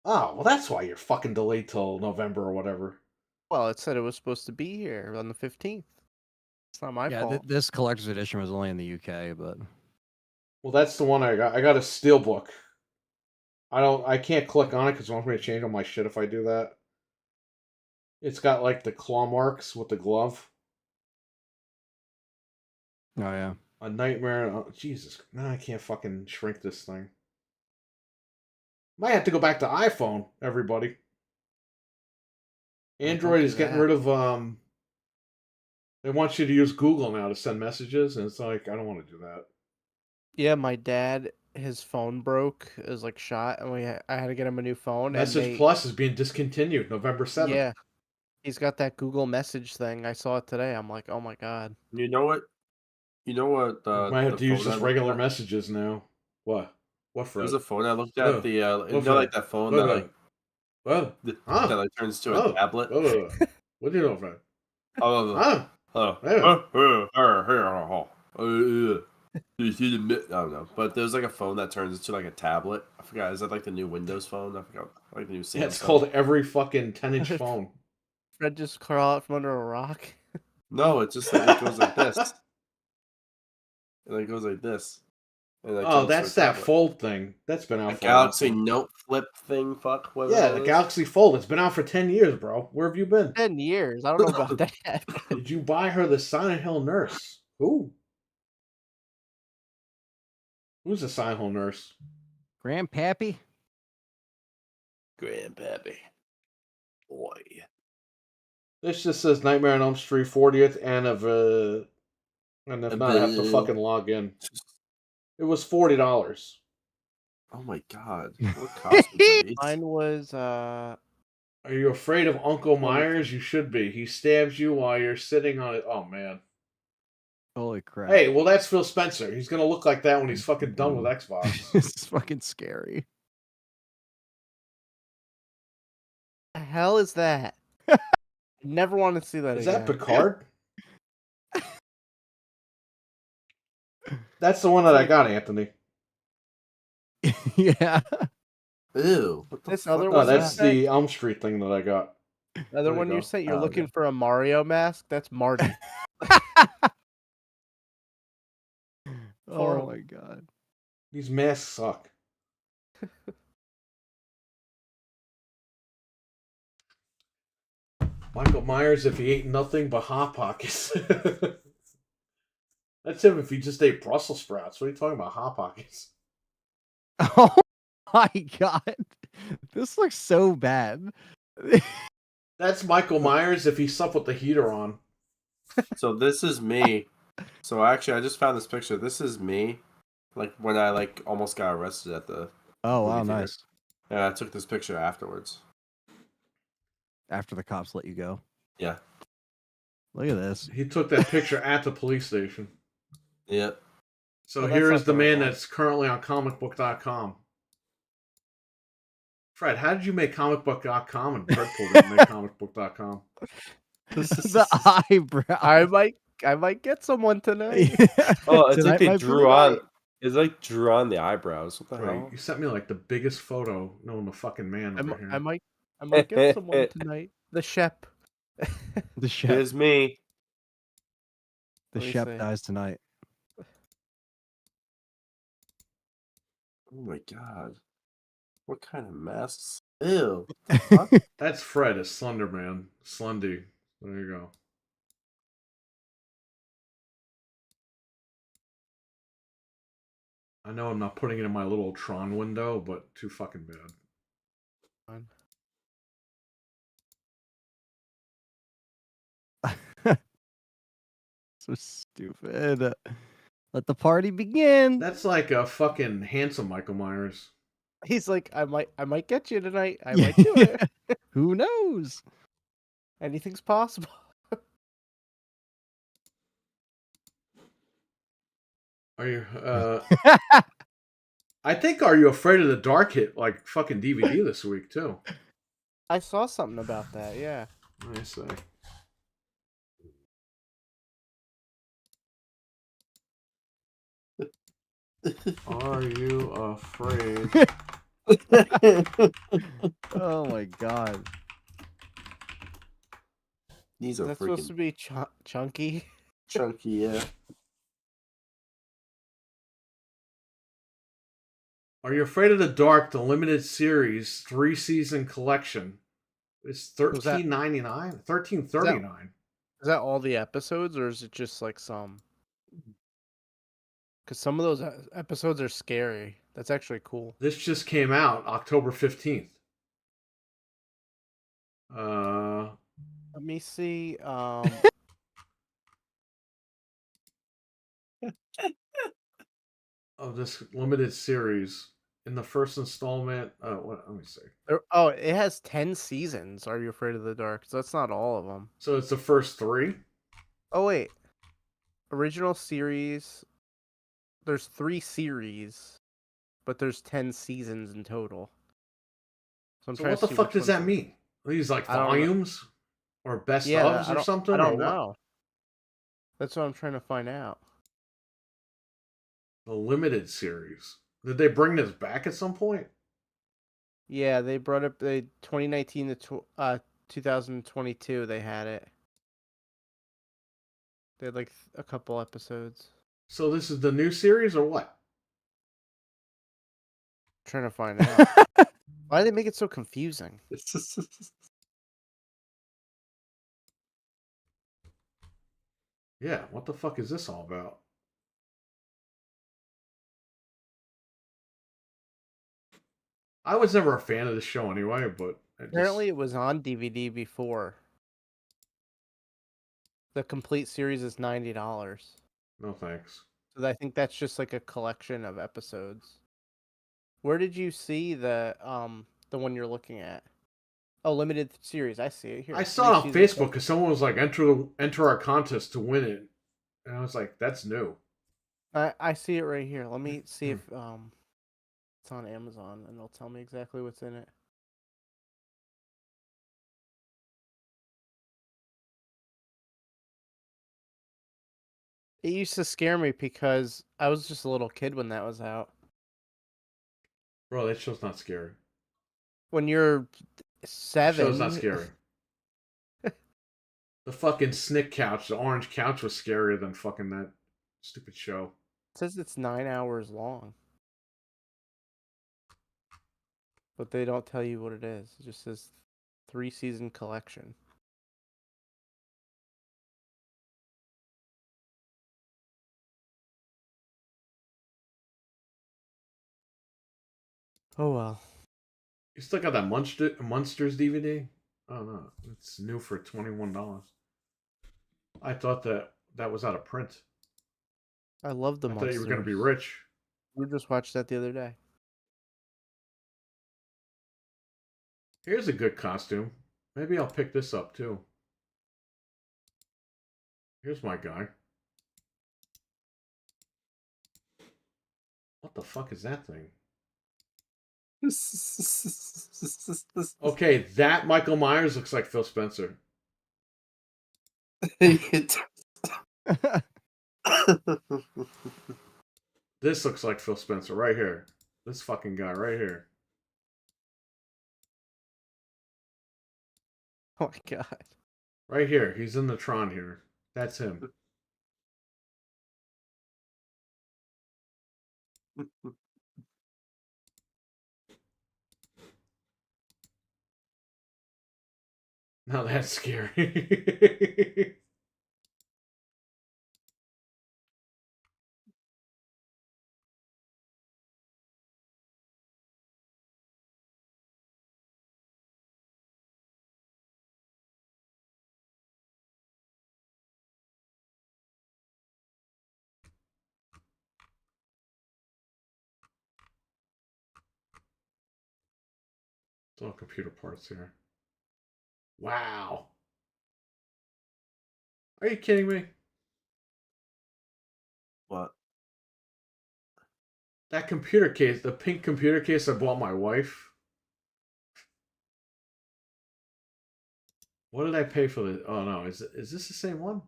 Oh, well, that's why you're fucking delayed till November or whatever. Well, it said it was supposed to be here on the 15th. It's not my Yeah, fault. this collector's edition was only in the UK, but Well, that's the one I got. I got a steelbook. I can't click on it because it wants me to change all my shit if I do that. It's got like the claw marks with the glove. oh yeah. A nightmare. Oh, Jesus. No, I can't fucking shrink this thing. Might have to go back to iPhone, everybody. don't Android do is getting that. rid of they want you to use Google now to send messages, and it's like I don't want to do that. Yeah, my dad, his phone broke. It was like shot, and I had to get him a new phone. Message and Plus is being discontinued November 7th. Yeah, he's got that Google Message thing. I saw it today. I'm like, oh my god. You know what? You know what? You might have to use phone I just looked regular at? messages now. What? What, Fred? There's a phone I looked Oh, at. The you what, know, like Fred? that phone What, that Fred? like What? that Huh? like turns to Oh. a tablet. Oh. What do you know, Fred? Oh, Huh? Do you see the? I don't know, but there's like a phone that turns into like a tablet. I forgot. Is that like the new Windows phone? I forgot. Like the new Samsung. Yeah, it's called every fucking 10-inch phone. Fred just crawl out from under a rock. No, it's just like it goes like this. And it goes like this. And it Oh, turns that's to a that tablet. fold thing. That's been out The for a while. Galaxy Note Flip thing. Fuck. What Yeah, it the is. Galaxy Fold. It's been out for 10 years, bro. Where have you been? 10 years. I don't know about that. Did you buy her the Silent Hill nurse? Who? Who's the Silent Hill nurse? Grandpappy? Grandpappy. Boy. This just says Nightmare on Elm Street 40th and if not, I have to fucking log in. It was $40. Oh my god. What costumes are these? Mine was Are you afraid of Uncle Myers? You should be. He stabs you while you're sitting on it. Oh man. Holy crap. Hey, well that's Phil Spencer. He's gonna look like that when he's fucking done with Xbox. This is fucking scary. the hell is that? Never want to see that Is again. that Picard? That's the one that I got, Anthony. Yeah. Ew. What the This fuck other is No, one that's that? the Elm Street thing that I got. The other There you one you go. said you're Oh, looking okay. for a Mario mask? That's Marty. Oh Horrible. my god. These masks suck. Michael Myers, if he ate nothing but Hot Pockets. That's him if he just ate Brussels sprouts. What are you talking about, Hot Pockets? Oh my god. This looks so bad. That's Michael Myers if he slept with the heater on. So this is me. So actually, I just found this picture. This is me, like when I like almost got arrested at the. Oh wow, movie theater. nice. Yeah, I took this picture afterwards. After the cops let you go. Yeah. Look at this. He took that picture at the police station. Yep. So Well, that's here not is the the man right one. that's currently on comicbook.com. Fred, how did you make comicbook.com and Deadpool didn't make comicbook.com? The eyebrow. I might get someone tonight. Oh, it's like Tonight they might be drew the on. night. It's like drew on the eyebrows. What the Right, hell? you sent me like the biggest photo known to fucking man over here. I might get someone tonight. The Shep. The chef. Here's me. The Let me chef see. dies tonight. Oh my god. What kind of masks? Ew. That's Fred, as Slender Man. Slendy. There you go. I know I'm not putting it in my little Tron window, but too fucking bad. So stupid. Let the party begin. That's like a fucking handsome Michael Myers. He's like, I might get you tonight. I might do it. Who knows? Anything's possible. Are you I think Are You Afraid of the Dark hit like fucking DVD this week too. I saw something about that, yeah. I say. Are you afraid? Oh my god. These Is are that supposed freaking to be chunky? chunky, yeah. Are You Afraid of the Dark? The limited series 3-season collection is Was that $13.99, $13.39. is that all the episodes, or is it just like some? Because some of those episodes are scary. That's actually cool. This just came out October 15th. Let me see. Of this limited series in the first installment. Let me see. Oh, it has 10 seasons. Are You Afraid of the Dark? So that's not all of them. So it's the first 3. Oh wait, original series. There's 3 series, but there's 10 seasons in total. So I'm So trying what to the see fuck which does ones that mean? Are these like I don't know. volumes or best Yeah, ofs or something? I don't or what? know. That's what I'm trying to find out. The limited series. Did they bring this back at some point? Yeah, they brought up the 2019 to 2022. They had it. They had like a couple episodes. So this is the new series or what? Trying to find out. Why do they make it so confusing? Yeah, what the fuck is this all about? I was never a fan of the show anyway, but Apparently, it was on DVD before. The complete series is $90. no thanks. So I think that's just like a collection of episodes. Where did you see the one you're looking at? Oh, limited series. I see it here. I 3 saw it on seasons. Facebook because someone was like, enter our contest to win it, and I was like, that's new. I see it right here. Let me see if it's on Amazon, and they'll tell me exactly what's in it. It used to scare me because I was just a little kid when that was out. Bro, that show's not scary. When you're That show's not 7, scary. The fucking Snick couch, the orange couch, was scarier than fucking that stupid show. it says it's 9 hours long. But they don't tell you what it is. It just says 3-season collection. Oh well. You still got that Munsters DVD? Oh no, it's new for $21. I thought that was out of print. I love the I monsters. thought you were gonna be rich. We just watched that the other day. Here's a good costume. Maybe I'll pick this up too. Here's my guy. What the fuck is that thing? Okay, that Michael Myers looks like Phil Spencer. This looks like Phil Spencer right here. This fucking guy right here. Oh my god. Right here. He's in the Tron here. That's him. Now that's scary. It's all computer parts here. Wow. Are you kidding me? What? That computer case, the pink computer case I bought my wife. What did I pay for the? Oh no, is this the same one?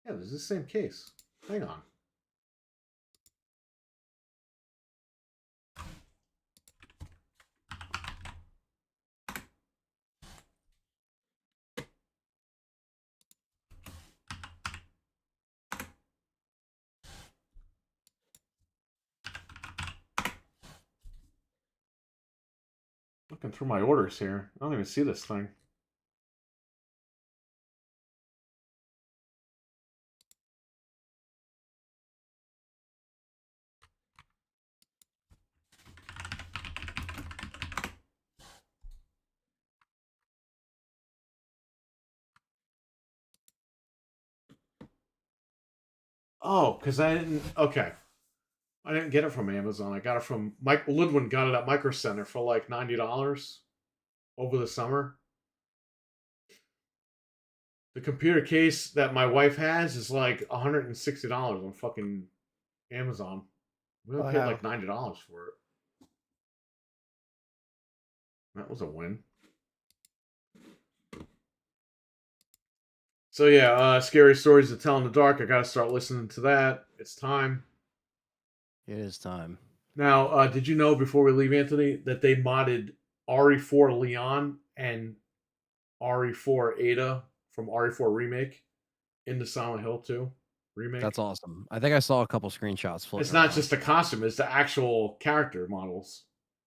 Yeah, this is the same case. Hang on. Looking through my orders here. I don't even see this thing. Oh, because I didn't. Okay. I didn't get it from Amazon. I got it from Mike Ludwin. Got it at Micro Center for like $90 over the summer. The computer case that my wife has is like $160 on fucking Amazon. We only paid like $90 for it. That was a win. So yeah, Scary Stories to Tell in the Dark. I gotta start listening to that. It's time. It is time. Now, did you know before we leave, Anthony, that they modded RE4 Leon and RE4 Ada from RE4 Remake into Silent Hill 2 Remake? That's awesome. I think I saw a couple screenshots. It's not just a costume; it's the actual character models.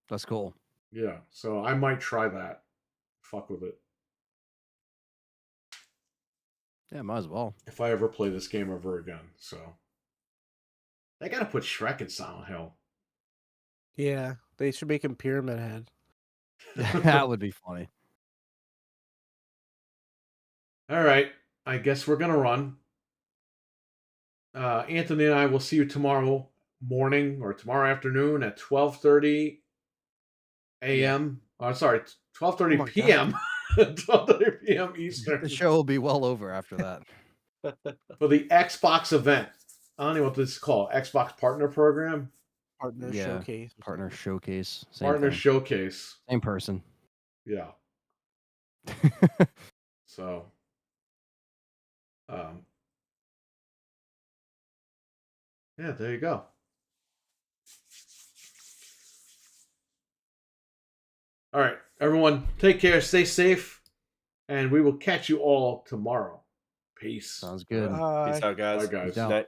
That's cool. Yeah, so I might try that. Fuck with it. Yeah, might as well. If I ever play this game ever again, so they gotta put Shrek in Silent Hill. Yeah, they should make him Pyramid Head. That would be funny. All right, I guess we're gonna run. Anthony and I will see you tomorrow morning or tomorrow afternoon at 12:30 a.m. Oh, sorry, 12:30 p.m. 12:30 p.m. Eastern The show will be well over after that. for the Xbox event. I don't know what this is called. Xbox Partner Program. Partner Yeah, showcase. Partner showcase. Same Partner thing. Showcase. Same person. Yeah. So, yeah, there you go. All right, everyone, take care, stay safe, and we will catch you all tomorrow. Peace. Sounds good. Peace out, guys. Bye, guys. Peace out. Night.